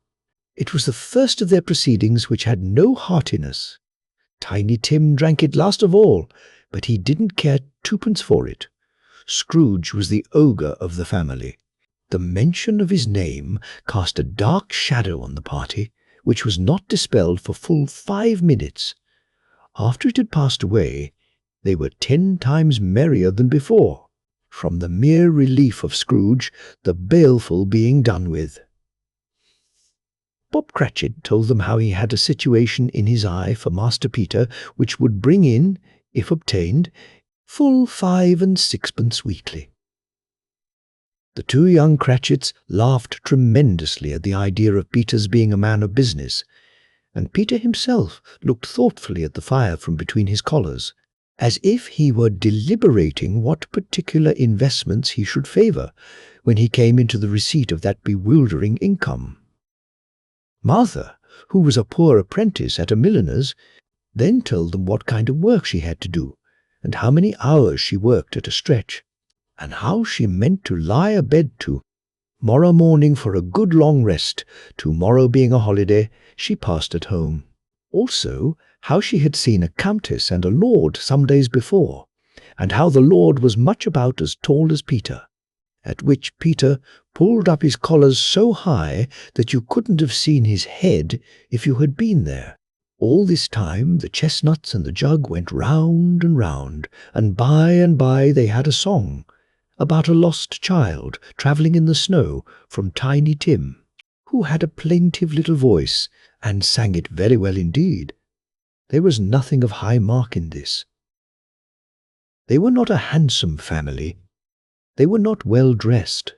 It was the first of their proceedings which had no heartiness. Tiny Tim drank it last of all, but he didn't care twopence for it. Scrooge was the ogre of the family. The mention of his name cast a dark shadow on the party, which was not dispelled for full 5 minutes. After it had passed away, they were 10 times merrier than before, from the mere relief of Scrooge, the baleful being done with. Bob Cratchit told them how he had a situation in his eye for Master Peter which would bring in, if obtained, full 5 and 6pence weekly. The 2 young Cratchits laughed tremendously at the idea of Peter's being a man of business, and Peter himself looked thoughtfully at the fire from between his collars, as if he were deliberating what particular investments he should favour when he came into the receipt of that bewildering income. Martha, who was a poor apprentice at a milliner's, then told them what kind of work she had to do, and how many hours she worked at a stretch, and how she meant to lie abed to. Morrow morning for a good long rest, tomorrow being a holiday, she passed at home. Also, how she had seen a countess and a lord some days before, and how the lord was much about as tall as Peter, at which Peter pulled up his collars so high that you couldn't have seen his head if you had been there. All this time the chestnuts and the jug went round, and by they had a song about a lost child travelling in the snow from Tiny Tim, who had a plaintive little voice and sang it very well indeed. There was nothing of high mark in this. They were not a handsome family. They were not well dressed.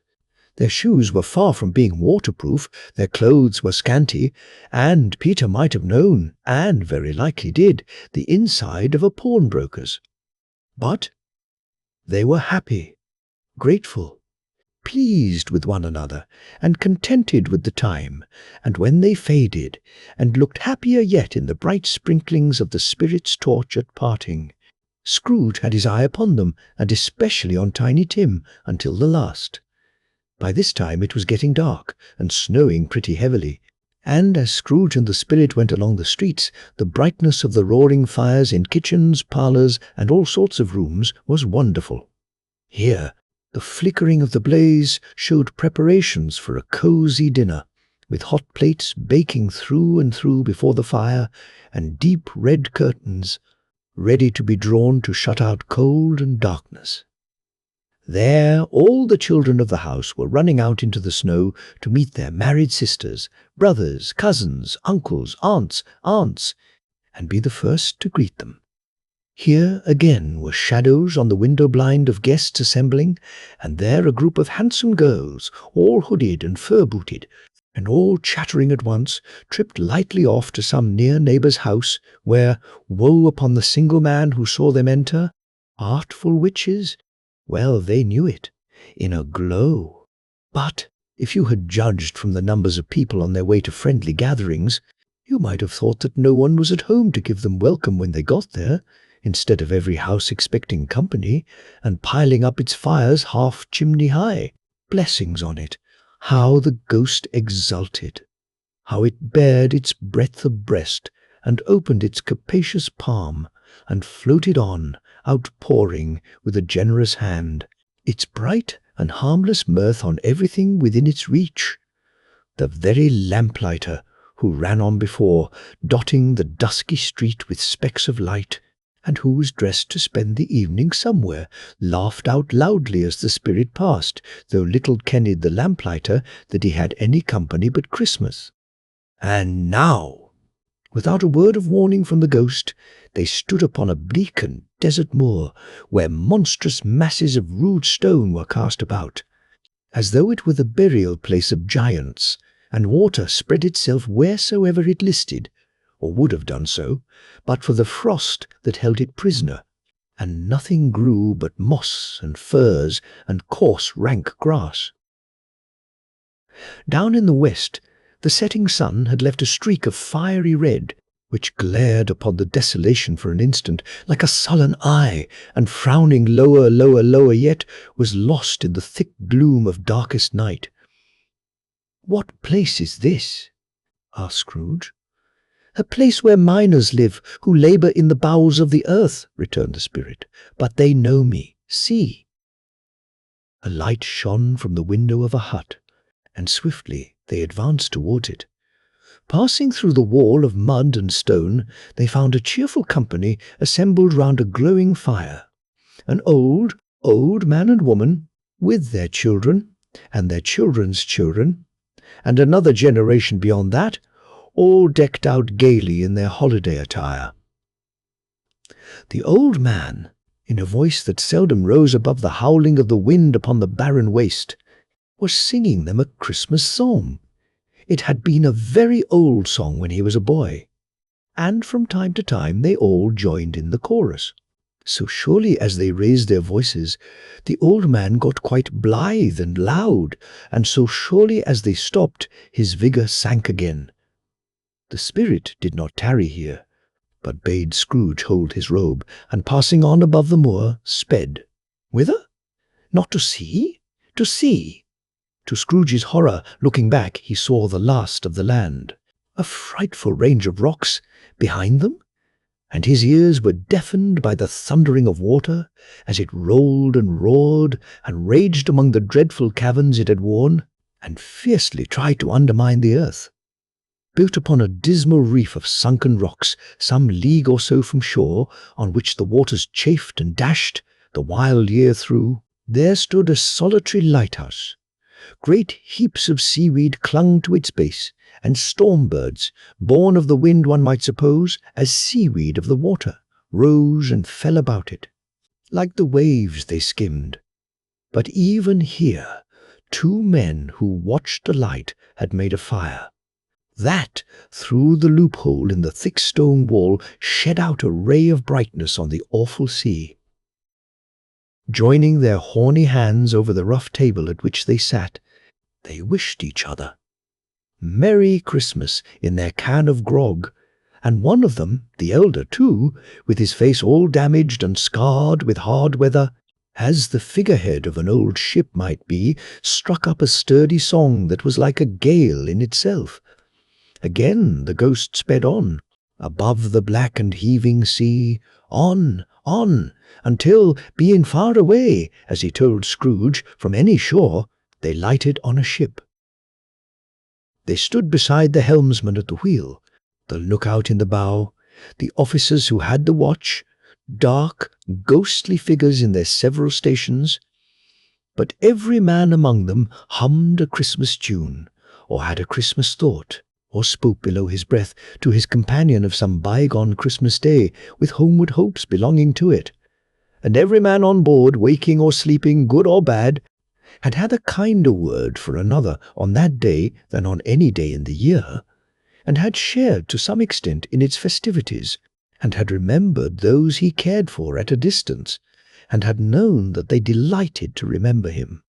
Their shoes were far from being waterproof, their clothes were scanty, and Peter might have known, and very likely did, the inside of a pawnbroker's. But they were happy, grateful, pleased with one another, and contented with the time, and when they faded, and looked happier yet in the bright sprinklings of the Spirit's torch at parting, Scrooge had his eye upon them, and especially on Tiny Tim, until the last. By this time it was getting dark, and snowing pretty heavily, and as Scrooge and the Spirit went along the streets, the brightness of the roaring fires in kitchens, parlours, and all sorts of rooms was wonderful. Here, the flickering of the blaze showed preparations for a cosy dinner, with hot plates baking through and through before the fire, and deep red curtains, ready to be drawn to shut out cold and darkness. There all the children of the house were running out into the snow to meet their married sisters, brothers, cousins, uncles, aunts, and be the first to greet them. Here again were shadows on the window blind of guests assembling, and there a group of handsome girls, all hooded and fur-booted, and all chattering at once, tripped lightly off to some near neighbour's house, where, woe upon the single man who saw them enter, artful witches, well they knew it, in a glow. But If you had judged from the numbers of people on their way to friendly gatherings, you might have thought that no one was at home to give them welcome when they got there, instead of every house expecting company, and piling up its fires half chimney high. Blessings on it! How the ghost exulted! How it bared its breadth of breast, and opened its capacious palm, and floated on, outpouring with a generous hand, its bright and harmless mirth on everything within its reach. The very lamplighter who ran on before, dotting the dusky street with specks of light, and who was dressed to spend the evening somewhere, laughed out loudly as the spirit passed, though little kenned the lamplighter that he had any company but Christmas. And now, without a word of warning from the ghost, they stood upon a bleak and desert moor, where monstrous masses of rude stone were cast about, as though it were the burial place of giants, and water spread itself wheresoever it listed, or would have done so, but for the frost that held it prisoner, and nothing grew but moss and furze and coarse rank grass. Down in the west, the setting sun had left a streak of fiery red, which glared upon the desolation for an instant like a sullen eye, and frowning lower, lower, lower yet, was lost in the thick gloom of darkest night. "What place is this?" asked Scrooge. "A place where miners live, who labour in the bowels of the earth," returned the spirit. "But they know me. See." A light shone from the window of a hut, and swiftly they advanced towards it. Passing through the wall of mud and stone, they found a cheerful company assembled round a glowing fire. An old man and woman, with their children, and their children's children, and another generation beyond that, all decked out gaily in their holiday attire. The old man, in a voice that seldom rose above the howling of the wind upon the barren waste, was singing them a Christmas song. It had been a very old song when he was a boy, and from time to time they all joined in the chorus. So surely as they raised their voices, the old man got quite blithe and loud, and so surely as they stopped, his vigour sank again. The spirit did not tarry here, but bade Scrooge hold his robe, and passing on above the moor, sped. Whither? Not to sea? To sea. To Scrooge's horror, looking back, he saw the last of the land, a frightful range of rocks behind them, and his ears were deafened by the thundering of water as it rolled and roared and raged among the dreadful caverns it had worn, and fiercely tried to undermine the earth. Built upon a dismal reef of sunken rocks, some league or so from shore, on which the waters chafed and dashed the wild year through, there stood a solitary lighthouse. Great heaps of seaweed clung to its base, and storm-birds, born of the wind one might suppose, as seaweed of the water, rose and fell about it. Like the waves they skimmed. But even here, 2 men who watched the light had made a fire. That, through the loophole in the thick stone wall, shed out a ray of brightness on the awful sea. Joining their horny hands over the rough table at which they sat, they wished each other Merry Christmas in their can of grog, and one of them, the elder too, with his face all damaged and scarred with hard weather, as the figurehead of an old ship might be, struck up a sturdy song that was like a gale in itself. Again the ghost sped on, above the black and heaving sea, on, until, being far away, as he told Scrooge, from any shore, they lighted on a ship. They stood beside the helmsman at the wheel, the lookout in the bow, the officers who had the watch, dark, ghostly figures in their several stations, but every man among them hummed a Christmas tune, or had a Christmas thought, or spoke below his breath to his companion of some bygone Christmas day, with homeward hopes belonging to it. And every man on board, waking or sleeping, good or bad, had had a kinder word for another on that day than on any day in the year, and had shared to some extent in its festivities, and had remembered those he cared for at a distance, and had known that they delighted to remember him.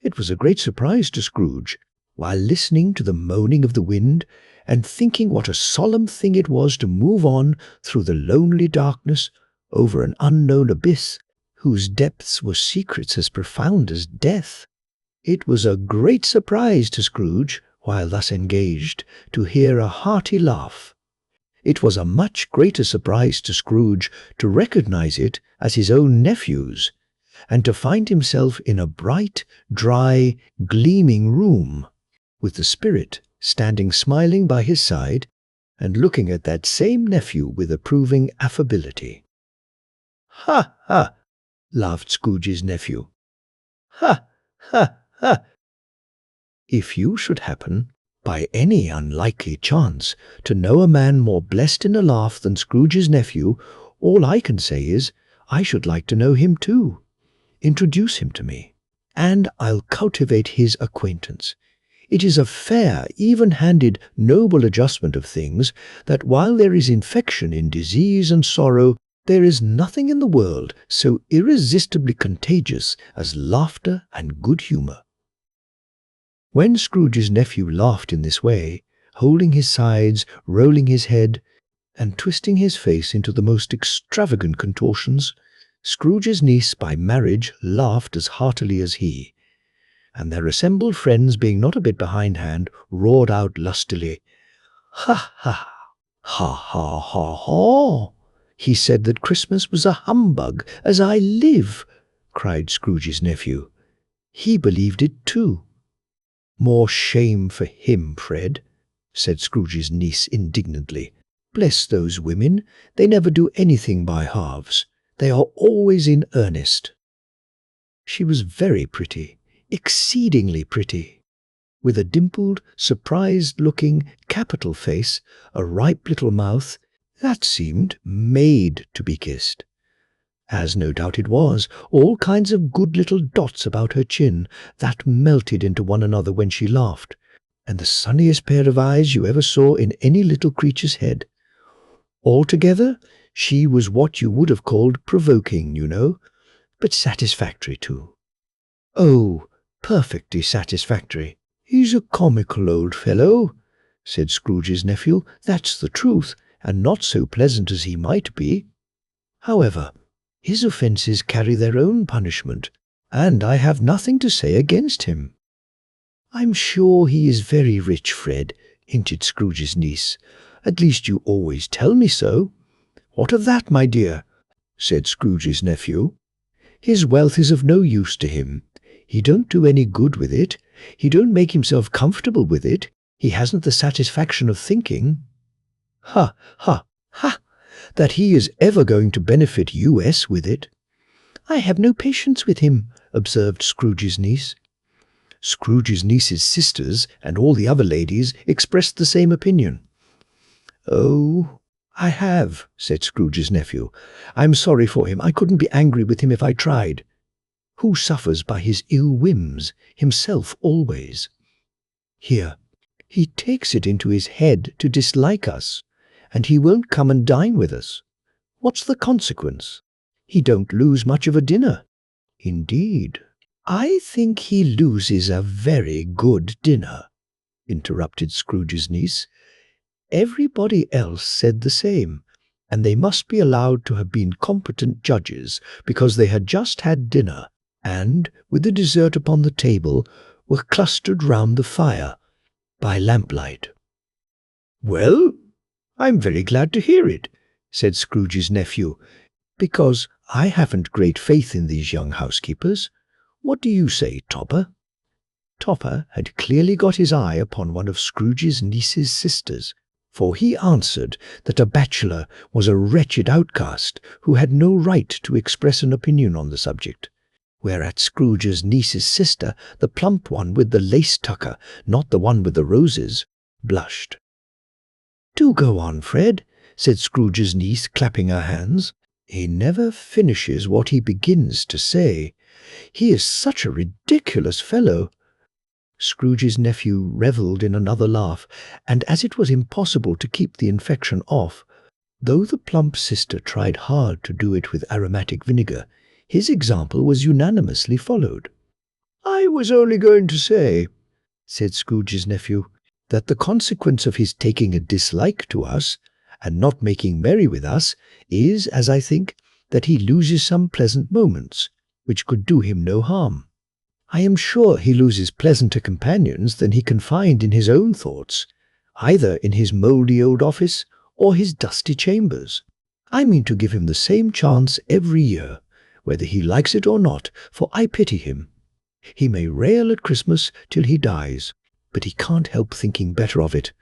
It was a great surprise to Scrooge, while listening to the moaning of the wind and thinking what a solemn thing it was to move on through the lonely darkness over an unknown abyss whose depths were secrets as profound as death. It was a great surprise to Scrooge, while thus engaged, to hear a hearty laugh. It was a much greater surprise to Scrooge to recognize it as his own nephew's, and to find himself in a bright, dry, gleaming room, with the spirit standing smiling by his side and looking at that same nephew with approving affability. "Ha, ha!" laughed Scrooge's nephew. "Ha, ha, ha! If you should happen, by any unlikely chance, to know a man more blessed in a laugh than Scrooge's nephew, all I can say is, I should like to know him too. Introduce him to me, and I'll cultivate his acquaintance. It is a fair, even-handed, noble adjustment of things that while there is infection in disease and sorrow, there is nothing in the world so irresistibly contagious as laughter and good humour." When Scrooge's nephew laughed in this way, holding his sides, rolling his head, and twisting his face into the most extravagant contortions, Scrooge's niece by marriage laughed as heartily as he, and their assembled friends, being not a bit behindhand, roared out lustily, "Ha, ha! Ha, ha, ha, ha! He said that Christmas was a humbug, as I live!" cried Scrooge's nephew. "He believed it too." "More shame for him, Fred," said Scrooge's niece indignantly. "Bless those women, they never do anything by halves. They are always in earnest." She was very pretty, exceedingly pretty, with a dimpled, surprised-looking, capital face, a ripe little mouth, that seemed made to be kissed. As no doubt it was, all kinds of good little dots about her chin that melted into one another when she laughed, and the sunniest pair of eyes you ever saw in any little creature's head. Altogether, she was what you would have called provoking, you know, but satisfactory too. Oh, perfectly satisfactory. "He's a comical old fellow," said Scrooge's nephew. "That's the truth, and not so pleasant as he might be. However, his offences carry their own punishment, and I have nothing to say against him." "I'm sure he is very rich, Fred," hinted Scrooge's niece. "At least you always tell me so." "What of that, my dear?" said Scrooge's nephew. "His wealth is of no use to him. He don't do any good with it. He don't make himself comfortable with it. He hasn't the satisfaction of thinking. Ha, ha, ha! That he is ever going to benefit U.S. with it." "I have no patience with him," observed Scrooge's niece. Scrooge's niece's sisters and all the other ladies expressed the same opinion. "Oh, I have," said Scrooge's nephew. "I'm sorry for him. I couldn't be angry with him if I tried. Who suffers by his ill whims? Himself always. Here, he takes it into his head to dislike us, and he won't come and dine with us. What's the consequence? He don't lose much of a dinner. Indeed, I think he loses a very good dinner," interrupted Scrooge's niece. Everybody else said the same, and they must be allowed to have been competent judges, because they had just had dinner, and, with the dessert upon the table, were clustered round the fire, by lamplight. "Well, I'm very glad to hear it," said Scrooge's nephew, "because I haven't great faith in these young housekeepers. What do you say, Topper?" Topper had clearly got his eye upon one of Scrooge's niece's sisters, for he answered that a bachelor was a wretched outcast who had no right to express an opinion on the subject, whereat Scrooge's niece's sister, the plump one with the lace tucker, not the one with the roses, blushed. "Do go on, Fred," said Scrooge's niece, clapping her hands. "He never finishes what he begins to say. He is such a ridiculous fellow." Scrooge's nephew revelled in another laugh, and as it was impossible to keep the infection off, though the plump sister tried hard to do it with aromatic vinegar, his example was unanimously followed. "I was only going to say," said Scrooge's nephew, "that the consequence of his taking a dislike to us, and not making merry with us, is, as I think, that he loses some pleasant moments, which could do him no harm. I am sure he loses pleasanter companions than he can find in his own thoughts, either in his mouldy old office or his dusty chambers. I mean to give him the same chance every year, whether he likes it or not, for I pity him. He may rail at Christmas till he dies, but he can't help thinking better of it.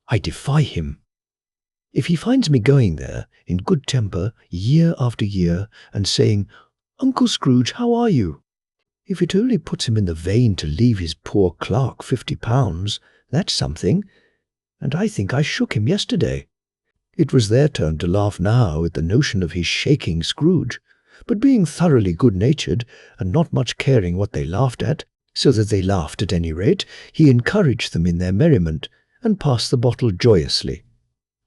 I defy him. If he finds me going there in good temper year after year and saying, 'Uncle Scrooge, how are you?' If it only puts him in the vein to leave his poor clerk £50, that's something, and I think I shook him yesterday." It was their turn to laugh now at the notion of his shaking Scrooge, but being thoroughly good-natured and not much caring what they laughed at, so that they laughed at any rate, he encouraged them in their merriment and passed the bottle joyously.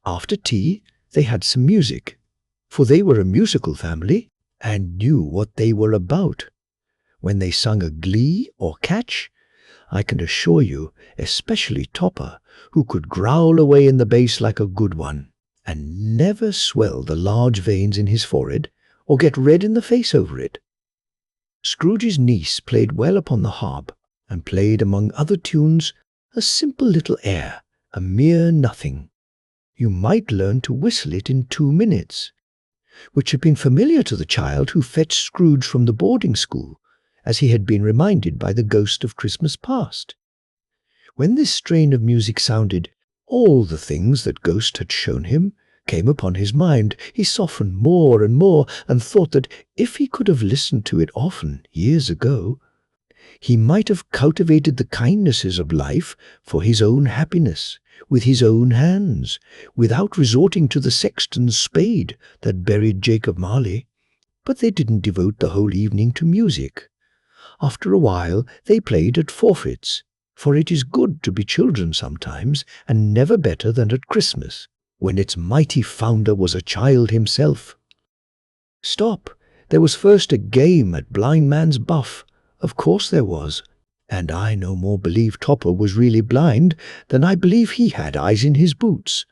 After tea they had some music, for they were a musical family and knew what they were about. When they sung a glee or catch, I can assure you, especially Topper, who could growl away in the bass like a good one, and never swell the large veins in his forehead, or get red in the face over it. Scrooge's niece played well upon the harp, and played among other tunes a simple little air, a mere nothing. You might learn to whistle it in 2 minutes, which had been familiar to the child who fetched Scrooge from the boarding school, as he had been reminded by the ghost of Christmas past. When this strain of music sounded, all the things that Ghost had shown him came upon his mind. He softened more and more, and thought that if he could have listened to it often years ago, he might have cultivated the kindnesses of life for his own happiness, with his own hands, without resorting to the sexton's spade that buried Jacob Marley. But they didn't devote the whole evening to music. After a while they played at forfeits, for it is good to be children sometimes, and never better than at Christmas, when its mighty founder was a child himself. Stop! There was first a game at Blind Man's Buff. Of course there was, and I no more believe Topper was really blind than I believe he had eyes in his boots.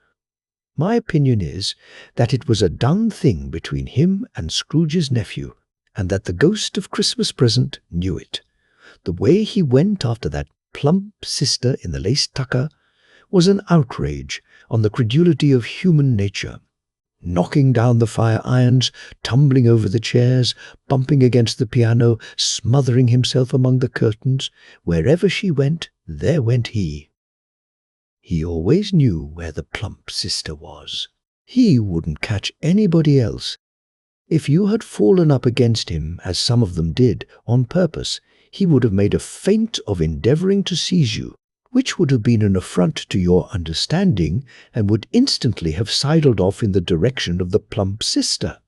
My opinion is that it was a done thing between him and Scrooge's nephew, and that the ghost of Christmas present knew it. The way he went after that plump sister in the lace tucker was an outrage on the credulity of human nature, knocking down the fire irons, tumbling over the chairs, bumping against the piano, smothering himself among the curtains. Wherever she went, there went he. He always knew where the plump sister was. He wouldn't catch anybody else. If you had fallen up against him, as some of them did, on purpose, he would have made a feint of endeavouring to seize you, which would have been an affront to your understanding, and would instantly have sidled off in the direction of the plump sister.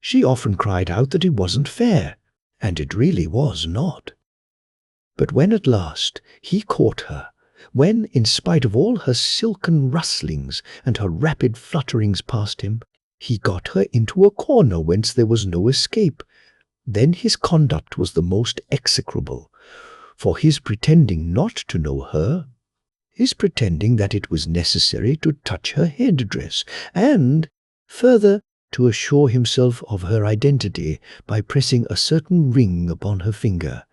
She often cried out that it wasn't fair, and it really was not. But when at last he caught her, when, in spite of all her silken rustlings and her rapid flutterings past him, he got her into a corner whence there was no escape, then his conduct was the most execrable, for his pretending not to know her, his pretending that it was necessary to touch her head-dress, and, further, to assure himself of her identity by pressing a certain ring upon her finger,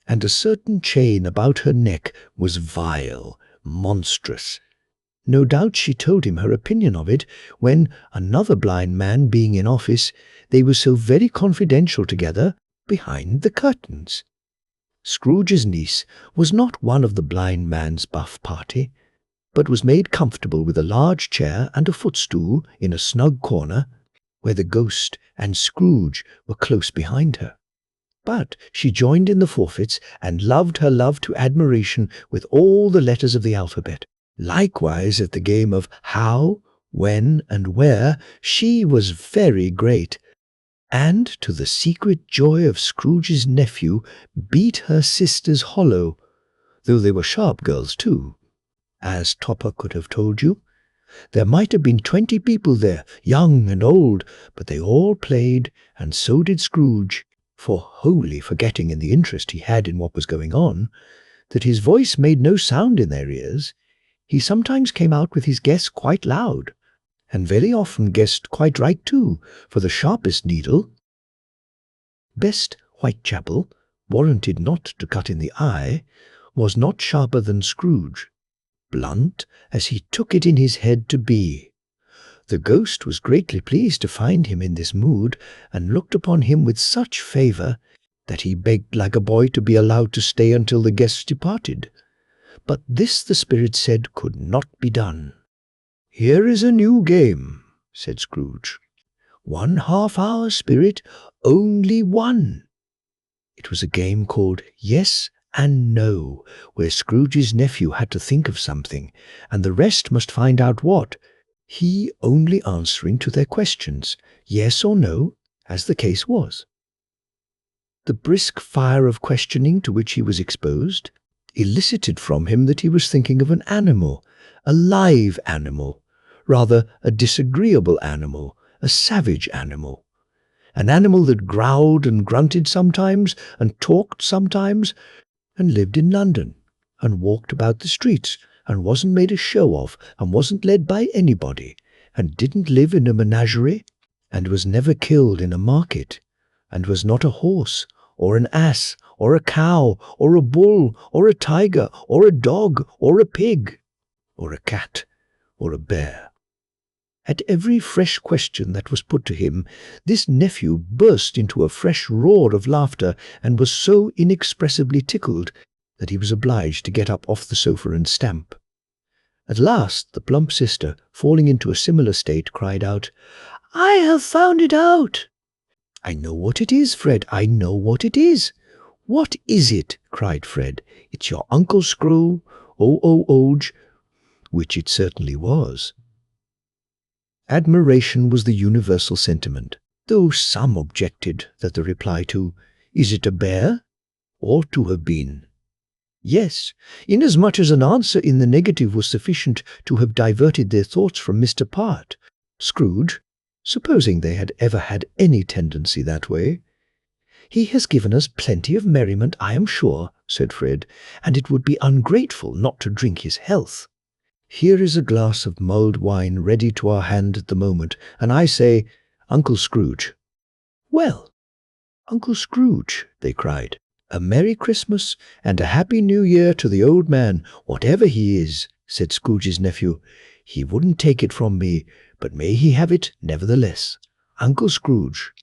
and a certain chain about her neck, was vile, monstrous. No doubt she told him her opinion of it when, another blind man being in office, they were so very confidential together behind the curtains. Scrooge's niece was not one of the blind man's buff party, but was made comfortable with a large chair and a footstool in a snug corner, where the ghost and Scrooge were close behind her. But she joined in the forfeits, and loved her love to admiration with all the letters of the alphabet. Likewise at the game of how, when, and where, she was very great, and, to the secret joy of Scrooge's nephew, beat her sisters hollow, though they were sharp girls too, as Topper could have told you. There might have been 20 people there, young and old, but they all played, and so did Scrooge. for wholly forgetting in the interest he had in what was going on, that his voice made no sound in their ears, he sometimes came out with his guess quite loud, and very often guessed quite right too, for the sharpest needle, best Whitechapel, warranted not to cut in the eye, was not sharper than Scrooge, blunt as he took it in his head to be. The ghost was greatly pleased to find him in this mood, and looked upon him with such favour that he begged like a boy to be allowed to stay until the guests departed. But this the spirit said could not be done. "Here is a new game," said Scrooge. "1 half-hour, spirit, only one." It was a game called Yes and No, where Scrooge's nephew had to think of something, and the rest must find out what, he only answering to their questions, yes or no, as the case was. The brisk fire of questioning to which he was exposed elicited from him that he was thinking of an animal, a live animal, rather a disagreeable animal, a savage animal, an animal that growled and grunted sometimes, and talked sometimes, and lived in London, and walked about the streets, and wasn't made a show of, and wasn't led by anybody, and didn't live in a menagerie, and was never killed in a market, and was not a horse, or an ass, or a cow, or a bull, or a tiger, or a dog, or a pig, or a cat, or a bear. At every fresh question that was put to him, this nephew burst into a fresh roar of laughter, and was so inexpressibly tickled that he was obliged to get up off the sofa and stamp. At last the plump sister, falling into a similar state, cried out, "I have found it out!" "I know what it is, Fred, I know what it is." "What is it?" cried Fred. "It's your Uncle Screw, Oge," which it certainly was. Admiration was the universal sentiment, though some objected that the reply to "Is it a bear?" ought to have been yes, inasmuch as an answer in the negative was sufficient to have diverted their thoughts from Mr. Part. Scrooge, supposing they had ever had any tendency that way. "He has given us plenty of merriment, I am sure," said Fred, "and it would be ungrateful not to drink his health. Here is a glass of mulled wine ready to our hand at the moment, and I say, Uncle Scrooge." "Well, Uncle Scrooge," they cried, "a Merry Christmas and a Happy New Year to the old man, whatever he is," said Scrooge's nephew. "He wouldn't take it from me, but may he have it nevertheless." Uncle Scrooge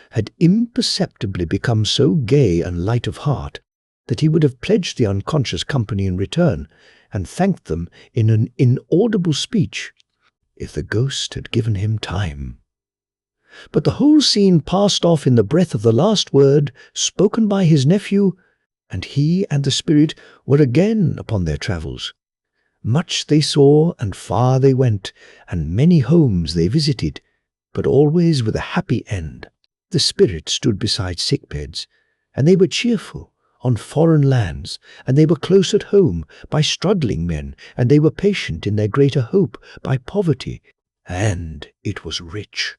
had imperceptibly become so gay and light of heart that he would have pledged the unconscious company in return, and thanked them in an inaudible speech, if the ghost had given him time. But the whole scene passed off in the breath of the last word spoken by his nephew, and he and the spirit were again upon their travels. Much they saw, and far they went, and many homes they visited, but always with a happy end. The spirit stood beside sick beds, and they were cheerful, on foreign lands, and they were close at home by struggling men, and they were patient in their greater hope by poverty, and it was rich.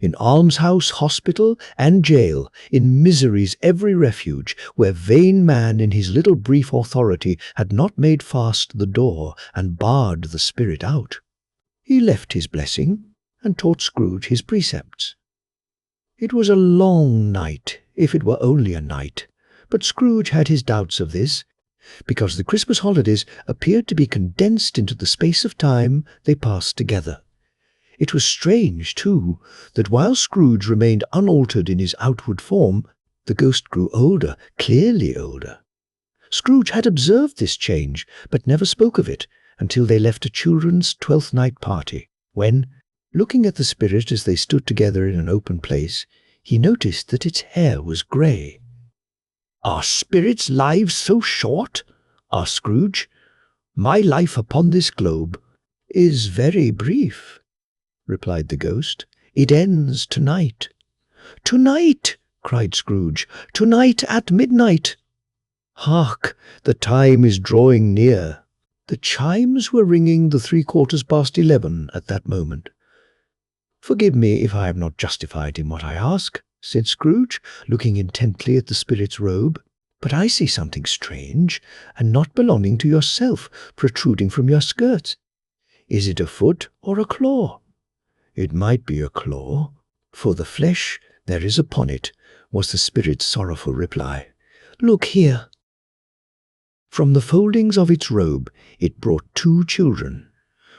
In almshouse, hospital, and jail, in misery's every refuge, where vain man in his little brief authority had not made fast the door and barred the spirit out, he left his blessing and taught Scrooge his precepts. It was a long night, if it were only a night, but Scrooge had his doubts of this, because the Christmas holidays appeared to be condensed into the space of time they passed together. It was strange, too, that while Scrooge remained unaltered in his outward form, the ghost grew older, clearly older. Scrooge had observed this change, but never spoke of it until they left a children's 12th night party, when, looking at the spirit as they stood together in an open place, he noticed that its hair was grey. "Are spirits' lives so short?" asked Scrooge. "My life upon this globe is very brief," replied the ghost. "It ends tonight." "Tonight!" cried Scrooge. "Tonight at midnight!" "Hark! The time is drawing near." The chimes were ringing the 11:75 at that moment. "Forgive me if I am not justified in what I ask," said Scrooge, looking intently at the spirit's robe. "But I see something strange, and not belonging to yourself, protruding from your skirts. Is it a foot or a claw?" "It might be a claw, for the flesh there is upon it," was the spirit's sorrowful reply. "Look here." From the foldings of its robe it brought 2 children,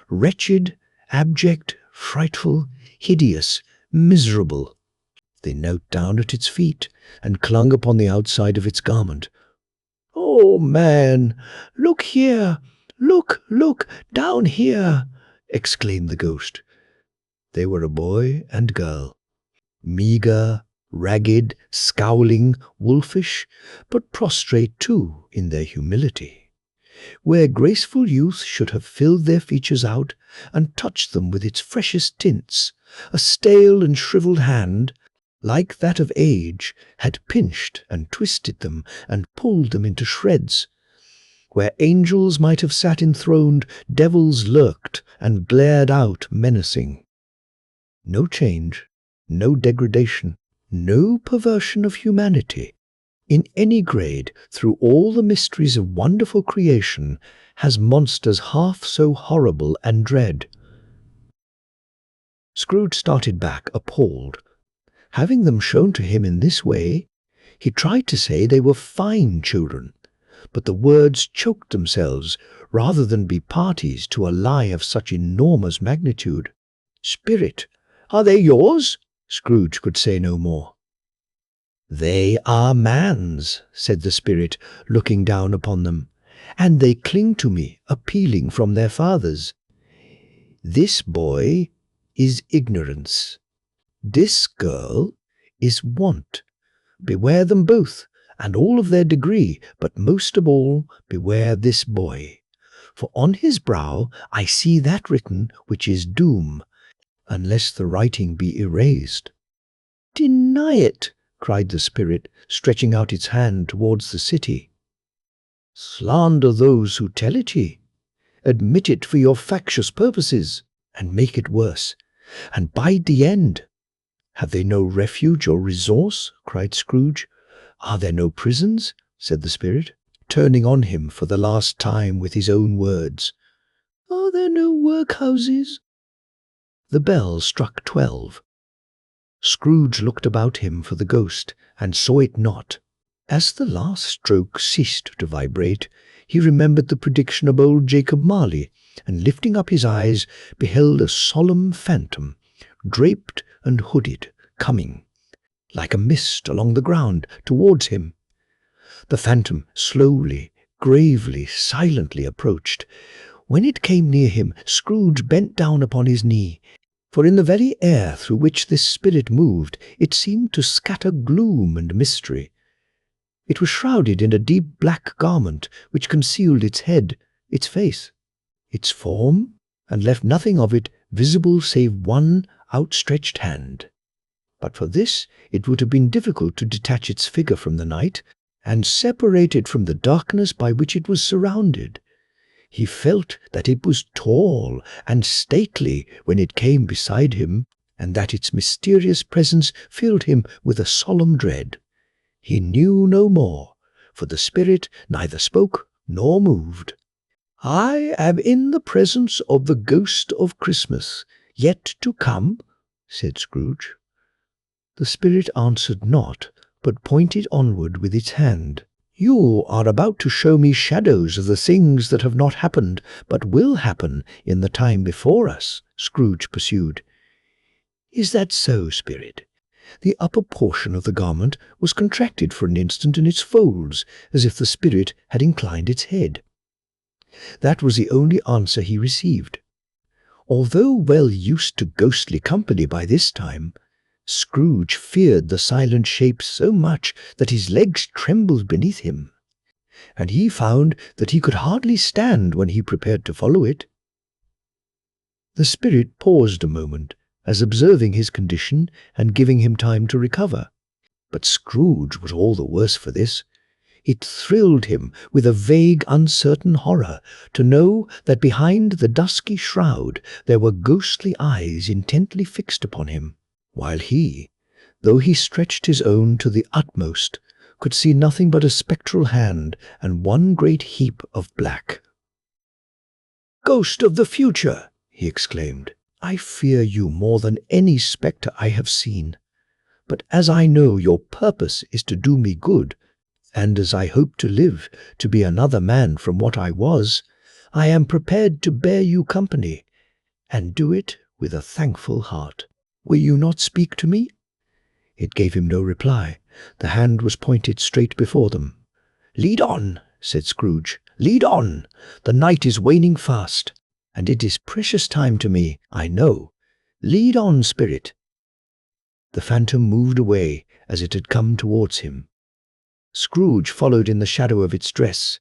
wretched, abject, frightful, hideous, miserable. They knelt down at its feet and clung upon the outside of its garment. "Oh, man, look here! Look, down here!" exclaimed the ghost. They were a boy and girl, meagre, ragged, scowling, wolfish, but prostrate too in their humility. Where graceful youth should have filled their features out and touched them with its freshest tints, a stale and shriveled hand, like that of age, had pinched and twisted them and pulled them into shreds. Where angels might have sat enthroned, devils lurked and glared out menacing. No change, no degradation, no perversion of humanity, in any grade through all the mysteries of wonderful creation, has monsters half so horrible and dread. Scrooge started back, appalled. Having them shown to him in this way, he tried to say they were fine children, but the words choked themselves rather than be parties to a lie of such enormous magnitude. "Spirit, are they yours?" Scrooge could say no more. "They are man's," said the spirit, looking down upon them, "and they cling to me, appealing from their fathers. This boy is ignorance. This girl is want. Beware them both, and all of their degree, but most of all, beware this boy. For on his brow I see that written which is doom, unless the writing be erased." "Deny it!" cried the spirit, stretching out its hand towards the city. "Slander those who tell it ye. Admit it for your factious purposes, and make it worse, and bide the end. Have they no refuge or resource?" cried Scrooge. "Are there no prisons?" said the spirit, turning on him for the last time with his own words. "Are there no workhouses?" The bell struck 12. Scrooge looked about him for the ghost, and saw it not. As the last stroke ceased to vibrate, he remembered the prediction of old Jacob Marley, and lifting up his eyes, beheld a solemn phantom, draped and hooded, coming, like a mist along the ground, towards him. The phantom slowly, gravely, silently approached. When it came near him, Scrooge bent down upon his knee, for in the very air through which this spirit moved, it seemed to scatter gloom and mystery. It was shrouded in a deep black garment which concealed its head, its face, its form, and left nothing of it visible save one outstretched hand. But for this it would have been difficult to detach its figure from the night, and separate it from the darkness by which it was surrounded. He felt that it was tall and stately when it came beside him, and that its mysterious presence filled him with a solemn dread. He knew no more, for the spirit neither spoke nor moved. "I am in the presence of the ghost of Christmas, yet to come," said Scrooge. The spirit answered not, but pointed onward with its hand. "You are about to show me shadows of the things that have not happened, but will happen in the time before us," Scrooge pursued. "Is that so, spirit?" The upper portion of the garment was contracted for an instant in its folds, as if the spirit had inclined its head. That was the only answer he received. Although well used to ghostly company by this time, Scrooge feared the silent shape so much that his legs trembled beneath him, and he found that he could hardly stand when he prepared to follow it. The spirit paused a moment, as observing his condition and giving him time to recover. But Scrooge was all the worse for this. It thrilled him with a vague, uncertain horror to know that behind the dusky shroud there were ghostly eyes intently fixed upon him, while he, though he stretched his own to the utmost, could see nothing but a spectral hand and one great heap of black. "Ghost of the future!" he exclaimed. "I fear you more than any spectre I have seen. But as I know your purpose is to do me good, and as I hope to live to be another man from what I was, I am prepared to bear you company, and do it with a thankful heart. Will you not speak to me?" It gave him no reply. The hand was pointed straight before them. "Lead on," said Scrooge. "Lead on. The night is waning fast, and it is precious time to me, I know. Lead on, spirit." The phantom moved away as it had come towards him. Scrooge followed in the shadow of its dress,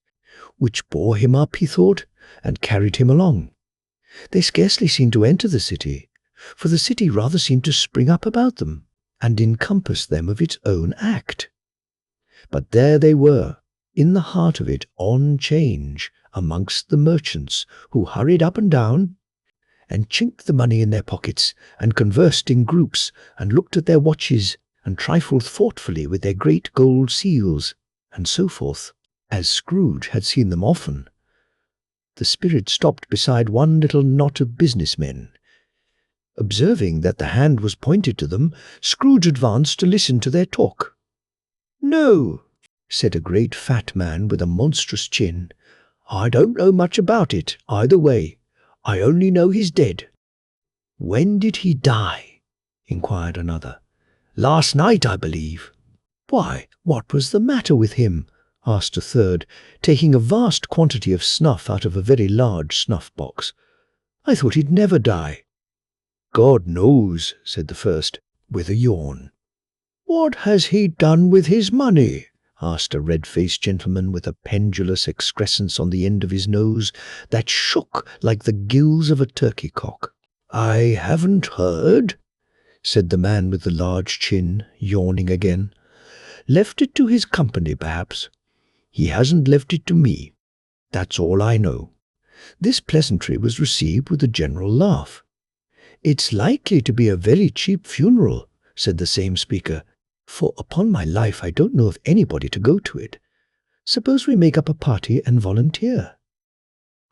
which bore him up, he thought, and carried him along. They scarcely seemed to enter the city, for the city rather seemed to spring up about them and encompass them of its own act. But there they were, in the heart of it, on 'Change, amongst the merchants, who hurried up and down, and chinked the money in their pockets, and conversed in groups, and looked at their watches, and trifled thoughtfully with their great gold seals, and so forth, as Scrooge had seen them often. The spirit stopped beside one little knot of businessmen. Observing that the hand was pointed to them, Scrooge advanced to listen to their talk. "No," said a great fat man with a monstrous chin, "I don't know much about it, either way. I only know he's dead." "When did he die?" inquired another. "Last night, I believe." "Why, what was the matter with him?" asked a third, taking a vast quantity of snuff out of a very large snuff-box. "I thought he'd never die." "God knows," said the first, with a yawn. "What has he done with his money?" asked a red-faced gentleman with a pendulous excrescence on the end of his nose that shook like the gills of a turkey-cock. "I haven't heard," said the man with the large chin, yawning again. "Left it to his company, perhaps. He hasn't left it to me. That's all I know." This pleasantry was received with a general laugh. "It's likely to be a very cheap funeral," said the same speaker, "for upon my life I don't know of anybody to go to it. Suppose we make up a party and volunteer?"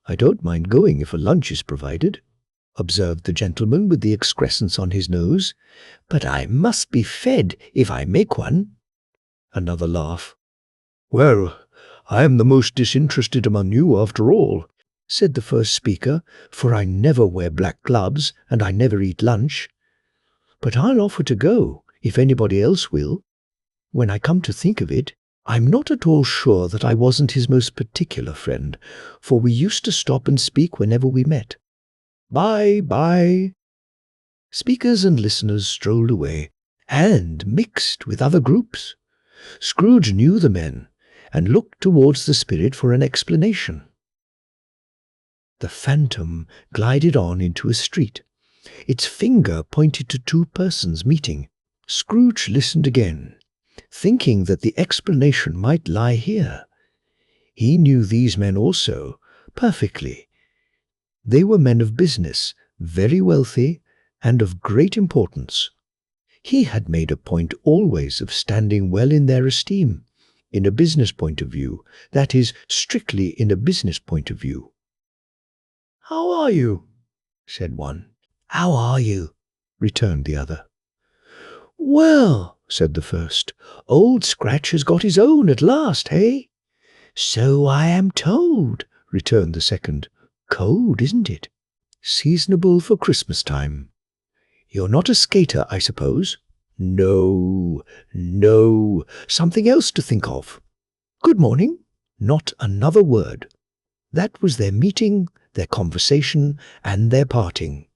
"I don't mind going if a lunch is provided," observed the gentleman with the excrescence on his nose. "But I must be fed if I make one." Another laugh. "Well, I am the most disinterested among you, after all," said the first speaker, "for I never wear black gloves and I never eat lunch. But I'll offer to go, if anybody else will. When I come to think of it, I'm not at all sure that I wasn't his most particular friend, for we used to stop and speak whenever we met. Bye, bye." Speakers and listeners strolled away, and mixed with other groups. Scrooge knew the men, and looked towards the spirit for an explanation. The phantom glided on into a street. Its finger pointed to two persons meeting. Scrooge listened again, thinking that the explanation might lie here. He knew these men also, perfectly. They were men of business, very wealthy, and of great importance. He had made a point always of standing well in their esteem, in a business point of view, that is, strictly in a business point of view. "How are you?" said one. "How are you?" returned the other. "Well," said the first, "Old Scratch has got his own at last, hey?" "So I am told," returned the second. "Cold, isn't it? Seasonable for Christmas time. You're not a skater, I suppose?" "No, no, something else to think of. Good morning." Not another word. That was their meeting, their conversation, and their parting.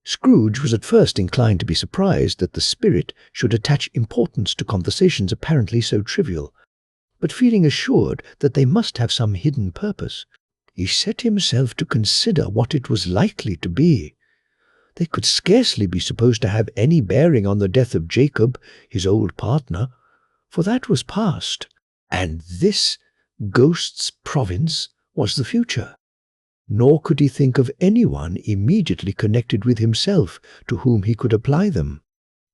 Scrooge was at first inclined to be surprised that the spirit should attach importance to conversations apparently so trivial, but feeling assured that they must have some hidden purpose, he set himself to consider what it was likely to be. They could scarcely be supposed to have any bearing on the death of Jacob, his old partner, for that was past, and this ghost's province was the future. Nor could he think of anyone immediately connected with himself to whom he could apply them.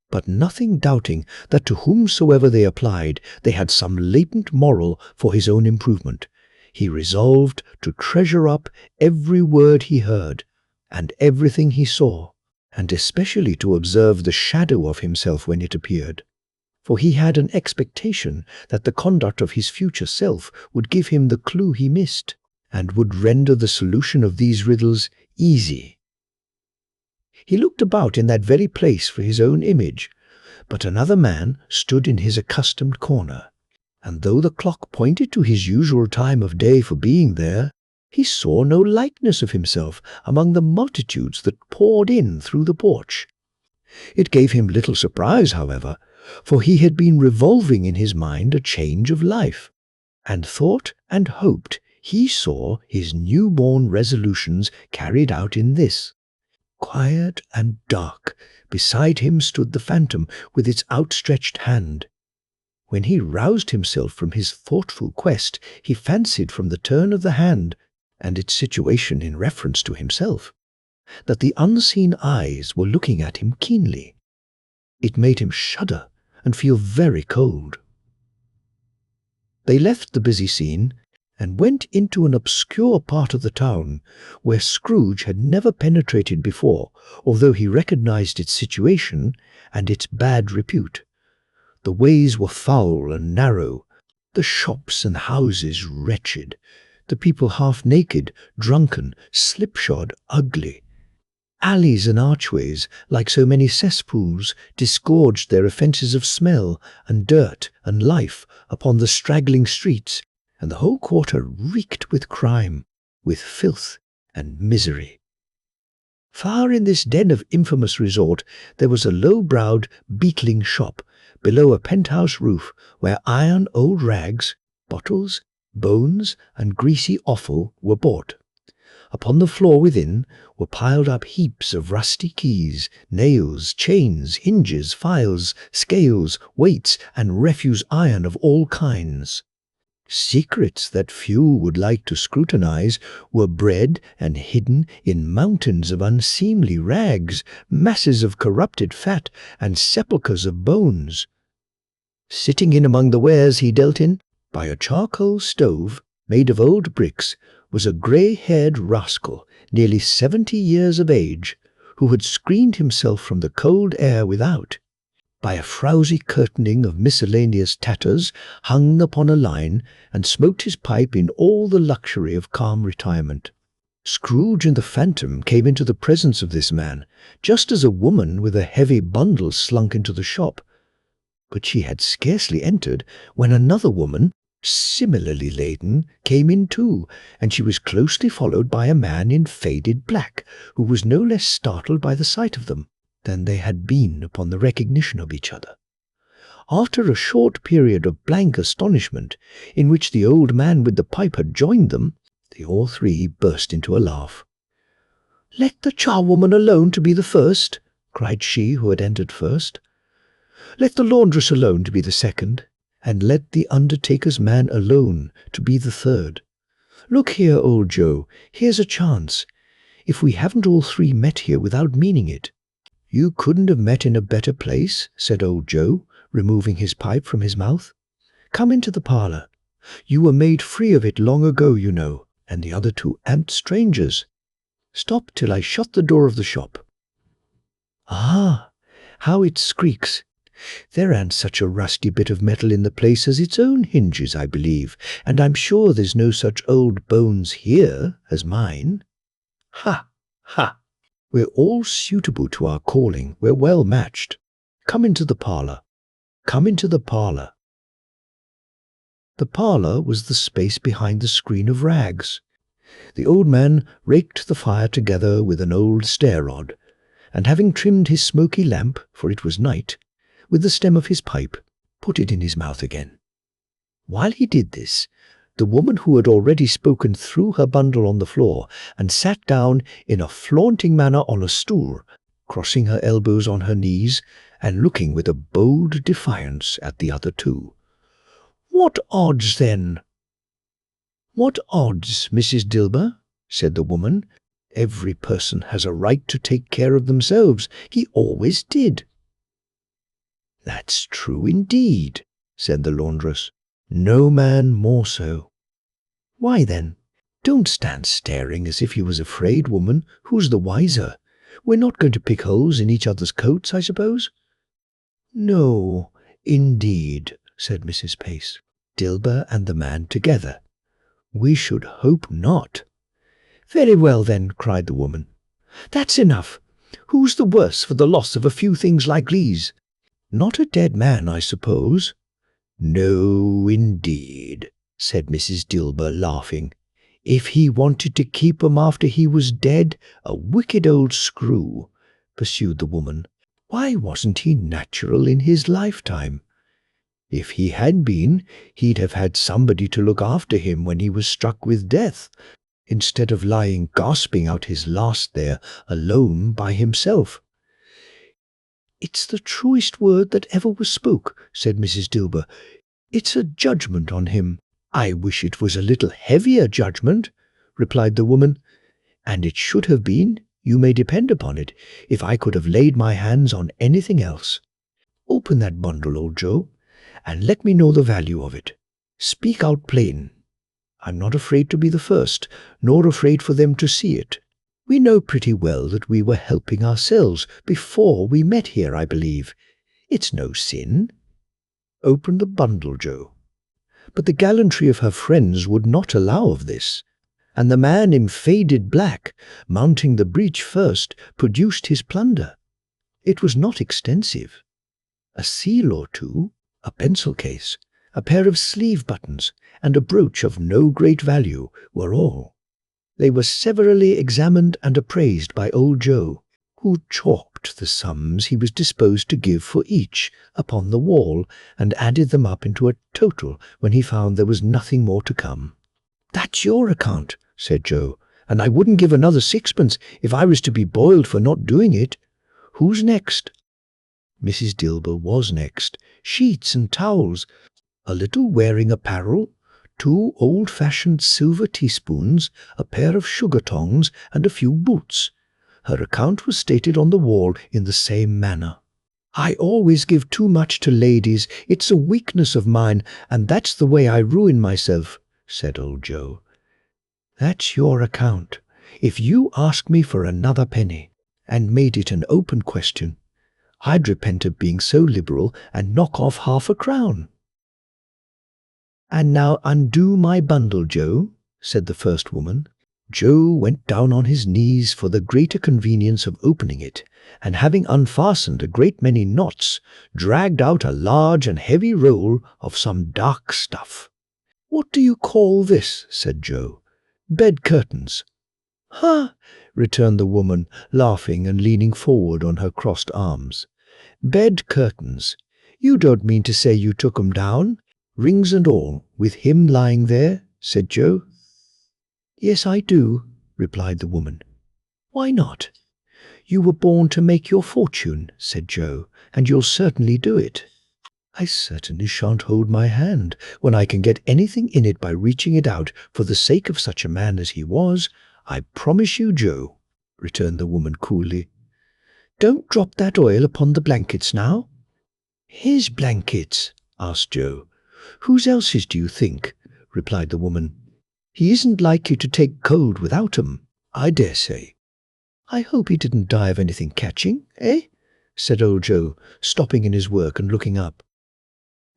but nothing doubting that to whomsoever they applied, they had some latent moral for his own improvement. He resolved to treasure up every word he heard, and everything he saw, and especially to observe the shadow of himself when it appeared. For he had an expectation that the conduct of his future self would give him the clue he missed, and would render the solution of these riddles easy. He looked about in that very place for his own image, but another man stood in his accustomed corner, and though the clock pointed to his usual time of day for being there, he saw no likeness of himself among the multitudes that poured in through the porch. It gave him little surprise, however, for he had been revolving in his mind a change of life, and thought and hoped he saw his new-born resolutions carried out in this. Quiet and dark, beside him stood the phantom with its outstretched hand. When he roused himself from his thoughtful quest, he fancied from the turn of the hand, and its situation in reference to himself, that the unseen eyes were looking at him keenly. It made him shudder and feel very cold. They left the busy scene and went into an obscure part of the town where Scrooge had never penetrated before, although he recognized its situation and its bad repute. The ways were foul and narrow, the shops and houses wretched, the people half naked, drunken, slipshod, ugly. Alleys and archways, like so many cesspools, disgorged their offences of smell and dirt and life upon the straggling streets, and the whole quarter reeked with crime, with filth and misery. Far in this den of infamous resort there was a low-browed, beetling shop, below a penthouse roof, where iron old rags, bottles, bones, and greasy offal were bought. Upon the floor within were piled up heaps of rusty keys, nails, chains, hinges, files, scales, weights, and refuse iron of all kinds. Secrets that few would like to scrutinize were bred and hidden in mountains of unseemly rags, masses of corrupted fat, and sepulchres of bones. Sitting in among the wares he dealt in, by a charcoal stove made of old bricks, was a grey-haired rascal, nearly 70 years of age, who had screened himself from the cold air without by a frowsy curtaining of miscellaneous tatters hung upon a line, and smoked his pipe in all the luxury of calm retirement. Scrooge and the phantom came into the presence of this man, just as a woman with a heavy bundle slunk into the shop. But she had scarcely entered when another woman, similarly laden, came in too, and she was closely followed by a man in faded black, who was no less startled by the sight of them than they had been upon the recognition of each other. After a short period of blank astonishment, in which the old man with the pipe had joined them, they all three burst into a laugh. "Let the charwoman alone to be the first," cried she who had entered first. "Let the laundress alone to be the second, and let the undertaker's man alone to be the third. Look here, old Joe, here's a chance. If we haven't all three met here without meaning it." "You couldn't have met in a better place," said old Joe, removing his pipe from his mouth. "Come into the parlour. You were made free of it long ago, you know, and the other two aren't strangers. Stop till I shut the door of the shop. Ah, how it squeaks! There ain't such a rusty bit of metal in the place as its own hinges, I believe, and I'm sure there's no such old bones here as mine. Ha! Ha! We're all suitable to our calling. We're well matched. Come into the parlour. Come into the parlour." The parlour was the space behind the screen of rags. The old man raked the fire together with an old stair-rod, and having trimmed his smoky lamp, for it was night, with the stem of his pipe, put it in his mouth again. While he did this, the woman who had already spoken threw her bundle on the floor and sat down in a flaunting manner on a stool, crossing her elbows on her knees and looking with a bold defiance at the other two. "What odds, then?" "What odds, Mrs. Dilber?" said the woman. "Every person has a right to take care of themselves. He always did." "That's true indeed," said the laundress. "No man more so." "Why then, don't stand staring as if you was afraid, woman. Who's the wiser? We're not going to pick holes in each other's coats, I suppose?" "No, indeed," said Mrs. Pace, Dilber and the man together. "We should hope not." "Very well then," cried the woman. "That's enough. Who's the worse for the loss of a few things like these? Not a dead man, I suppose?" "No, indeed," said Mrs. Dilber, laughing. "If he wanted to keep 'em after he was dead, a wicked old screw," pursued the woman. "Why wasn't he natural in his lifetime? If he had been, he'd have had somebody to look after him when he was struck with death, instead of lying gasping out his last there alone by himself." "It's the truest word that ever was spoke," said Mrs. Dilber. "It's a judgment on him." "I wish it was a little heavier judgment," replied the woman. "And it should have been, you may depend upon it, if I could have laid my hands on anything else. Open that bundle, old Joe, and let me know the value of it. Speak out plain. I'm not afraid to be the first, nor afraid for them to see it. We know pretty well that we were helping ourselves before we met here, I believe. It's no sin. Open the bundle, Joe." But the gallantry of her friends would not allow of this, and the man in faded black, mounting the breach first, produced his plunder. It was not extensive. A seal or two, a pencil case, a pair of sleeve buttons, and a brooch of no great value were all. They were severally examined and appraised by old Joe, who chalked the sums he was disposed to give for each upon the wall, and added them up into a total when he found there was nothing more to come. "That's your account," said Joe, "and I wouldn't give another sixpence if I was to be boiled for not doing it. Who's next?" Mrs. Dilber was next. Sheets and towels, a little wearing apparel, 2 old-fashioned silver teaspoons, a pair of sugar tongs, and a few boots. Her account was stated on the wall in the same manner. "I always give too much to ladies. It's a weakness of mine, and that's the way I ruin myself," said old Joe. "That's your account. If you asked me for another penny, and made it an open question, I'd repent of being so liberal and knock off half a crown." "And now undo my bundle, Joe," said the first woman. Joe went down on his knees for the greater convenience of opening it, and having unfastened a great many knots, dragged out a large and heavy roll of some dark stuff. "What do you call this?" said Joe. "Bed curtains." "Ha!" returned the woman, laughing and leaning forward on her crossed arms. "Bed curtains. You don't mean to say you took 'em down, rings and all, with him lying there?" said Joe. "Yes, I do," replied the woman. "Why not?" "You were born to make your fortune," said Joe, "and you'll certainly do it." "I certainly shan't hold my hand when I can get anything in it by reaching it out for the sake of such a man as he was, I promise you, Joe," returned the woman coolly. "Don't drop that oil upon the blankets now." "His blankets?" asked Joe. "Whose else's do you think?" replied the woman. "He isn't likely to take cold without 'em, I dare say." "I hope he didn't die of anything catching, eh?" said old Joe, stopping in his work and looking up.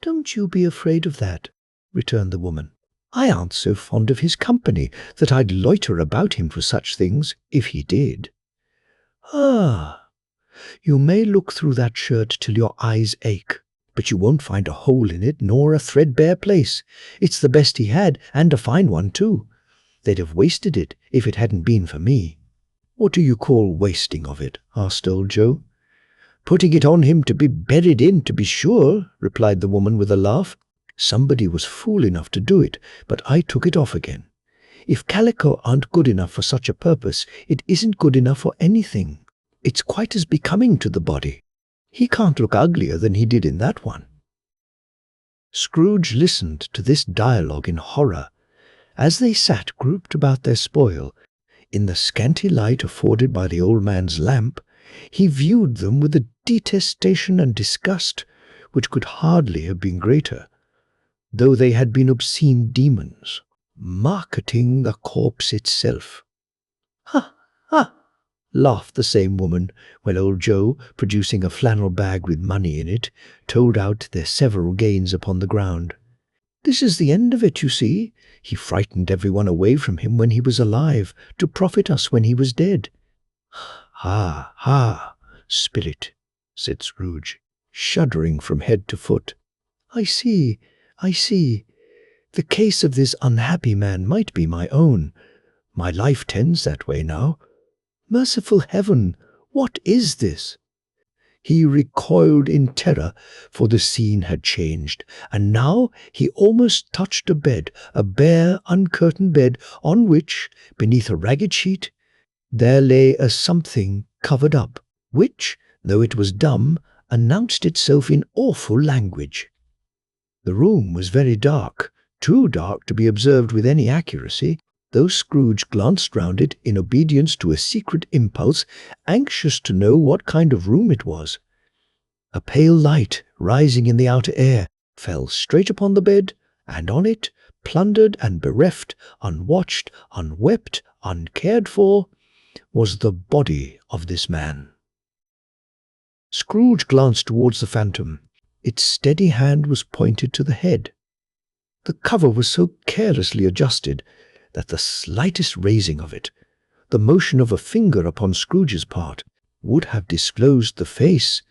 "Don't you be afraid of that," returned the woman. "I aren't so fond of his company that I'd loiter about him for such things, if he did." "Ah, you may look through that shirt till your eyes ache, but you won't find a hole in it nor a threadbare place. It's the best he had, and a fine one too. They'd have wasted it if it hadn't been for me." "What do you call wasting of it?" asked old Joe. "Putting it on him to be buried in, to be sure," replied the woman with a laugh. "Somebody was fool enough to do it, but I took it off again. If calico aren't good enough for such a purpose, it isn't good enough for anything. It's quite as becoming to the body. He can't look uglier than he did in that one." Scrooge listened to this dialogue in horror. As they sat grouped about their spoil, in the scanty light afforded by the old man's lamp, he viewed them with a detestation and disgust which could hardly have been greater, though they had been obscene demons, marketing the corpse itself. "Ha! Ha!" laughed the same woman, when old Joe, producing a flannel bag with money in it, told out their several gains upon the ground. "This is the end of it, you see. He frightened everyone away from him when he was alive, to profit us when he was dead." "Ha, ha, spirit," said Scrooge, shuddering from head to foot. I see. The case of this unhappy man might be my own. My life tends that way now. Merciful heaven, what is this?" He recoiled in terror, for the scene had changed, and now he almost touched a bed, a bare, uncurtained bed, on which, beneath a ragged sheet, there lay a something covered up, which, though it was dumb, announced itself in awful language. The room was very dark, too dark to be observed with any accuracy, though Scrooge glanced round it in obedience to a secret impulse, anxious to know what kind of room it was. A pale light, rising in the outer air, fell straight upon the bed, and on it, plundered and bereft, unwatched, unwept, uncared for, was the body of this man. Scrooge glanced towards the phantom. Its steady hand was pointed to the head. The cover was so carelessly adjusted that the slightest raising of it, the motion of a finger upon Scrooge's part, would have disclosed the face.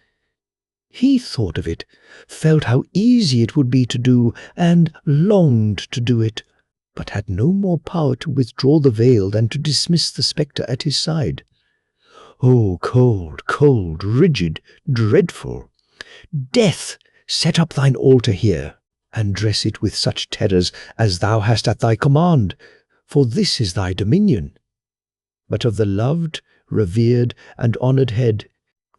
He thought of it, felt how easy it would be to do, and longed to do it, but had no more power to withdraw the veil than to dismiss the spectre at his side. Oh, cold, cold, rigid, dreadful! Death, set up thine altar here, and dress it with such terrors as thou hast at thy command, for this is thy dominion. But of the loved, revered, and honoured head,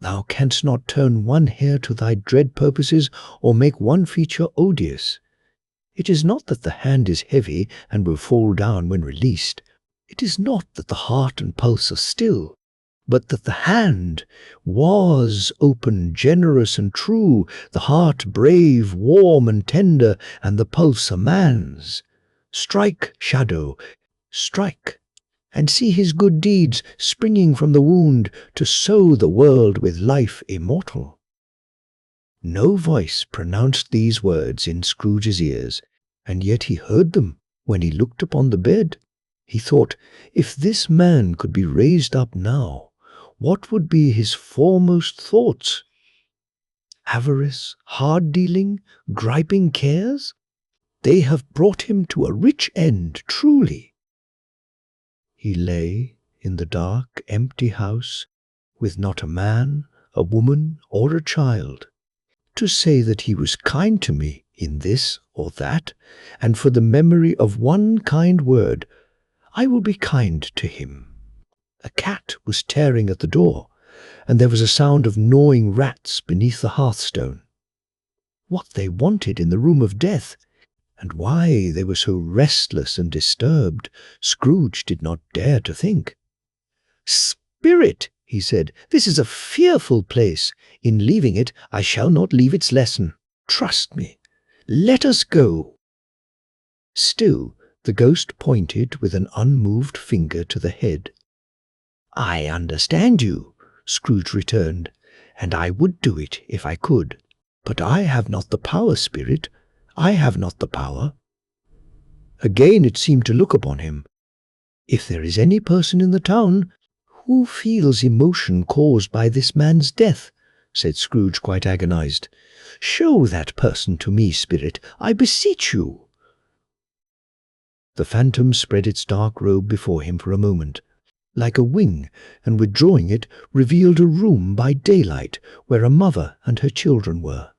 thou canst not turn one hair to thy dread purposes, or make one feature odious. It is not that the hand is heavy and will fall down when released. It is not that the heart and pulse are still, but that the hand was open, generous, and true, the heart brave, warm, and tender, and the pulse a man's. Strike, shadow, strike, and see his good deeds springing from the wound to sow the world with life immortal. No voice pronounced these words in Scrooge's ears, and yet he heard them when he looked upon the bed. He thought, if this man could be raised up now, what would be his foremost thoughts? Avarice, hard-dealing, griping cares? They have brought him to a rich end, truly. He lay in the dark, empty house, with not a man, a woman, or a child. To say that he was kind to me in this or that, and for the memory of one kind word, I will be kind to him. A cat was tearing at the door, and there was a sound of gnawing rats beneath the hearthstone. What they wanted in the room of death, and why they were so restless and disturbed, Scrooge did not dare to think. "Spirit," he said, "this is a fearful place. In leaving it, I shall not leave its lesson. Trust me. Let us go." Still, the ghost pointed with an unmoved finger to the head. "I understand you," Scrooge returned, "and I would do it if I could. But I have not the power, Spirit. I have not the power." Again it seemed to look upon him. If there is any person in the town who feels emotion caused by this man's death, said Scrooge, quite agonized, show that person to me, Spirit, I beseech you. The phantom spread its dark robe before him for a moment, like a wing, and withdrawing it, revealed a room by daylight where a mother and her children were.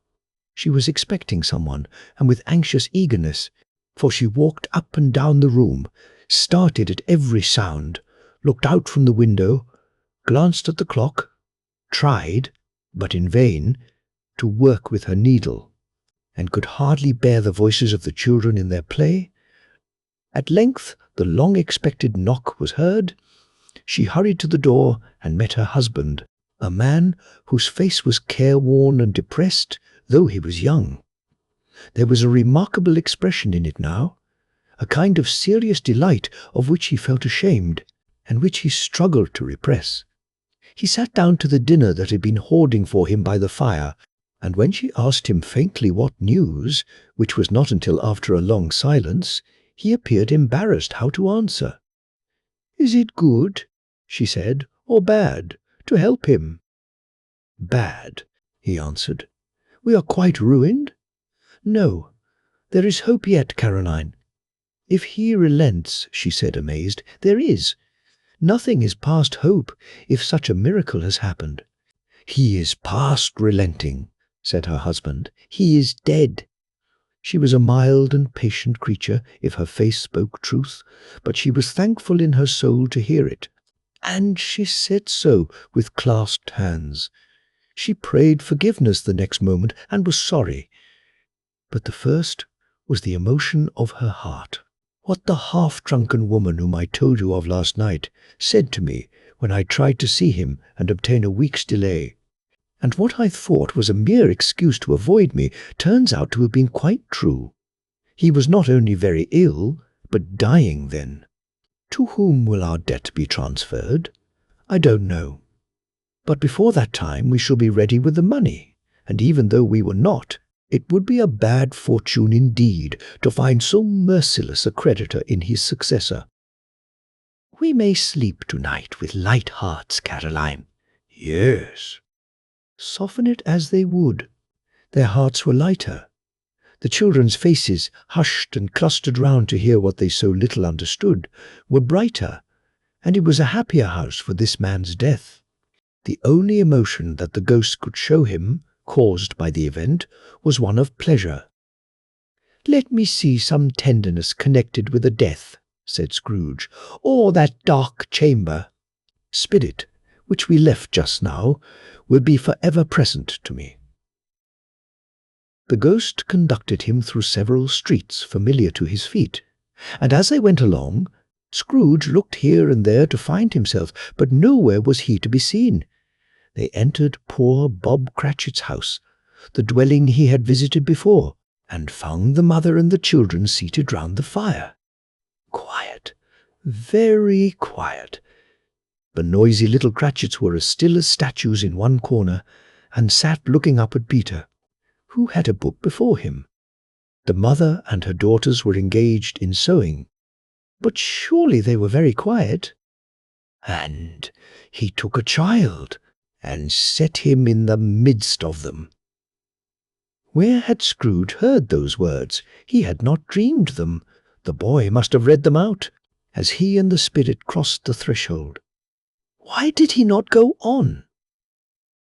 She was expecting someone, and with anxious eagerness, for she walked up and down the room, started at every sound, looked out from the window, glanced at the clock, tried, but in vain, to work with her needle, and could hardly bear the voices of the children in their play. At length the long-expected knock was heard. She hurried to the door and met her husband, a man whose face was careworn and depressed, though he was young. There was a remarkable expression in it now, a kind of serious delight of which he felt ashamed, and which he struggled to repress. He sat down to the dinner that had been hoarding for him by the fire, and when she asked him faintly what news, which was not until after a long silence, he appeared embarrassed how to answer. "Is it good," she said, "or bad, to help him?" "Bad," he answered. "We are quite ruined?" "No, there is hope yet, Caroline." "If he relents," she said, amazed, "there is. Nothing is past hope if such a miracle has happened." "He is past relenting," said her husband. "He is dead." She was a mild and patient creature, if her face spoke truth, but she was thankful in her soul to hear it. And she said so with clasped hands. She prayed forgiveness the next moment and was sorry. But the first was the emotion of her heart. What the half-drunken woman whom I told you of last night said to me when I tried to see him and obtain a week's delay, and what I thought was a mere excuse to avoid me, turns out to have been quite true. He was not only very ill, but dying then. To whom will our debt be transferred? I don't know. But before that time we shall be ready with the money, and even though we were not, it would be a bad fortune indeed to find so merciless a creditor in his successor. We may sleep tonight with light hearts, Caroline. Yes. Soften it as they would. Their hearts were lighter. The children's faces, hushed and clustered round to hear what they so little understood, were brighter, and it was a happier house for this man's death. The only emotion that the ghost could show him, caused by the event, was one of pleasure. "Let me see some tenderness connected with a death," said Scrooge, "or that dark chamber. Spirit, which we left just now, will be for ever present to me." The ghost conducted him through several streets familiar to his feet, and as they went along, Scrooge looked here and there to find himself, but nowhere was he to be seen. They entered poor Bob Cratchit's house, the dwelling he had visited before, and found the mother and the children seated round the fire. Quiet, very quiet. The noisy little Cratchits were as still as statues in one corner, and sat looking up at Peter, who had a book before him. The mother and her daughters were engaged in sewing. But surely they were very quiet. And he took a child, and set him in the midst of them. Where had Scrooge heard those words? He had not dreamed them. The boy must have read them out, as he and the spirit crossed the threshold. Why did he not go on?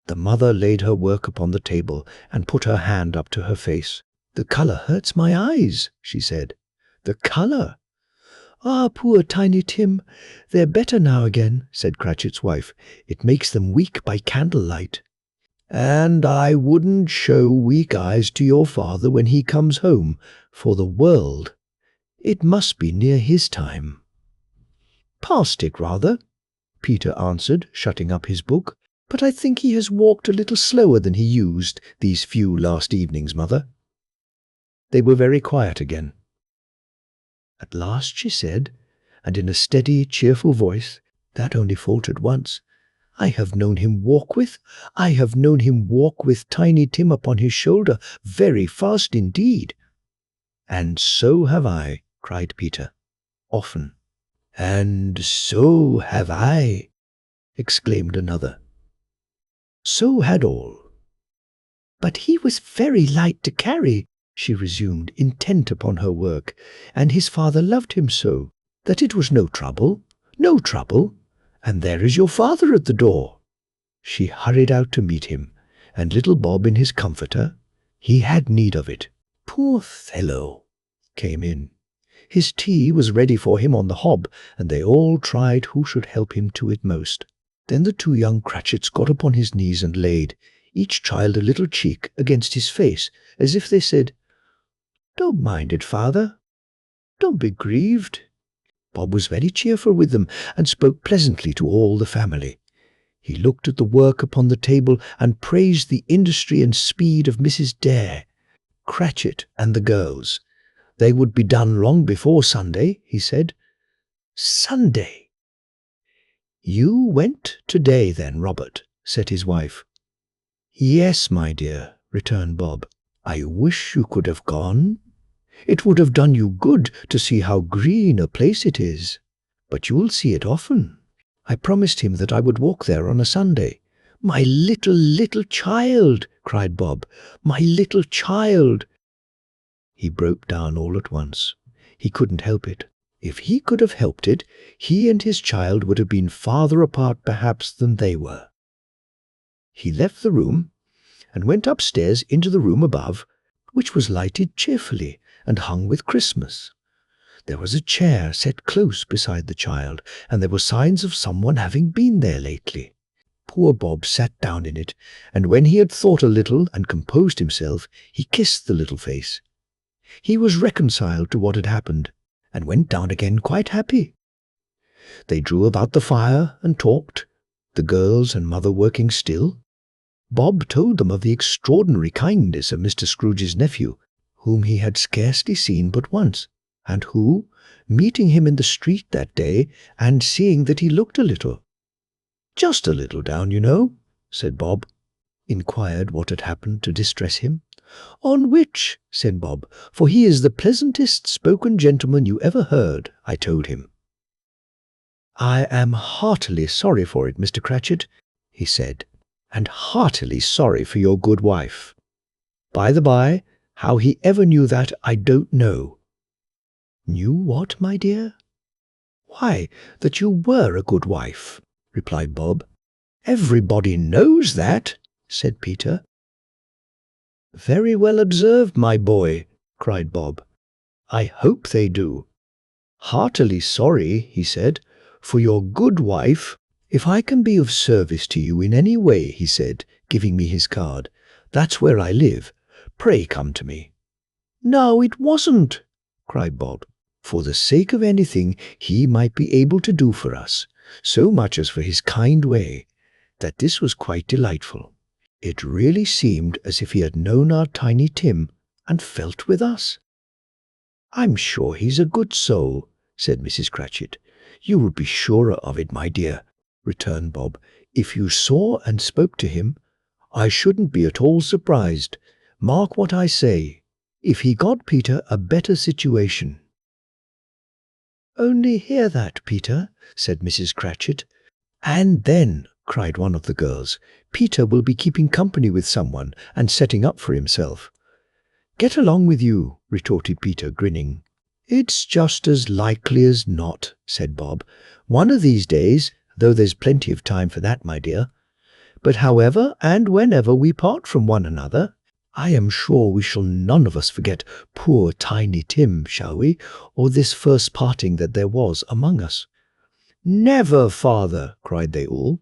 The mother laid her work upon the table, and put her hand up to her face. "The colour hurts my eyes," she said. "The colour! Ah, poor Tiny Tim! They're better now again," said Cratchit's wife. "It makes them weak by candlelight." "And I wouldn't show weak eyes to your father when he comes home, for the world. It must be near his time." "Past it, rather," Peter answered, shutting up his book. "But I think he has walked a little slower than he used these few last evenings, mother." They were very quiet again. At last she said, and in a steady, cheerful voice, that only faltered once, "I have known him walk with Tiny Tim upon his shoulder very fast indeed." "And so have I," cried Peter. "Often." "And so have I," exclaimed another. So had all. "But he was very light to carry," she resumed, intent upon her work, "and his father loved him so, that it was no trouble, and there is your father at the door." She hurried out to meet him, and little Bob in his comforter, he had need of it, poor fellow, came in. His tea was ready for him on the hob, and they all tried who should help him to it most. Then the two young Cratchits got upon his knees and laid, each child a little cheek against his face, as if they said, "Don't mind it, father. Don't be grieved." Bob was very cheerful with them, and spoke pleasantly to all the family. He looked at the work upon the table and praised the industry and speed of Mrs. Dare, Cratchit, and the girls. They would be done long before Sunday, he said. Sunday! You went today then, Robert, said his wife. Yes, my dear, returned Bob. I wish you could have gone. It would have done you good to see how green a place it is. But you will see it often. I promised him that I would walk there on a Sunday. My little child, cried Bob. My little child. He broke down all at once. He couldn't help it. If he could have helped it, he and his child would have been farther apart perhaps than they were. He left the room and went upstairs into the room above, which was lighted cheerfully and hung with Christmas. There was a chair set close beside the child, and there were signs of someone having been there lately. Poor Bob sat down in it, and when he had thought a little and composed himself, he kissed the little face. He was reconciled to what had happened, and went down again quite happy. They drew about the fire and talked, the girls and mother working still. Bob told them of the extraordinary kindness of Mr. Scrooge's nephew, whom he had scarcely seen but once, and who, meeting him in the street that day, and seeing that he looked a little, "Just a little down, you know," said Bob, inquired what had happened to distress him. "On which," said Bob, "for he is the pleasantest spoken gentleman you ever heard," I told him. "I am heartily sorry for it, Mr. Cratchit," he said, "and heartily sorry for your good wife. By the by, how he ever knew that, I don't know." "Knew what, my dear?" "Why, that you were a good wife," replied Bob. "Everybody knows that," said Peter. "Very well observed, my boy," cried Bob. "I hope they do. Heartily sorry," he said, "for your good wife. If I can be of service to you in any way," he said, giving me his card, "that's where I live. Pray come to me." "No, it wasn't," cried Bob. For the sake of anything he might be able to do for us, so much as for his kind way, that this was quite delightful. It really seemed as if he had known our Tiny Tim and felt with us. "I'm sure he's a good soul," said Mrs. Cratchit. "You would be surer of it, my dear," returned Bob. "If you saw and spoke to him, I shouldn't be at all surprised. Mark what I say, if he got Peter a better situation." "Only hear that, Peter," said Mrs. Cratchit. "And then," cried one of the girls, "Peter will be keeping company with someone and setting up for himself." "Get along with you," retorted Peter, grinning. "It's just as likely as not," said Bob. "One of these days, though there's plenty of time for that, my dear. But however and whenever we part from one another, I am sure we shall none of us forget poor Tiny Tim, shall we, or this first parting that there was among us?" "Never, father!" cried they all.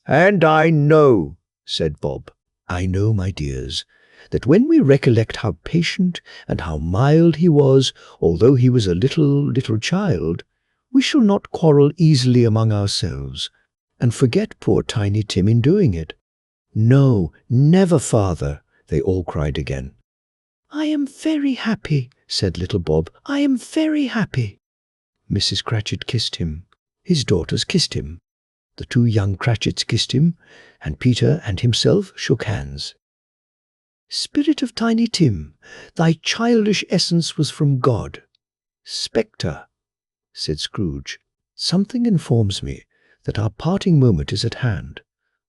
"And I know," said Bob, "I know, my dears, that when we recollect how patient and how mild he was, although he was a little child, we shall not quarrel easily among ourselves, and forget poor Tiny Tim in doing it." "No, never, father," they all cried again. "I am very happy," said little Bob. "I am very happy." Mrs. Cratchit kissed him. His daughters kissed him. The two young Cratchits kissed him, and Peter and himself shook hands. "Spirit of Tiny Tim, thy childish essence was from God." "Spectre," said Scrooge, "something informs me that our parting moment is at hand.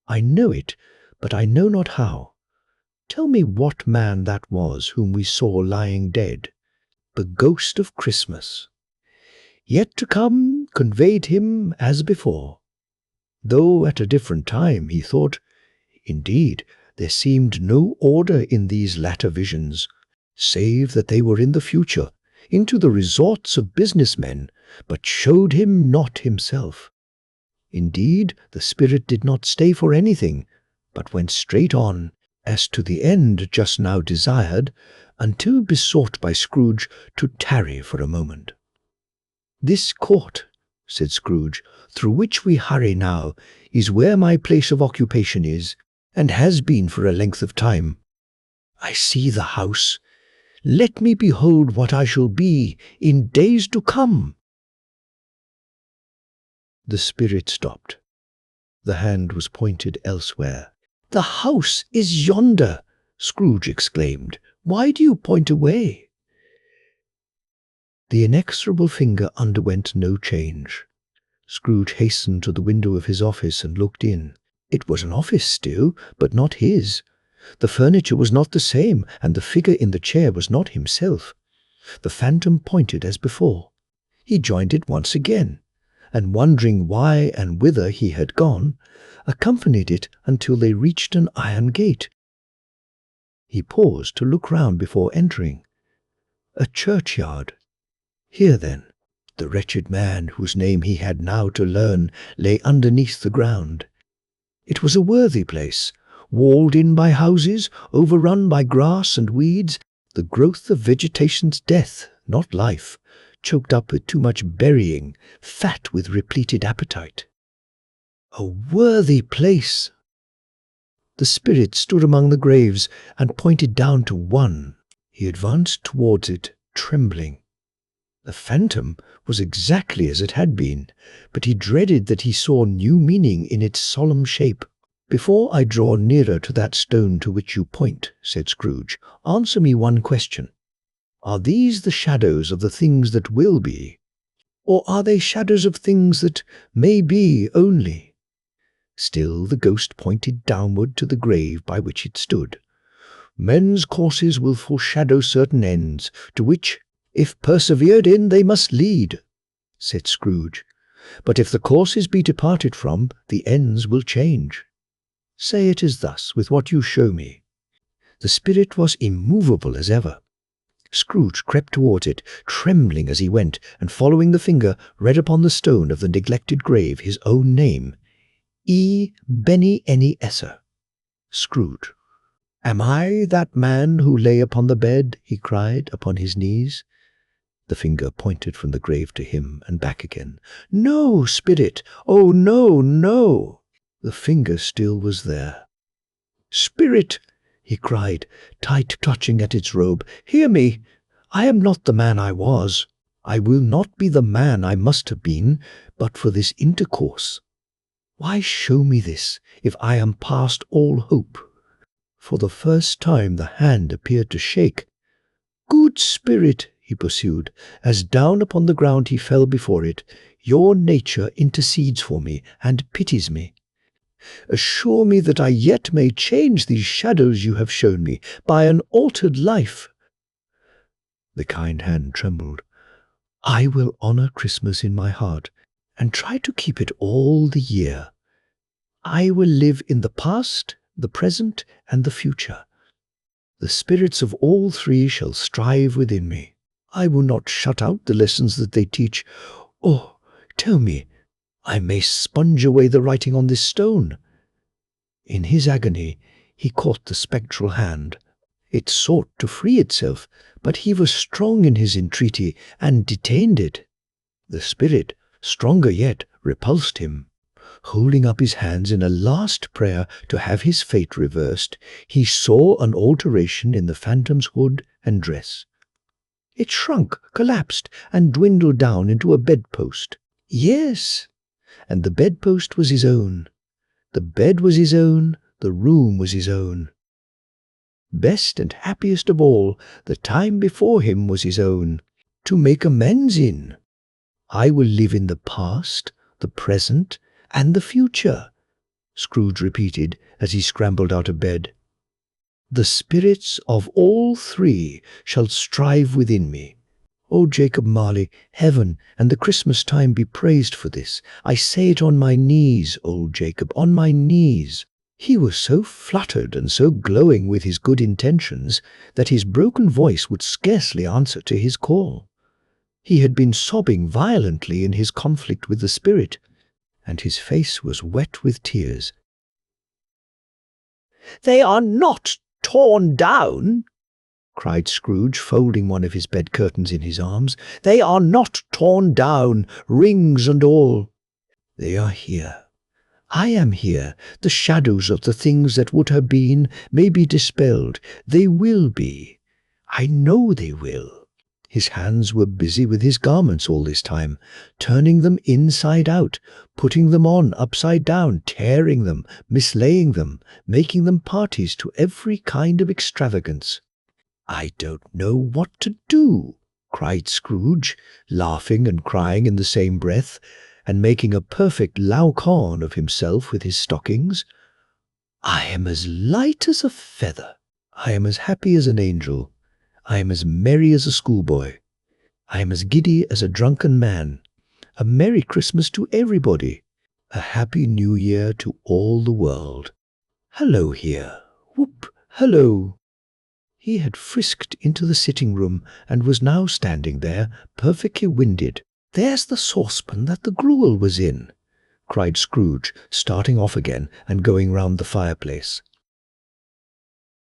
I know it, but I know not how. Tell me what man that was whom we saw lying dead. The ghost of Christmas. Yet to come conveyed him as before, though at a different time, he thought. Indeed, there seemed no order in these latter visions, save that they were in the future, into the resorts of business men, but showed him not himself. Indeed, the spirit did not stay for anything, but went straight on, as to the end just now desired, until besought by Scrooge to tarry for a moment. "This court," said Scrooge, "through which we hurry now is where my place of occupation is, and has been for a length of time. I see the house. Let me behold what I shall be in days to come." The spirit stopped. The hand was pointed elsewhere. "The house is yonder," Scrooge exclaimed. "Why do you point away?" The inexorable finger underwent no change. Scrooge hastened to the window of his office and looked in. It was an office still, but not his. The furniture was not the same, and the figure in the chair was not himself. The phantom pointed as before. He joined it once again, and wondering why and whither he had gone, accompanied it until they reached an iron gate. He paused to look round before entering. A churchyard. Here, then, the wretched man whose name he had now to learn lay underneath the ground. It was a worthy place, walled in by houses, overrun by grass and weeds, the growth of vegetation's death, not life, choked up with too much burying, fat with repleted appetite. A worthy place! The spirit stood among the graves and pointed down to one. He advanced towards it, trembling. The phantom was exactly as it had been, but he dreaded that he saw new meaning in its solemn shape. "Before I draw nearer to that stone to which you point," said Scrooge, "answer me one question. Are these the shadows of the things that will be, or are they shadows of things that may be only?" Still the ghost pointed downward to the grave by which it stood. "Men's courses will foreshadow certain ends, to which, if persevered in, they must lead," said Scrooge. "But if the courses be departed from, the ends will change. Say it is thus with what you show me." The spirit was immovable as ever. Scrooge crept towards it, trembling as he went, and following the finger, read upon the stone of the neglected grave his own name, Ebenezer Scrooge. "Am I that man who lay upon the bed?" he cried, upon his knees. The finger pointed from the grave to him and back again. "No, spirit! Oh, no, no!" The finger still was there. "Spirit!" he cried, tight clutching at its robe. "Hear me! I am not the man I was. I will not be the man I must have been, but for this intercourse. Why show me this, if I am past all hope?" For the first time the hand appeared to shake. "Good spirit," he pursued, as down upon the ground he fell before it, "your nature intercedes for me and pities me. Assure me that I yet may change these shadows you have shown me by an altered life." The kind hand trembled. "I will honor Christmas in my heart and try to keep it all the year. I will live in the past, the present, and the future. The spirits of all three shall strive within me. I will not shut out the lessons that they teach. Oh, tell me, I may sponge away the writing on this stone." In his agony, he caught the spectral hand. It sought to free itself, but he was strong in his entreaty and detained it. The spirit, stronger yet, repulsed him. Holding up his hands in a last prayer to have his fate reversed, he saw an alteration in the phantom's hood and dress. It shrunk, collapsed, and dwindled down into a bedpost. Yes, and the bedpost was his own. The bed was his own, the room was his own. Best and happiest of all, the time before him was his own, to make amends in. "I will live in the past, the present, and the future," Scrooge repeated as he scrambled out of bed. "The spirits of all three shall strive within me. O Jacob Marley, heaven and the Christmas time be praised for this. I say it on my knees, old Jacob, on my knees." He was so fluttered and so glowing with his good intentions that his broken voice would scarcely answer to his call. He had been sobbing violently in his conflict with the spirit, and his face was wet with tears. "They are not torn down," cried Scrooge, folding one of his bed curtains in his arms. "They are not torn down, rings and all. They are here. I am here. The shadows of the things that would have been may be dispelled. They will be. I know they will." His hands were busy with his garments all this time, turning them inside out, putting them on upside down, tearing them, mislaying them, making them parties to every kind of extravagance. "I don't know what to do," cried Scrooge, laughing and crying in the same breath, and making a perfect Laocoon of himself with his stockings. "I am as light as a feather. I am as happy as an angel. I am as merry as a schoolboy. I am as giddy as a drunken man. A Merry Christmas to everybody. A Happy New Year to all the world. Hello here. Whoop, hello." He had frisked into the sitting-room and was now standing there, perfectly winded. "There's the saucepan that the gruel was in," cried Scrooge, starting off again and going round the fireplace.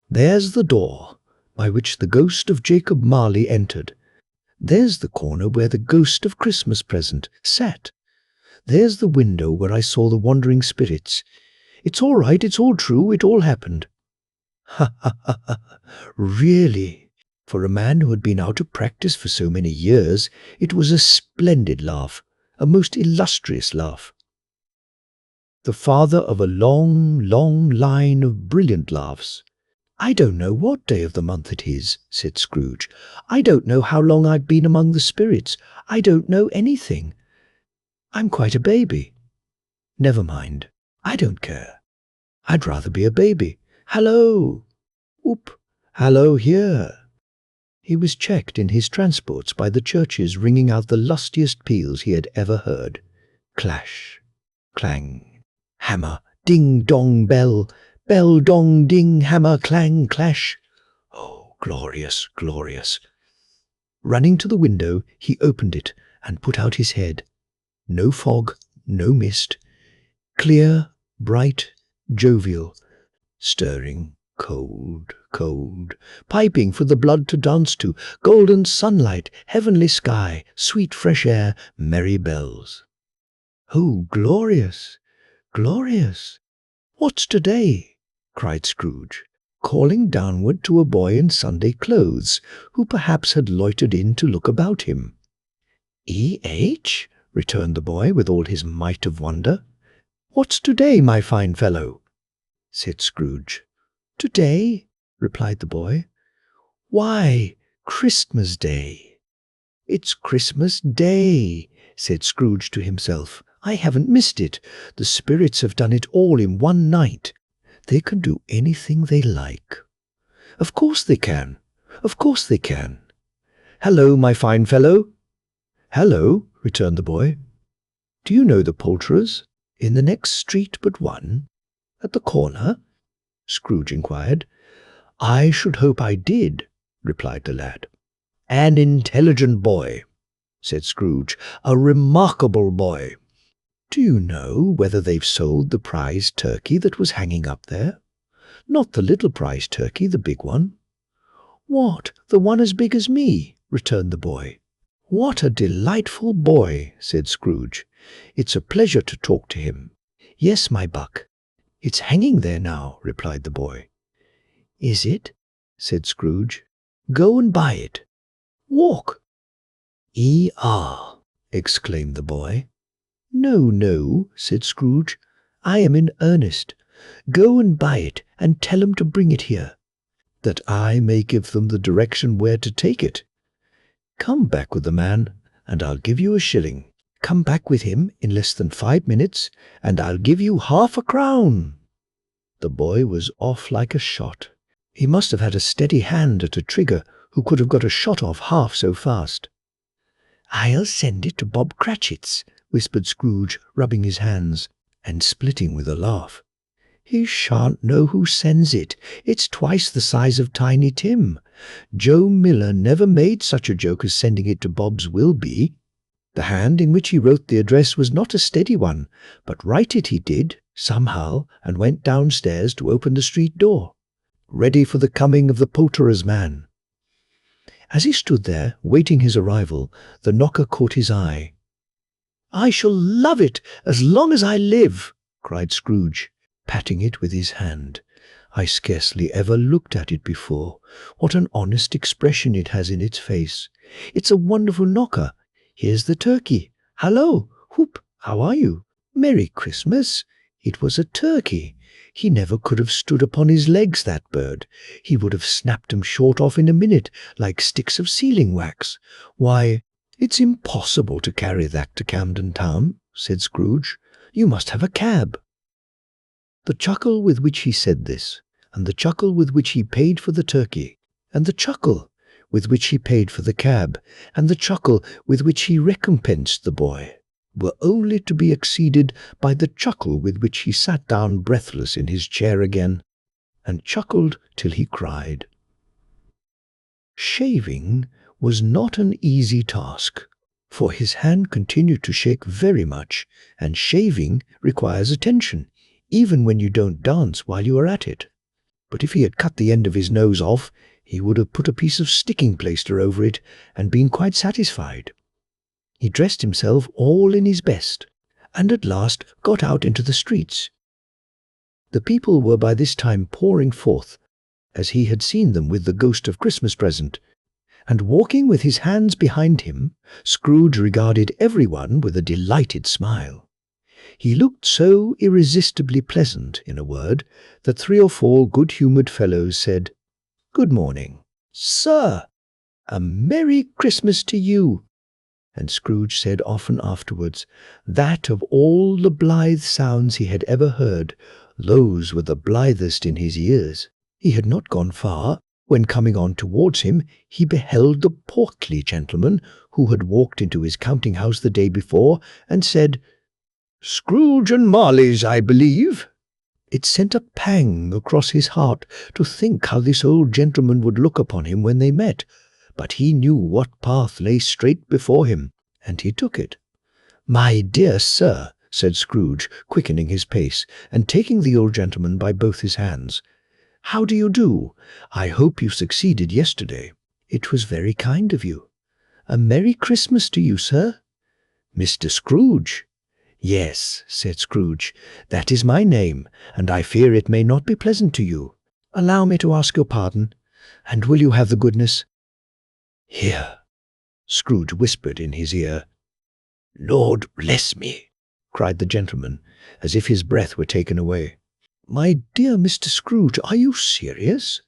"There's the door by which the ghost of Jacob Marley entered. There's the corner where the ghost of Christmas Present sat. There's the window where I saw the wandering spirits. It's all right, it's all true, it all happened." "Ha, ha, ha, ha! Really?" For a man who had been out of practice for so many years, it was a splendid laugh, a most illustrious laugh. The father of a long, long line of brilliant laughs. "I don't know what day of the month it is," said Scrooge. "I don't know how long I've been among the spirits. I don't know anything. I'm quite a baby. Never mind. I don't care. I'd rather be a baby. Hallo! Whoop! Hallo here!" He was checked in his transports by the churches ringing out the lustiest peals he had ever heard. Clash, clang, hammer, ding dong bell, bell dong ding hammer clang clash. Oh, glorious, glorious. Running to the window, he opened it and put out his head. No fog, no mist. Clear, bright, jovial, stirring, cold, cold, piping for the blood to dance to, golden sunlight, heavenly sky, sweet fresh air, merry bells. Oh, glorious, glorious. "What's today?" cried Scrooge, calling downward to a boy in Sunday clothes, who perhaps had loitered in to look about him. "E.H.?" returned the boy with all his might of wonder. "What's today, my fine fellow?" said Scrooge. "Today?" replied the boy. "Why, Christmas Day." "It's Christmas Day," said Scrooge to himself. "I haven't missed it. The spirits have done it all in one night. They can do anything they like. Of course they can. Of course they can. Hello, my fine fellow." "Hello," returned the boy. "Do you know the poulterers? In the next street but one? At the corner?" Scrooge inquired. "I should hope I did," replied the lad. "An intelligent boy," said Scrooge. "A remarkable boy. Do you know whether they've sold the prize turkey that was hanging up there? Not the little prize turkey, the big one." "What, the one as big as me?" returned the boy. "What a delightful boy," said Scrooge. "It's a pleasure to talk to him." "Yes, my buck. It's hanging there now," replied the boy. "Is it?" said Scrooge. "Go and buy it. Walk." "E.R.," exclaimed the boy. "No, no," said Scrooge. "I am in earnest. Go and buy it, and tell 'em to bring it here, that I may give them the direction where to take it. Come back with the man, and I'll give you a shilling. Come back with him in less than 5 minutes, and I'll give you half a crown." The boy was off like a shot. He must have had a steady hand at a trigger who could have got a shot off half so fast. "I'll send it to Bob Cratchit's," whispered Scrooge, rubbing his hands, and splitting with a laugh. "He shan't know who sends it. It's twice the size of Tiny Tim. Joe Miller never made such a joke as sending it to Bob's will be." The hand in which he wrote the address was not a steady one, but write it he did, somehow, and went downstairs to open the street door. Ready for the coming of the poulterer's man. As he stood there, waiting his arrival, the knocker caught his eye. "I shall love it as long as I live," cried Scrooge, patting it with his hand. "I scarcely ever looked at it before. What an honest expression it has in its face. It's a wonderful knocker. Here's the turkey. Hallo, Whoop, how are you? Merry Christmas." It was a turkey. He never could have stood upon his legs, that bird. He would have snapped 'em short off in a minute, like sticks of sealing wax. "Why, it's impossible to carry that to Camden Town," said Scrooge. "You must have a cab." The chuckle with which he said this, and the chuckle with which he paid for the turkey, and the chuckle with which he paid for the cab, and the chuckle with which he recompensed the boy, were only to be exceeded by the chuckle with which he sat down breathless in his chair again, and chuckled till he cried. Shaving was not an easy task, for his hand continued to shake very much, and shaving requires attention, even when you don't dance while you are at it. But if he had cut the end of his nose off, he would have put a piece of sticking plaster over it and been quite satisfied. He dressed himself all in his best, and at last got out into the streets. The people were by this time pouring forth, as he had seen them with the ghost of Christmas present, and walking with his hands behind him, Scrooge regarded everyone with a delighted smile. He looked so irresistibly pleasant, in a word, that 3 or 4 good-humoured fellows said, "Good morning, sir! A Merry Christmas to you!" And Scrooge said often afterwards that of all the blithe sounds he had ever heard, those were the blithest in his ears. He had not gone far, when coming on towards him, he beheld the portly gentleman who had walked into his counting-house the day before, and said, "Scrooge and Marley's, I believe." It sent a pang across his heart to think how this old gentleman would look upon him when they met, but he knew what path lay straight before him, and he took it. "My dear sir," said Scrooge, quickening his pace, and taking the old gentleman by both his hands, "how do you do? I hope you succeeded yesterday. It was very kind of you. A Merry Christmas to you, sir. Mr. Scrooge." "Yes," said Scrooge, "that is my name, and I fear it may not be pleasant to you. Allow me to ask your pardon, and will you have the goodness—" "Here," Scrooge whispered in his ear. "Lord bless me!" cried the gentleman, as if his breath were taken away. "My dear Mr. Scrooge, are you serious?"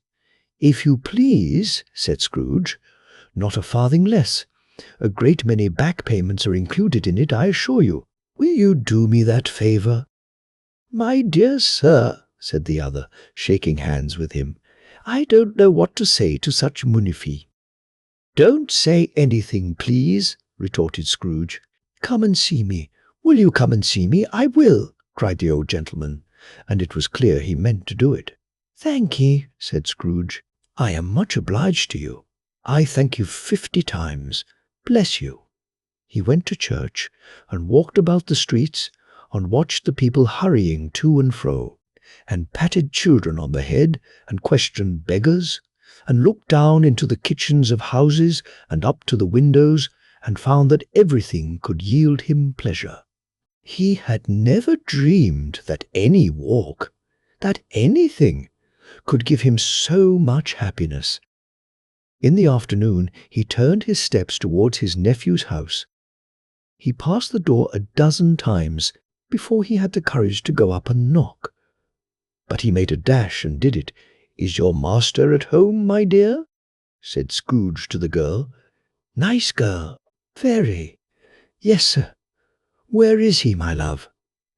"If you please," said Scrooge. "Not a farthing less. A great many back payments are included in it, I assure you. Will you do me that favour?" "My dear sir," said the other, shaking hands with him, "I don't know what to say to such munifi." "Don't say anything, please," retorted Scrooge. "Come and see me. Will you come and see me? I will," cried the old gentleman, and it was clear he meant to do it. "Thank ye," said Scrooge. "I am much obliged to you. I thank you 50 times. Bless you." He went to church, and walked about the streets, and watched the people hurrying to and fro, and patted children on the head, and questioned beggars, and looked down into the kitchens of houses and up to the windows, and found that everything could yield him pleasure. He had never dreamed that any walk, that anything, could give him so much happiness. In the afternoon he turned his steps towards his nephew's house. He passed the door a dozen times before he had the courage to go up and knock. But he made a dash and did it. "Is your master at home, my dear?" said Scrooge to the girl. "Nice girl. Very. Yes, sir." "Where is he, my love?"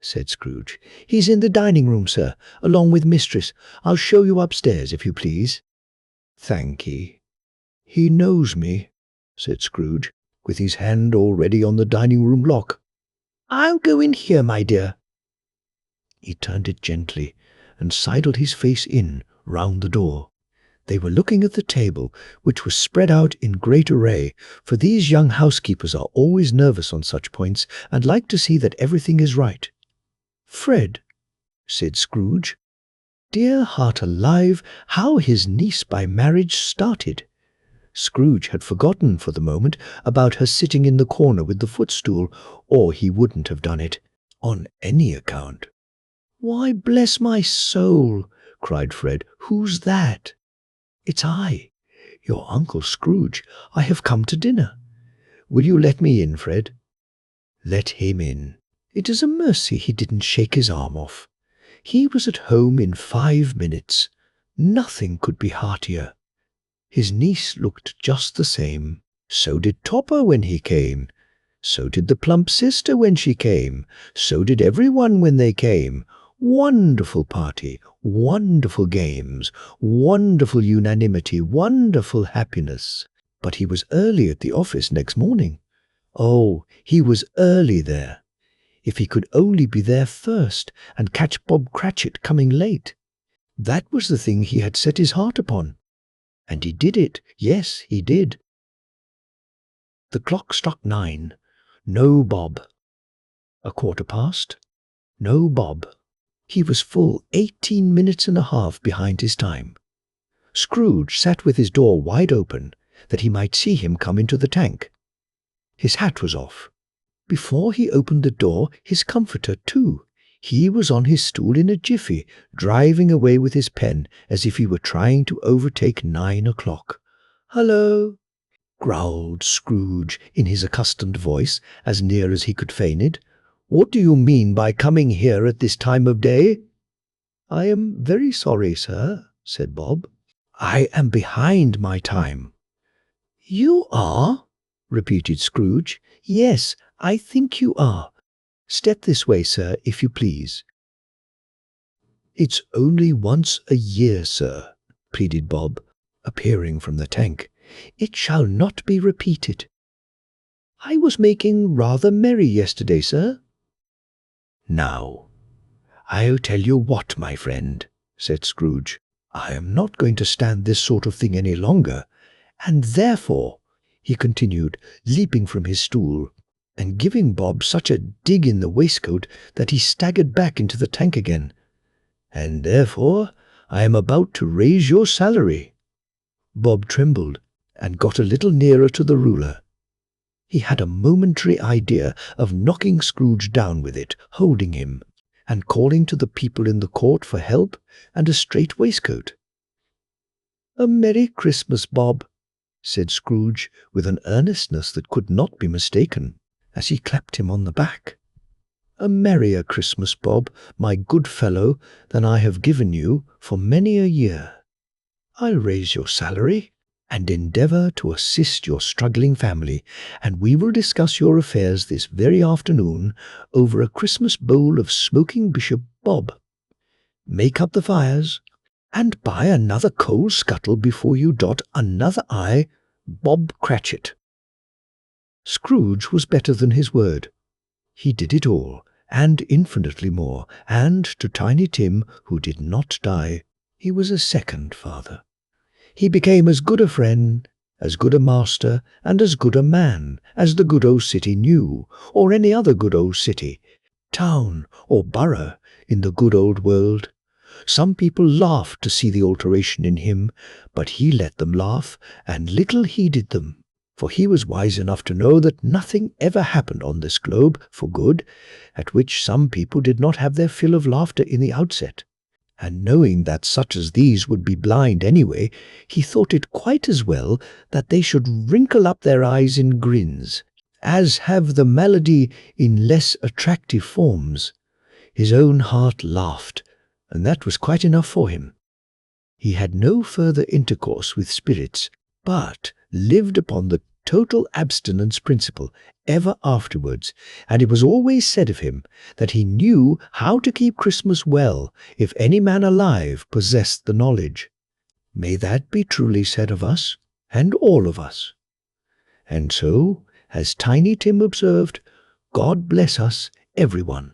said Scrooge. "He's in the dining-room, sir, along with mistress. I'll show you upstairs, if you please." "Thank ye." "He knows me," said Scrooge, with his hand already on the dining-room lock. "I'll go in here, my dear." He turned it gently, and sidled his face in round the door. They were looking at the table, which was spread out in great array, for these young housekeepers are always nervous on such points, and like to see that everything is right. "Fred," said Scrooge. Dear heart alive, how his niece by marriage started! Scrooge had forgotten for the moment about her sitting in the corner with the footstool, or he wouldn't have done it, on any account. "Why, bless my soul!" cried Fred. "Who's that?" "It's I, your Uncle Scrooge. I have come to dinner. Will you let me in, Fred?" Let him in. It is a mercy he didn't shake his arm off. He was at home in 5 minutes. Nothing could be heartier. His niece looked just the same. So did Topper when he came. So did the plump sister when she came. So did everyone when they came. Wonderful party, wonderful games, wonderful unanimity, wonderful happiness. But he was early at the office next morning. Oh, he was early there. If he could only be there first and catch Bob Cratchit coming late. That was the thing he had set his heart upon. And he did it. Yes, he did. The clock struck 9. No Bob. 1/4 past. No Bob. He was full 18 minutes and a half behind his time. Scrooge sat with his door wide open, that he might see him come into the tank. His hat was off. Before he opened the door, his comforter, too. He was on his stool in a jiffy, driving away with his pen as if he were trying to overtake 9 o'clock. "Hullo!" growled Scrooge in his accustomed voice, as near as he could feign it. "What do you mean by coming here at this time of day?" "I am very sorry, sir," said Bob. "I am behind my time." "You are?" repeated Scrooge. "Yes, I think you are. Step this way, sir, if you please." "It's only once a year, sir," pleaded Bob, appearing from the tank. "It shall not be repeated." "I was making rather merry yesterday, sir." "Now, I'll tell you what, my friend," said Scrooge. "I am not going to stand this sort of thing any longer, and therefore," he continued, leaping from his stool, and giving Bob such a dig in the waistcoat that he staggered back into the tank again, "and therefore I am about to raise your salary." Bob trembled, and got a little nearer to the ruler. He had a momentary idea of knocking Scrooge down with it, holding him, and calling to the people in the court for help and a straight waistcoat. "A Merry Christmas, Bob," said Scrooge with an earnestness that could not be mistaken, as he clapped him on the back. "A merrier Christmas, Bob, my good fellow, than I have given you for many a year. I'll raise your salary, and endeavour to assist your struggling family, and we will discuss your affairs this very afternoon over a Christmas bowl of smoking Bishop Bob. Make up the fires, and buy another coal scuttle before you dot another I, Bob Cratchit." Scrooge was better than his word. He did it all, and infinitely more, and to Tiny Tim, who did not die, he was a second father. He became as good a friend, as good a master, and as good a man as the good old city knew, or any other good old city, town, or borough in the good old world. Some people laughed to see the alteration in him, but he let them laugh, and little heeded them, for he was wise enough to know that nothing ever happened on this globe for good, at which some people did not have their fill of laughter in the outset. And knowing that such as these would be blind anyway, he thought it quite as well that they should wrinkle up their eyes in grins, as have the malady in less attractive forms. His own heart laughed, and that was quite enough for him. He had no further intercourse with spirits, but lived upon the total abstinence principle ever afterwards, and it was always said of him that he knew how to keep Christmas well if any man alive possessed the knowledge. May that be truly said of us, and all of us. And so, as Tiny Tim observed, God bless us, everyone.